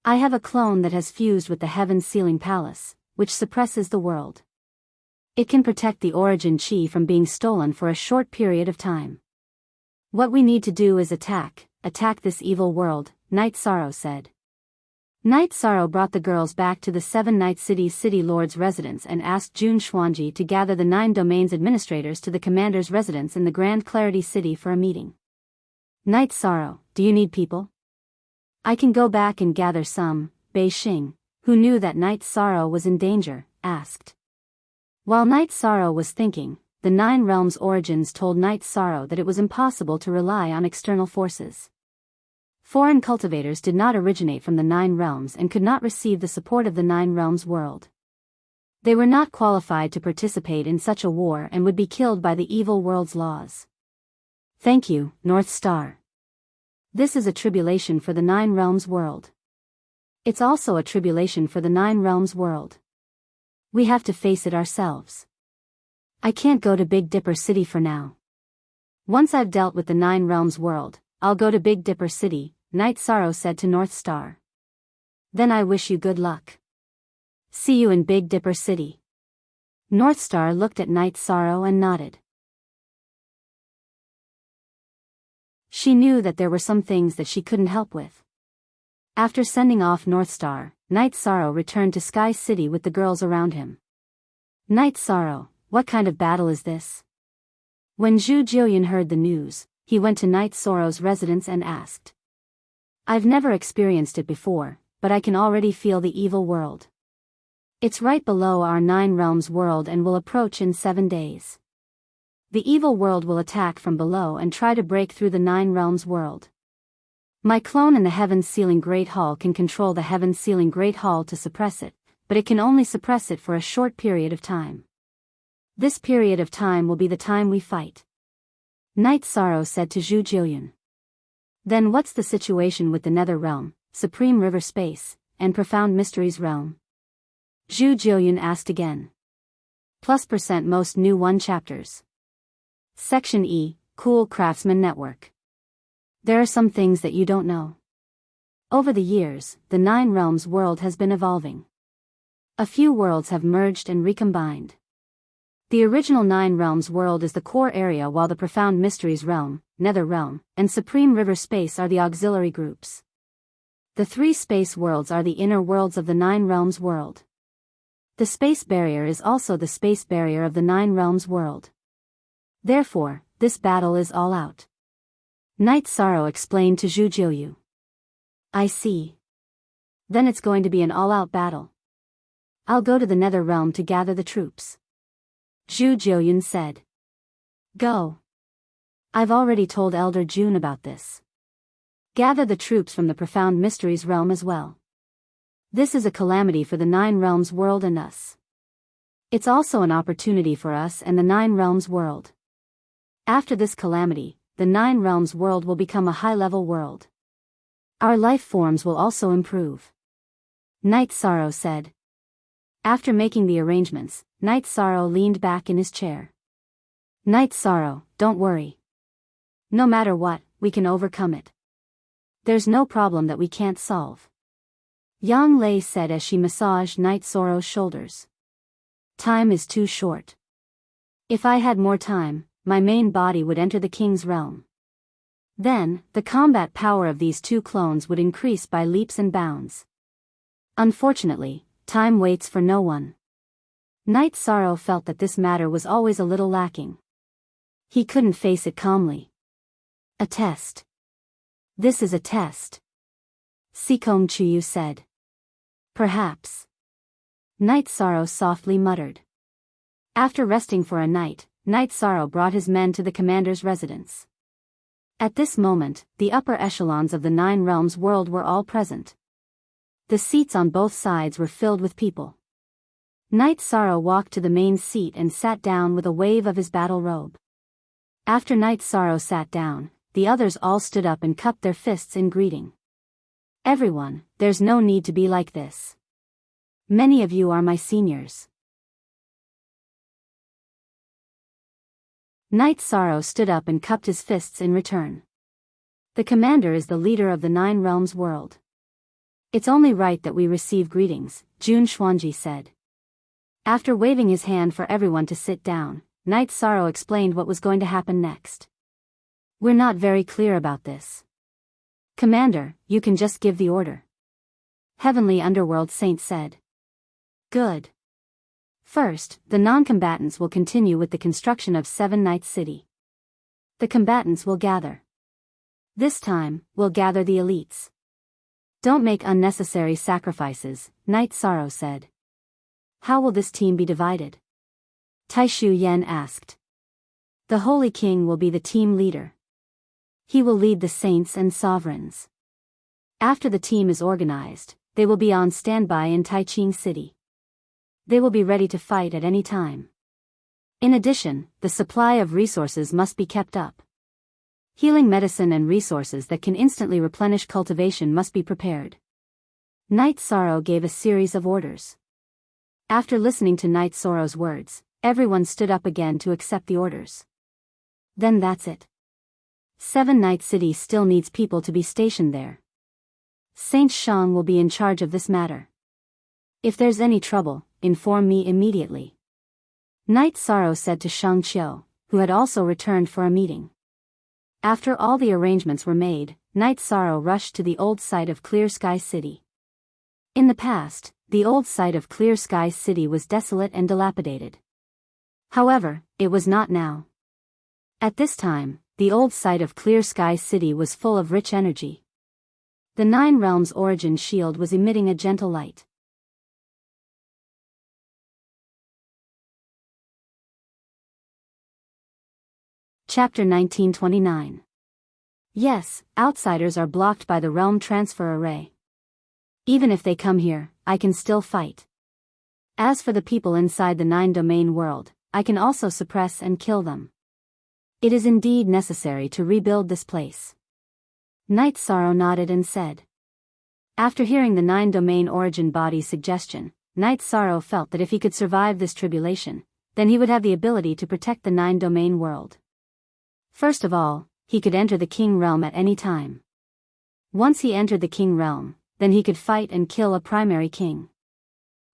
I have a clone that has fused with the Heaven's Sealing Palace, which suppresses the world. It can protect the origin chi from being stolen for a short period of time. What we need to do is attack this evil world, Night Sorrow said. Night Sorrow brought the girls back to the 7 Night City's City Lord's residence and asked Jun Xuanji to gather the 9 domains administrators to the commander's residence in the Grand Clarity City for a meeting. Night Sorrow, do you need people? I can go back and gather some, Bei Xing, who knew that Night Sorrow was in danger, asked. While Night Sorrow was thinking, the 9 realms' origins told Night Sorrow that it was impossible to rely on external forces. Foreign cultivators did not originate from the 9 realms and could not receive the support of the 9 realms world. They were not qualified to participate in such a war and would be killed by the evil world's laws. Thank you, North Star. This is a tribulation for the 9 realms world. It's also a tribulation for the 9 realms world. We have to face it ourselves. I can't go to Big Dipper City for now. Once I've dealt with the 9 realms world, I'll go to Big Dipper City, Night Sorrow said to North Star. Then I wish you good luck. See you in Big Dipper City. North Star looked at Night Sorrow and nodded. She knew that there were some things that she couldn't help with. After sending off North Star, Night Sorrow returned to Sky City with the girls around him. Night Sorrow, what kind of battle is this? When Zhu Jiuyan heard the news, he went to Night Sorrow's residence and asked. I've never experienced it before, but I can already feel the evil world. It's right below our 9 realms world and will approach in 7 days. The evil world will attack from below and try to break through the 9 realms world. My clone in the Heaven's Sealing Great Hall can control the Heaven's Sealing Great Hall to suppress it, but it can only suppress it for a short period of time. This period of time will be the time we fight. Night Sorrow said to Zhu Jiuyun. Then what's the situation with the Nether Realm, Supreme River Space, and Profound Mysteries Realm? Zhu Jiuyun asked again. +% most new 1 chapters. Section E, Cool Craftsman Network. There are some things that you don't know. Over the years, the 9 Realms world has been evolving. A few worlds have merged and recombined. The original 9 Realms world is the core area, while the Profound Mysteries Realm, Nether Realm, and Supreme River Space are the auxiliary groups. The 3 space worlds are the inner worlds of the 9 Realms world. The space barrier is also the space barrier of the 9 Realms world. Therefore, this battle is all out. Night Sorrow explained to Zhu Jiuyu. I see. Then it's going to be an all-out battle. I'll go to the Nether Realm to gather the troops. Zhu Jiuyun said. Go. I've already told Elder June about this. Gather the troops from the Profound Mysteries Realm as well. This is a calamity for the 9 Realms world and us. It's also an opportunity for us and the 9 Realms world. After this calamity, the 9 Realms world will become a high-level world. Our life forms will also improve. Night Sorrow said. After making the arrangements, Night Sorrow leaned back in his chair. Night Sorrow, don't worry. No matter what, we can overcome it. There's no problem that we can't solve. Yang Lei said as she massaged Night Sorrow's shoulders. Time is too short. If I had more time, my main body would enter the king's realm. Then, the combat power of these 2 clones would increase by leaps and bounds. Unfortunately, time waits for no one. Night Sorrow felt that this matter was always a little lacking. He couldn't face it calmly. A test. This is a test. Sikong Chuyu said. Perhaps. Night Sorrow softly muttered. After resting for a night, Night Sorrow brought his men to the commander's residence. At this moment, the upper echelons of the 9 Realms world were all present. The seats on both sides were filled with people. Night Sorrow walked to the main seat and sat down with a wave of his battle robe. After Night Sorrow sat down, the others all stood up and cupped their fists in greeting. Everyone, there's no need to be like this. Many of you are my seniors. Night Sorrow stood up and cupped his fists in return. The commander is the leader of the 9 Realms world. It's only right that we receive greetings, Jun Xuanji said. After waving his hand for everyone to sit down, Night Sorrow explained what was going to happen next. We're not very clear about this. Commander, you can just give the order. Heavenly Underworld Saint said. Good. First, the non-combatants will continue with the construction of 7 Night City. The combatants will gather. This time, we'll gather the elites. Don't make unnecessary sacrifices, Night Sorrow said. How will this team be divided? Taishu Yen asked. The Holy King will be the team leader. He will lead the saints and sovereigns. After the team is organized, they will be on standby in Taiching City. They will be ready to fight at any time. In addition, the supply of resources must be kept up. Healing medicine and resources that can instantly replenish cultivation must be prepared. Night Sorrow gave a series of orders. After listening to Night Sorrow's words, everyone stood up again to accept the orders. Then that's it. 7 Night City still needs people to be stationed there. Saint Shang will be in charge of this matter. If there's any trouble, inform me immediately. Night Sorrow said to Shang Qiu, who had also returned for a meeting. After all the arrangements were made, Night Sorrow rushed to the old site of Clear Sky City. In the past, the old site of Clear Sky City was desolate and dilapidated. However, it was not now. At this time, the old site of Clear Sky City was full of rich energy. The 9 Realms origin shield was emitting a gentle light. Chapter 1929. Yes, outsiders are blocked by the realm transfer array. Even if they come here, I can still fight. As for the people inside the 9-domain world, I can also suppress and kill them. It is indeed necessary to rebuild this place. Night Sorrow nodded and said. After hearing the 9-domain origin body's suggestion, Night Sorrow felt that if he could survive this tribulation, then he would have the ability to protect the 9-domain world. First of all, he could enter the King Realm at any time. Once he entered the King Realm, then he could fight and kill a primary king.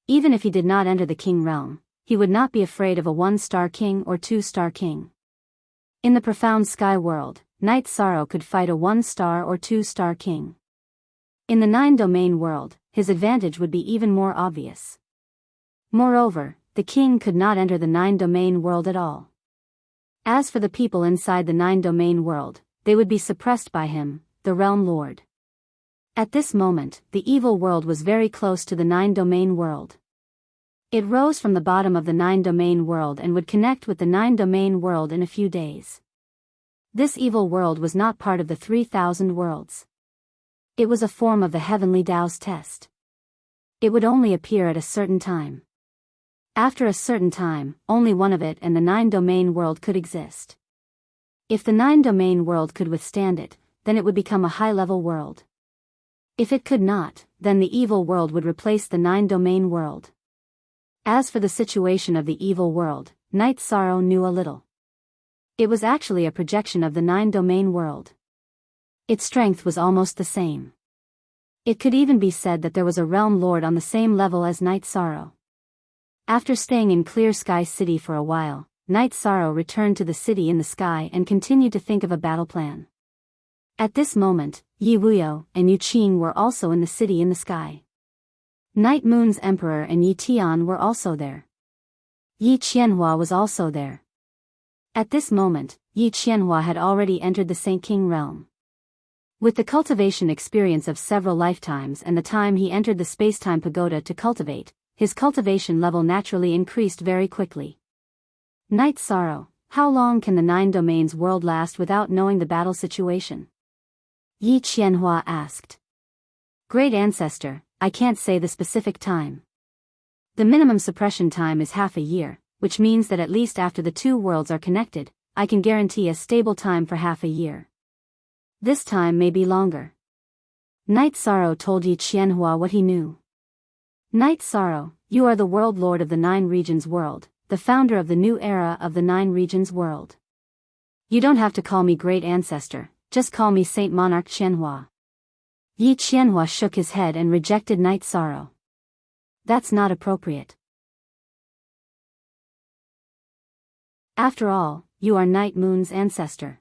Even if he did not enter the King Realm, he would not be afraid of a 1-star king or 2-star king. In the profound sky world, Night Sorrow could fight a 1-star or 2-star king. In the 9-domain world, his advantage would be even more obvious. Moreover, the king could not enter the 9-domain world at all. As for the people inside the 9-domain world, they would be suppressed by him, the Realm Lord. At this moment, the evil world was very close to the 9-domain world. It rose from the bottom of the 9-domain world and would connect with the 9-domain world in a few days. This evil world was not part of the 3,000 worlds. It was a form of the heavenly Tao's test. It would only appear at a certain time. After a certain time, only one of it and the 9-domain world could exist. If the 9-domain world could withstand it, then it would become a high-level world. If it could not, then the evil world would replace the 9-domain world. As for the situation of the evil world, Night Sorrow knew a little. It was actually a projection of the 9-domain world. Its strength was almost the same. It could even be said that there was a Realm Lord on the same level as Night Sorrow. After staying in Clear Sky City for a while, Night Sorrow returned to the city in the sky and continued to think of a battle plan. At this moment, Yi Wuyo and Yu Qing were also in the city in the sky. Night Moon's Emperor and Yi Tian were also there. Yi Qianhua was also there. At this moment, Yi Qianhua had already entered the Saint King realm. With the cultivation experience of several lifetimes and the time he entered the space-time pagoda to cultivate, his cultivation level naturally increased very quickly. Night Sorrow, how long can the 9 domains world last without knowing the battle situation? Yi Qianhua asked. Great Ancestor, I can't say the specific time. The minimum suppression time is half a year, which means that at least after the 2 worlds are connected, I can guarantee a stable time for half a year. This time may be longer. Night Sorrow told Yi Qianhua what he knew. Night Sorrow, you are the World Lord of the 9 Regions world, the founder of the new era of the 9 Regions world. You don't have to call me Great Ancestor, just call me Saint Monarch Qianhua. Yi Qianhua shook his head and rejected Night Sorrow. That's not appropriate. After all, you are Night Moon's ancestor.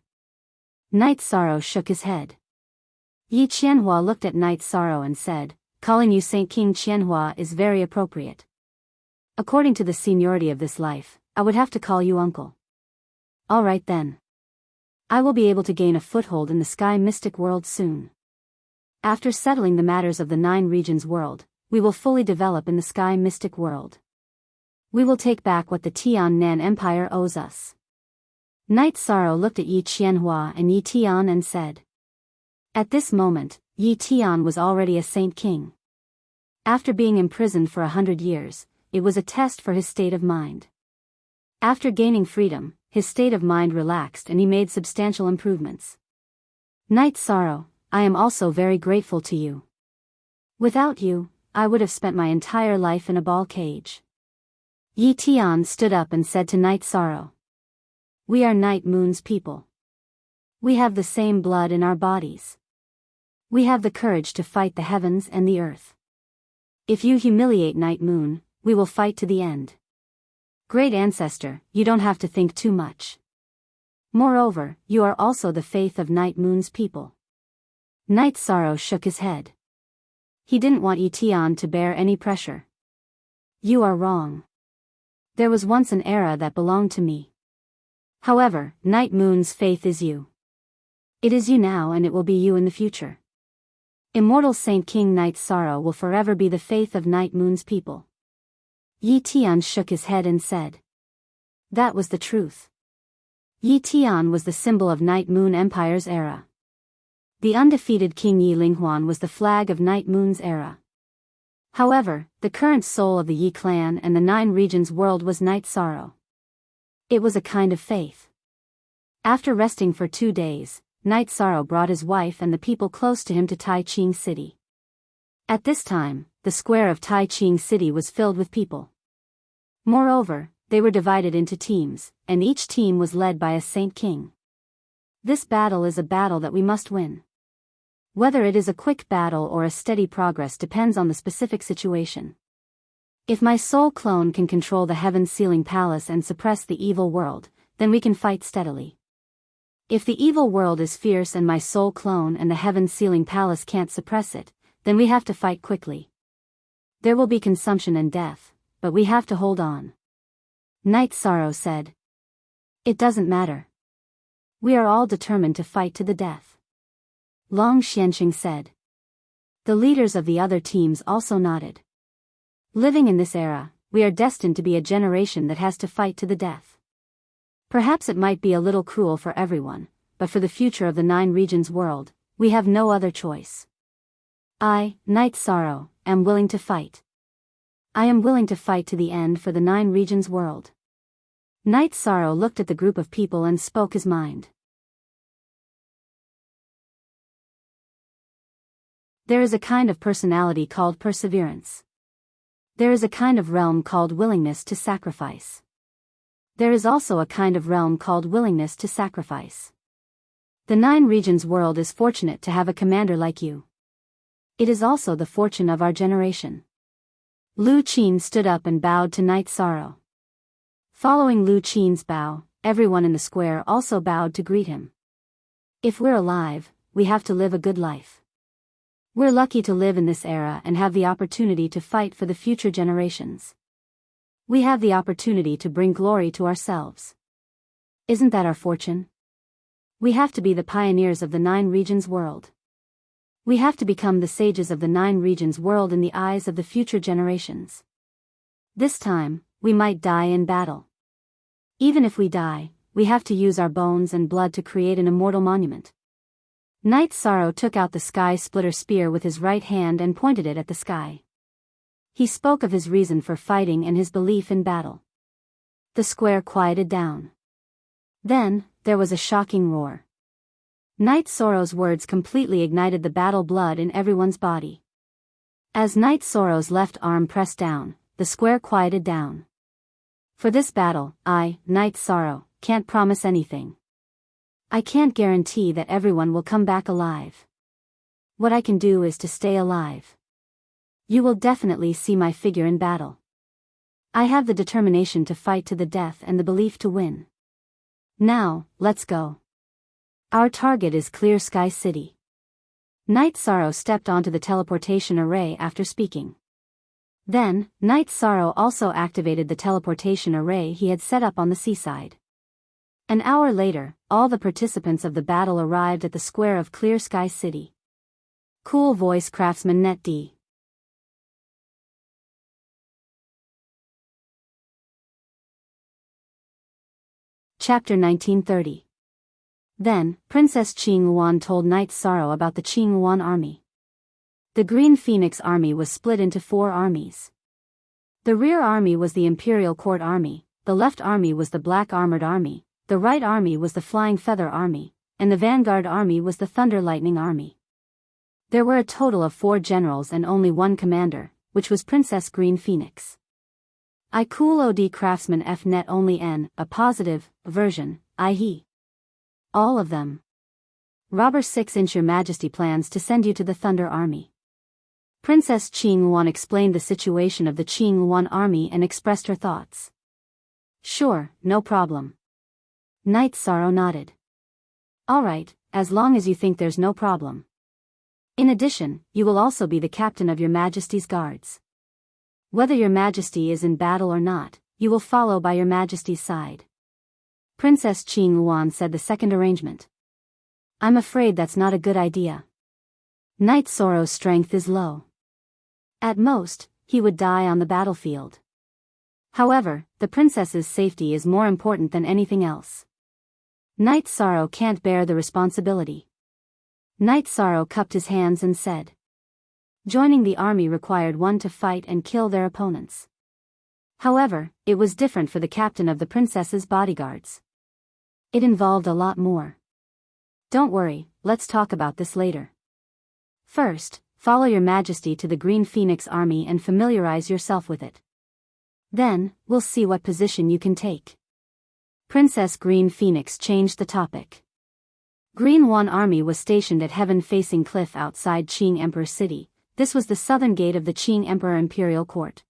Night Sorrow shook his head. Yi Qianhua looked at Night Sorrow and said, calling you Saint King Qianhua is very appropriate. According to the seniority of this life, I would have to call you uncle. All right then. I will be able to gain a foothold in the Sky Mystic world soon. After settling the matters of the 9 Regions world, we will fully develop in the Sky Mystic world. We will take back what the Tian Nan Empire owes us. Night Sorrow looked at Yi Qianhua and Yi Tian and said. At this moment, Yi Tian was already a Saint King. After being imprisoned for 100 years, it was a test for his state of mind. After gaining freedom, his state of mind relaxed and he made substantial improvements. Night Sorrow, I am also very grateful to you. Without you, I would have spent my entire life in a ball cage. Yi Tian stood up and said to Night Sorrow. We are Night Moon's people. We have the same blood in our bodies. We have the courage to fight the heavens and the earth. If you humiliate Night Moon, we will fight to the end. Great Ancestor, you don't have to think too much. Moreover, you are also the faith of Night Moon's people. Night Sorrow shook his head. He didn't want Yi Tian to bear any pressure. You are wrong. There was once an era that belonged to me. However, Night Moon's faith is you. It is you now and it will be you in the future. Immortal Saint King Night Sorrow will forever be the faith of Night Moon's people. Yi Tian shook his head and said. That was the truth. Yi Tian was the symbol of Night Moon Empire's era. The undefeated King Yi Linghuan was the flag of Night Moon's era. However, the current soul of the Yi clan and the Nine Regions world was Night Sorrow. It was a kind of faith. After resting for 2 days, Night Sorrow brought his wife and the people close to him to Tai Ching City. At this time, the square of Tai Ching City was filled with people. Moreover, they were divided into teams, and each team was led by a Saint King. This battle is a battle that we must win. Whether it is a quick battle or a steady progress depends on the specific situation. If my soul clone can control the heaven's sealing palace and suppress the evil world, then we can fight steadily. If the evil world is fierce and my soul clone and the heaven's sealing palace can't suppress it, then we have to fight quickly. There will be consumption and death, but we have to hold on. Night Sorrow said. It doesn't matter. We are all determined to fight to the death. Long Xianxing said. The leaders of the other teams also nodded. Living in this era, we are destined to be a generation that has to fight to the death. Perhaps it might be a little cruel for everyone, but for the future of the Nine Regions world, we have no other choice. I, Night Sorrow, am willing to fight. I am willing to fight to the end for the Nine Regions world. Night Sorrow looked at the group of people and spoke his mind. There is a kind of personality called perseverance. There is a kind of realm called willingness to sacrifice. There is also a kind of realm called willingness to sacrifice. The Nine Regions world is fortunate to have a commander like you. It is also the fortune of our generation. Lu Qin stood up and bowed to Night Sorrow. Following Lu Qin's bow, everyone in the square also bowed to greet him. If we're alive, we have to live a good life. We're lucky to live in this era and have the opportunity to fight for the future generations. We have the opportunity to bring glory to ourselves. Isn't that our fortune? We have to be the pioneers of the Nine Regions world. We have to become the sages of the Nine Regions world in the eyes of the future generations. This time, we might die in battle. Even if we die, we have to use our bones and blood to create an immortal monument. Night Sorrow took out the sky splitter spear with his right hand and pointed it at the sky. He spoke of his reason for fighting and his belief in battle. The square quieted down. Then, there was a shocking roar. Night Sorrow's words completely ignited the battle blood in everyone's body. As Night Sorrow's left arm pressed down, the square quieted down. For this battle, I, Night Sorrow, can't promise anything. I can't guarantee that everyone will come back alive. What I can do is to stay alive. You will definitely see my figure in battle. I have the determination to fight to the death and the belief to win. Now, let's go. Our target is Clear Sky City. Night Sorrow stepped onto the teleportation array after speaking. Then, Night Sorrow also activated the teleportation array he had set up on the seaside. An hour later, all the participants of the battle arrived at the square of Clear Sky City. Cool voice craftsman Net D. Chapter 1930. Then, Princess Qing Luan told Night Sorrow about the Qing Luan army. The Green Phoenix army was split into 4 armies. The rear army was the Imperial Court army, the left army was the Black Armored army, the right army was the Flying Feather army, and the Vanguard army was the Thunder Lightning army. There were a total of 4 generals and only 1 commander, which was Princess Green Phoenix. I cool OD craftsman F net only N, a positive version, I he. All of them. Robber 6-inch Your Majesty plans to send you to the Thunder Army. Princess Qing Luan explained the situation of the Qing Luan army and expressed her thoughts. Sure, no problem. Night Sorrow nodded. Alright, as long as you think there's no problem. In addition, you will also be the captain of Your Majesty's guards. Whether Your Majesty is in battle or not, you will follow by Your Majesty's side. Princess Qing Luan said the second arrangement. I'm afraid that's not a good idea. Night Sorrow's strength is low. At most, he would die on the battlefield. However, the princess's safety is more important than anything else. Night Sorrow can't bear the responsibility. Night Sorrow cupped his hands and said. Joining the army required one to fight and kill their opponents. However, it was different for the captain of the princess's bodyguards. It involved a lot more. Don't worry, let's talk about this later. First, follow your majesty to the Green Phoenix army and familiarize yourself with it. Then, we'll see what position you can take. Princess Green Phoenix changed the topic. Green One army was stationed at heaven-facing cliff outside Qing Emperor City. This was the southern gate of the Qing Emperor Imperial Court.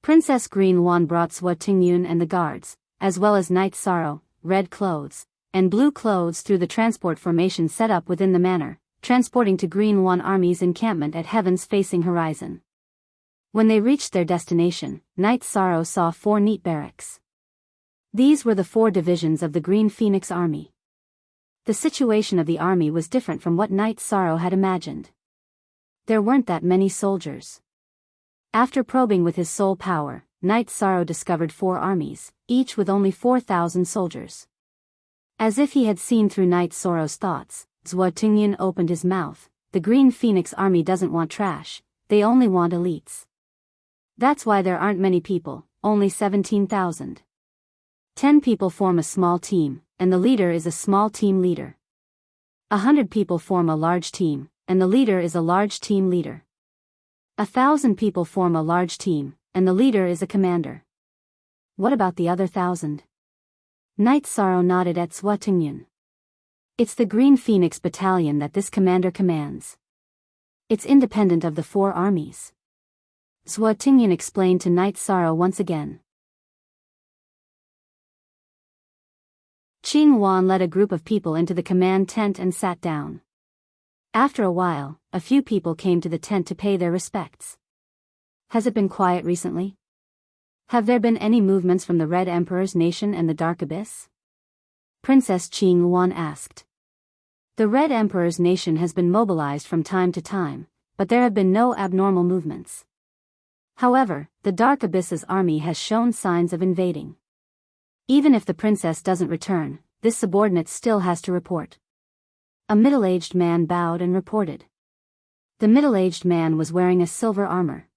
Princess Green One brought Zhuo Tingyun and the guards, as well as Knight Sorrow, red clothes, and blue clothes through the transport formation set up within the manor, transporting to Green One army's encampment at heaven's facing horizon. When they reached their destination, Knight Sorrow saw 4 neat barracks. These were the 4 divisions of the Green Phoenix army. The situation of the army was different from what Knight Sorrow had imagined. There weren't that many soldiers. After probing with his soul power, Knight Sorrow discovered 4 armies, each with only 4,000 soldiers. As if he had seen through Knight Sorrow's thoughts, Zhuo Tingyun opened his mouth. The Green Phoenix army doesn't want trash, they only want elites. That's why there aren't many people, only 17,000. 10 people form a small team, and the leader is a small team leader. 100 people form a large team, and the leader is a large team leader. 1,000 people form a large team, and the leader is a commander. What about the other 1,000? Knight Sorrow nodded at Zhuo Tingyun. It's the Green Phoenix battalion that this commander commands. It's independent of the 4 armies. Zhuo Tingyun explained to Knight Sorrow once again. Qing Wan led a group of people into the command tent and sat down. After a while, a few people came to the tent to pay their respects. Has it been quiet recently? Have there been any movements from the Red Emperor's nation and the Dark Abyss? Princess Qing Wan asked. The Red Emperor's nation has been mobilized from time to time, but there have been no abnormal movements. However, the Dark Abyss's army has shown signs of invading. Even if the princess doesn't return, this subordinate still has to report. A middle-aged man bowed and reported. The middle-aged man was wearing a silver armor.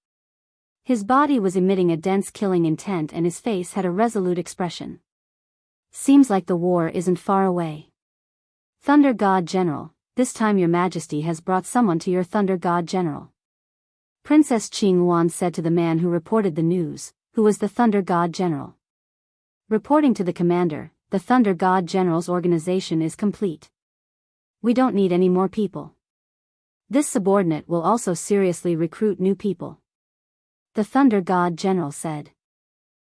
His body was emitting a dense killing intent and his face had a resolute expression. Seems like the war isn't far away. Thunder God General, this time your majesty has brought someone to your Thunder God General. Princess Qing Wan said to the man who reported the news, who was the Thunder God General. Reporting to the commander, the Thunder God General's organization is complete. We don't need any more people. This subordinate will also seriously recruit new people. The Thunder God General said.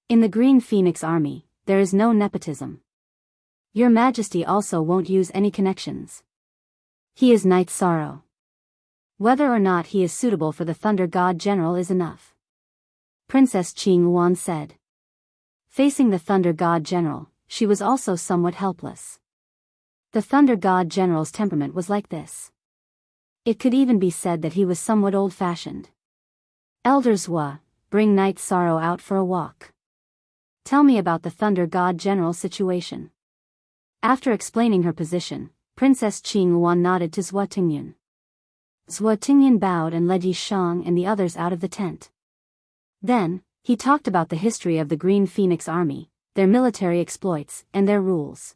In the Green Phoenix army, there is no nepotism. Your majesty also won't use any connections. He is Knight Sorrow. Whether or not he is suitable for the Thunder God General is enough. Princess Qing Wan said. Facing the Thunder God General, she was also somewhat helpless. The Thunder God General's temperament was like this. It could even be said that he was somewhat old-fashioned. Elder Zhuo, bring Knight Sorrow out for a walk. Tell me about the Thunder God General's situation. After explaining her position, Princess Qing Wan nodded to Zhuo Tingyun. Zhuo Tingyun bowed and led Yi Shang and the others out of the tent. Then, he talked about the history of the Green Phoenix Army, their military exploits, and their rules.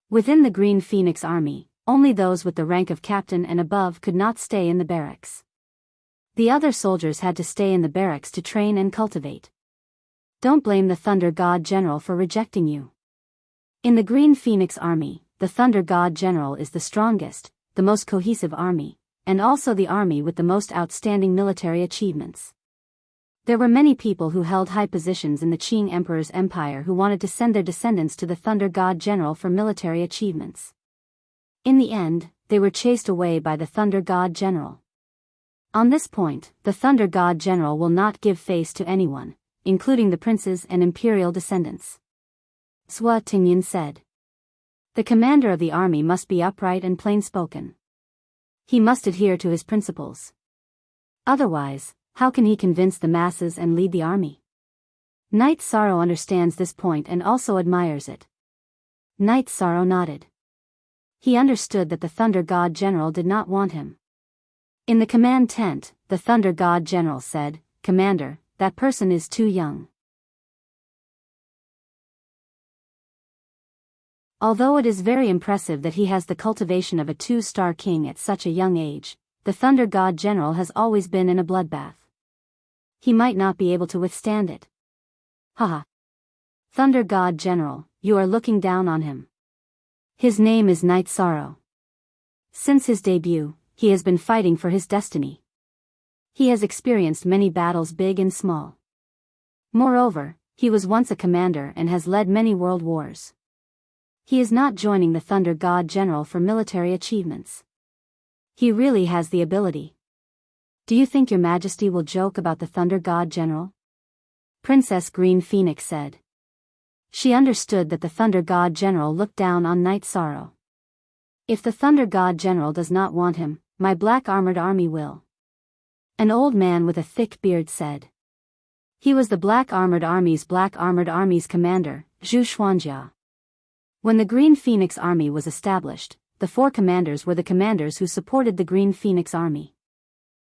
Within the Green Phoenix Army, only those with the rank of captain and above could not stay in the barracks. The other soldiers had to stay in the barracks to train and cultivate. Don't blame the Thunder God General for rejecting you. In the Green Phoenix Army, the Thunder God General is the strongest, the most cohesive army, and also the army with the most outstanding military achievements. There were many people who held high positions in the Qing Emperor's empire who wanted to send their descendants to the Thunder God General for military achievements. In the end, they were chased away by the Thunder God General. On this point, the Thunder God General will not give face to anyone, including the princes and imperial descendants. Zhuo Tingyun said. The commander of the army must be upright and plain-spoken. He must adhere to his principles. Otherwise, how can he convince the masses and lead the army? Knight Sorrow understands this point and also admires it. Knight Sorrow nodded. He understood that the Thunder God General did not want him. In the command tent, the Thunder God General said, "Commander, that person is too young." Although it is very impressive that he has the cultivation of a 2-star king at such a young age, the Thunder God General has always been in a bloodbath. He might not be able to withstand it. Haha. Thunder God General, you are looking down on him. His name is Night Sorrow. Since his debut, he has been fighting for his destiny. He has experienced many battles big and small. Moreover, he was once a commander and has led many world wars. He is not joining the Thunder God General for military achievements. He really has the ability. Do you think your Majesty will joke about the Thunder God General? Princess Green Phoenix said. She understood that the Thunder God General looked down on Night Sorrow. If the Thunder God General does not want him, my black armored army will. An old man with a thick beard said. He was the Black Armored Army's commander, Zhu Xuanjia. When the Green Phoenix Army was established, the 4 commanders were the commanders who supported the Green Phoenix Army.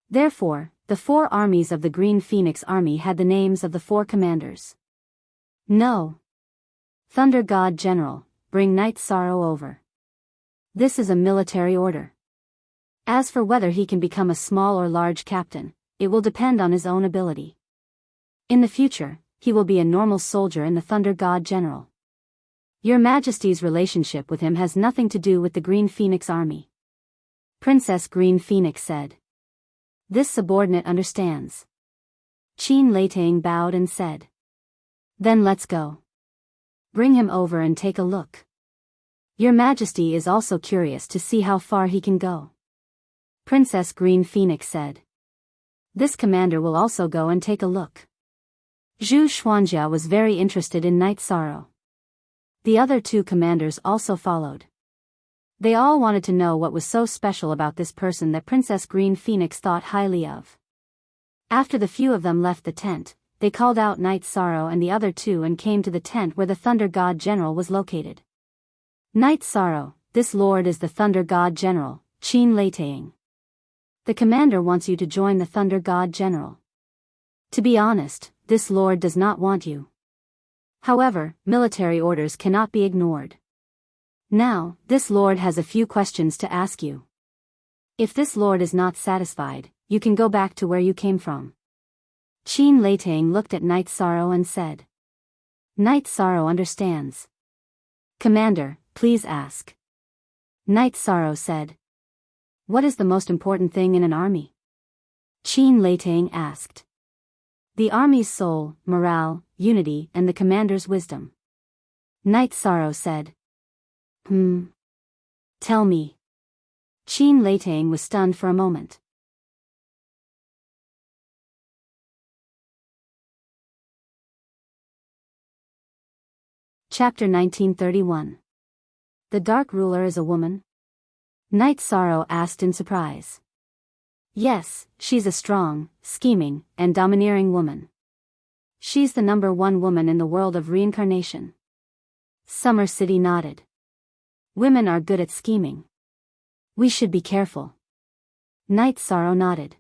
Therefore, the 4 armies of the Green Phoenix Army had the names of the 4 commanders. No. Thunder God General, bring Night Sorrow over. This is a military order. As for whether he can become a small or large captain, it will depend on his own ability. In the future, he will be a normal soldier in the Thunder God General. Your Majesty's relationship with him has nothing to do with the Green Phoenix Army. Princess Green Phoenix said. This subordinate understands. Qin Leitang bowed and said. Then let's go. Bring him over and take a look. Your Majesty is also curious to see how far he can go. Princess Green Phoenix said. This commander will also go and take a look. Zhu Xuanjia was very interested in Night Sorrow. The other 2 commanders also followed. They all wanted to know what was so special about this person that Princess Green Phoenix thought highly of. After the few of them left the tent, they called out Night Sorrow and the other 2 and came to the tent where the Thunder God General was located. Night Sorrow, this lord is the Thunder God General, Qin Leitang. The commander wants you to join the Thunder God General. To be honest, this lord does not want you. However, military orders cannot be ignored. Now, this lord has a few questions to ask you. If this lord is not satisfied, you can go back to where you came from. Qin Leitang looked at Night Sorrow and said. Night Sorrow understands. Commander, please ask. Night Sorrow said. What is the most important thing in an army? Qin Leitang asked. The army's soul, morale, unity, and the commander's wisdom. Night Sorrow said. Tell me. Qin Leitang was stunned for a moment. Chapter 1931. The Dark Ruler is a woman? Night Sorrow asked in surprise. Yes, she's a strong, scheming, and domineering woman. She's the #1 woman in the world of reincarnation. Summer City nodded. Women are good at scheming. We should be careful. Night Sorrow nodded.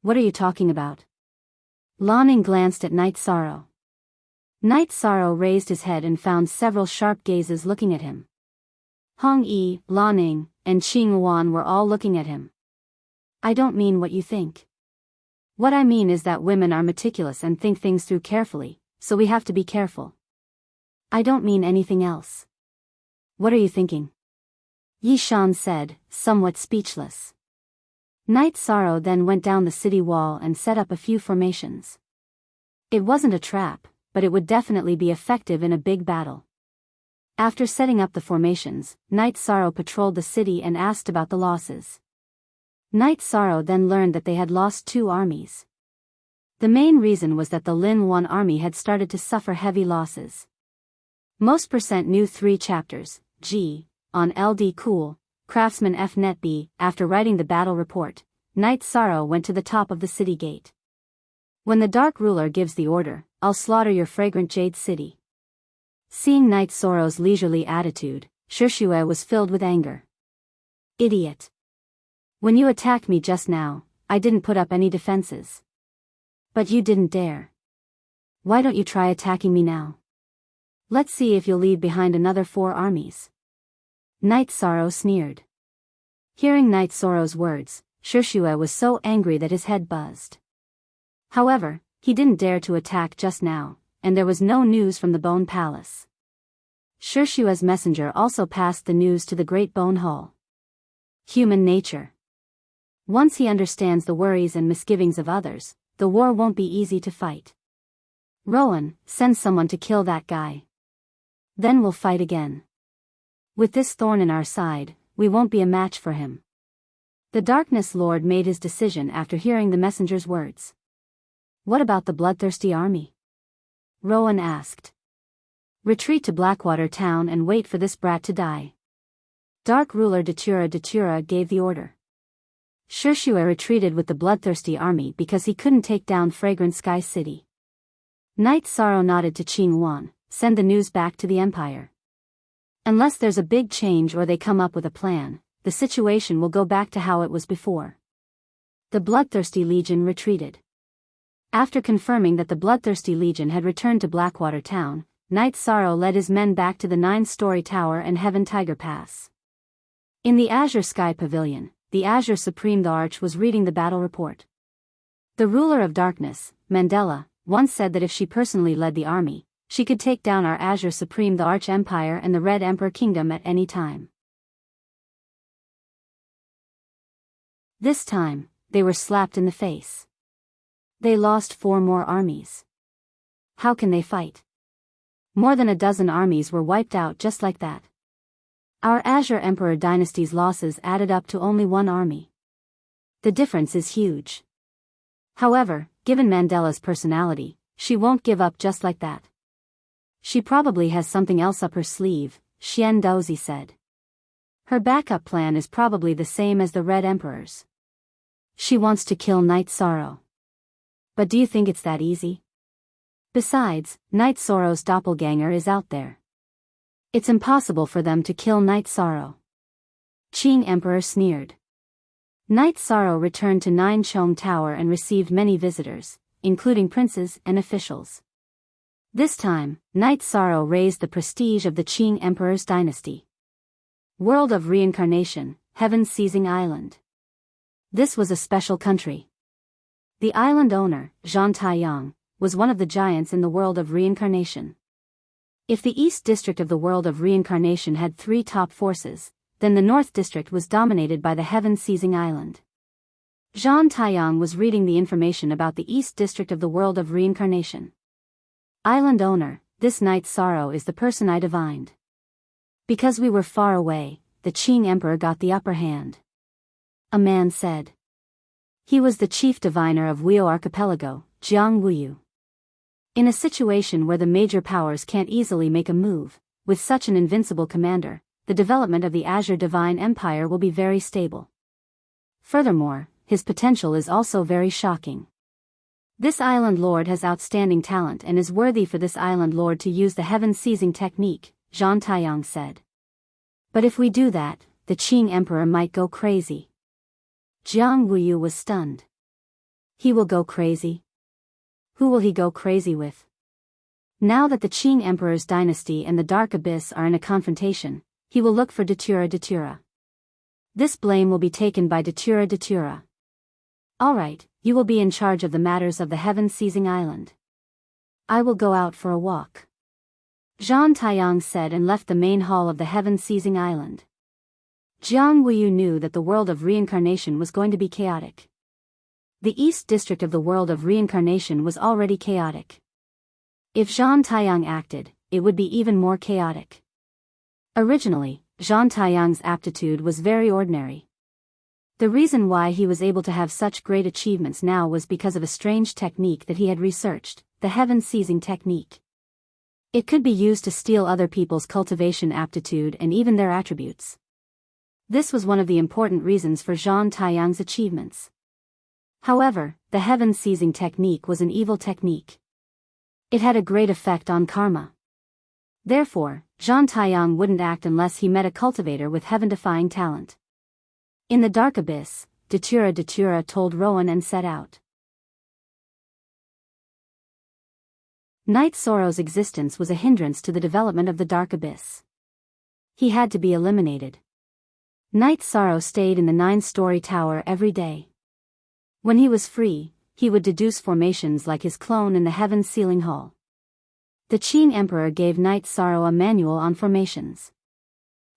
What are you talking about? Lanning glanced at Night Sorrow. Night Sorrow raised his head and found several sharp gazes looking at him. Hong Yi, Lanning, and Qing Wan were all looking at him. I don't mean what you think. What I mean is that women are meticulous and think things through carefully, so we have to be careful. I don't mean anything else. What are you thinking? Yi Shan said, somewhat speechless. Night Sorrow then went down the city wall and set up a few formations. It wasn't a trap, but it would definitely be effective in a big battle. After setting up the formations, Night Sorrow patrolled the city and asked about the losses. Night Sorrow then learned that they had lost 2 armies. The main reason was that the Lin 1 army had started to suffer heavy losses. Most percent knew 3 chapters, G, on LD Cool, Craftsman F Net B. After writing the battle report, Night Sorrow went to the top of the city gate. When the Dark Ruler gives the order, I'll slaughter your fragrant Jade City. Seeing Night Sorrow's leisurely attitude, Shishue was filled with anger. Idiot. When you attacked me just now, I didn't put up any defenses. But you didn't dare. Why don't you try attacking me now? Let's see if you'll leave behind another 4 armies. Night Sorrow sneered. Hearing Night Sorrow's words, Shirshua was so angry that his head buzzed. However, he didn't dare to attack just now, and there was no news from the Bone Palace. Shirshua's messenger also passed the news to the Great Bone Hall. Human nature. Once he understands the worries and misgivings of others, the war won't be easy to fight. Rowan, send someone to kill that guy. Then we'll fight again. With this thorn in our side, we won't be a match for him. The Darkness Lord made his decision after hearing the messenger's words. What about the bloodthirsty army? Rowan asked. Retreat to Blackwater town and wait for this brat to die. Dark ruler Datura gave the order. Shirshua retreated with the bloodthirsty army because he couldn't take down Fragrant Sky City. Night Sorrow nodded to Qing Wan, send the news back to the Empire. Unless there's a big change or they come up with a plan, the situation will go back to how it was before. The Bloodthirsty Legion retreated. After confirming that the Bloodthirsty Legion had returned to Blackwater town, Night Sorrow led his men back to the 9-story tower and Heaven Tiger Pass. In the Azure Sky Pavilion, the Azure Supreme the Arch was reading the battle report. The ruler of darkness, Mandela, once said that if she personally led the army, she could take down our Azure Supreme the Arch Empire and the Red Emperor Kingdom at any time. This time, they were slapped in the face. They lost 4 more armies. How can they fight? More than a dozen armies were wiped out just like that. Our Azure Emperor dynasty's losses added up to only 1 army. The difference is huge. However, given Mandela's personality, she won't give up just like that. She probably has something else up her sleeve, Xian Dozi said. Her backup plan is probably the same as the Red Emperor's. She wants to kill Night Sorrow. But do you think it's that easy? Besides, Night Sorrow's doppelganger is out there. It's impossible for them to kill Night Sorrow. Qing Emperor sneered. Night Sorrow returned to 9 Chong Tower and received many visitors, including princes and officials. This time, Night Sorrow raised the prestige of the Qing Emperor's dynasty. World of Reincarnation, Heaven Seizing Island. This was a special country. The island owner, Zhang Taiyang, was one of the giants in the world of reincarnation. If the East District of the world of reincarnation had 3 top forces, then the North District was dominated by the Heaven-Seizing Island. Zhang Taiyang was reading the information about the East District of the world of reincarnation. Island owner, this Night Sorrow is the person I divined. Because we were far away, the Qing Emperor got the upper hand. A man said. He was the chief diviner of Weo Archipelago, Jiang Wuyu. In a situation where the major powers can't easily make a move, with such an invincible commander, the development of the Azure Divine Empire will be very stable. Furthermore, his potential is also very shocking. This island lord has outstanding talent and is worthy for this island lord to use the heaven-seizing technique, Zhang Taiyang said. But if we do that, the Qing Emperor might go crazy. Jiang Wuyu was stunned. He will go crazy? Who will he go crazy with? Now that the Qing Emperor's dynasty and the Dark Abyss are in a confrontation, he will look for Datura. This blame will be taken by Datura. Alright, you will be in charge of the matters of the Heaven-Seizing Island. I will go out for a walk. Zhang Taiyang said and left the main hall of the Heaven-Seizing Island. Jiang Wuyu knew that the world of reincarnation was going to be chaotic. The East District of the world of reincarnation was already chaotic. If Zhang Taiyang acted, it would be even more chaotic. Originally, Zhang Taiyang's aptitude was very ordinary. The reason why he was able to have such great achievements now was because of a strange technique that he had researched, the heaven-seizing technique. It could be used to steal other people's cultivation aptitude and even their attributes. This was one of the important reasons for Zhang Taiyang's achievements. However, the heaven-seizing technique was an evil technique. It had a great effect on karma. Therefore, Zhang Taiyang wouldn't act unless he met a cultivator with heaven-defying talent. In the Dark Abyss, Datura told Rowan and set out. Night Sorrow's existence was a hindrance to the development of the Dark Abyss. He had to be eliminated. Night Sorrow stayed in the 9-story tower every day. When he was free, he would deduce formations like his clone in the Heaven's Sealing Hall. The Qing Emperor gave Night Sorrow a manual on formations.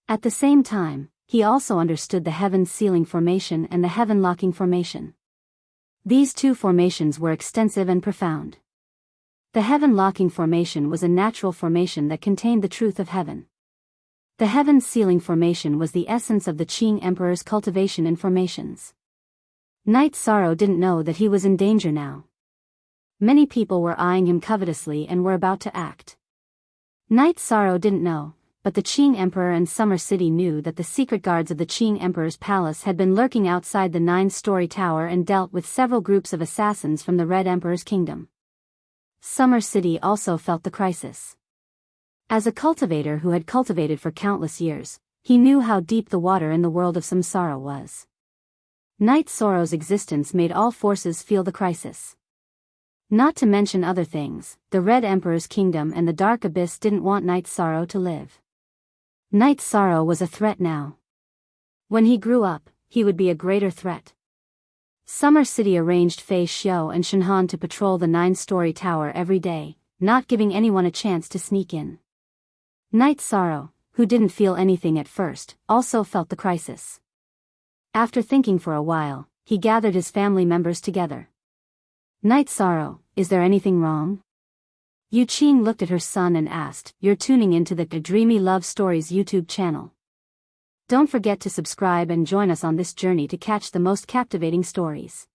At the same time, he also understood the Heaven's Sealing Formation and the Heaven Locking Formation. These two formations were extensive and profound. The Heaven Locking Formation was a natural formation that contained the truth of heaven. The Heaven Sealing Formation was the essence of the Qing Emperor's cultivation in formations. Night Sorrow didn't know that he was in danger now. Many people were eyeing him covetously and were about to act. Night Sorrow didn't know, but the Qing Emperor and Summer City knew that the secret guards of the Qing Emperor's palace had been lurking outside the 9-story tower and dealt with several groups of assassins from the Red Emperor's kingdom. Summer City also felt the crisis. As a cultivator who had cultivated for countless years, he knew how deep the water in the world of samsara was. Night Sorrow's existence made all forces feel the crisis. Not to mention other things, the Red Emperor's kingdom and the Dark Abyss didn't want Night Sorrow to live. Night Sorrow was a threat now. When he grew up, he would be a greater threat. Summer City arranged Fei Xiao and Shenhan to patrol the 9-story tower every day, not giving anyone a chance to sneak in. Night Sorrow, who didn't feel anything at first, also felt the crisis. After thinking for a while, he gathered his family members together. Night Sorrow, is there anything wrong? Yu Qing looked at her son and asked, "You're tuning into the Dreamy Love Stories YouTube channel. Don't forget to subscribe and join us on this journey to catch the most captivating stories."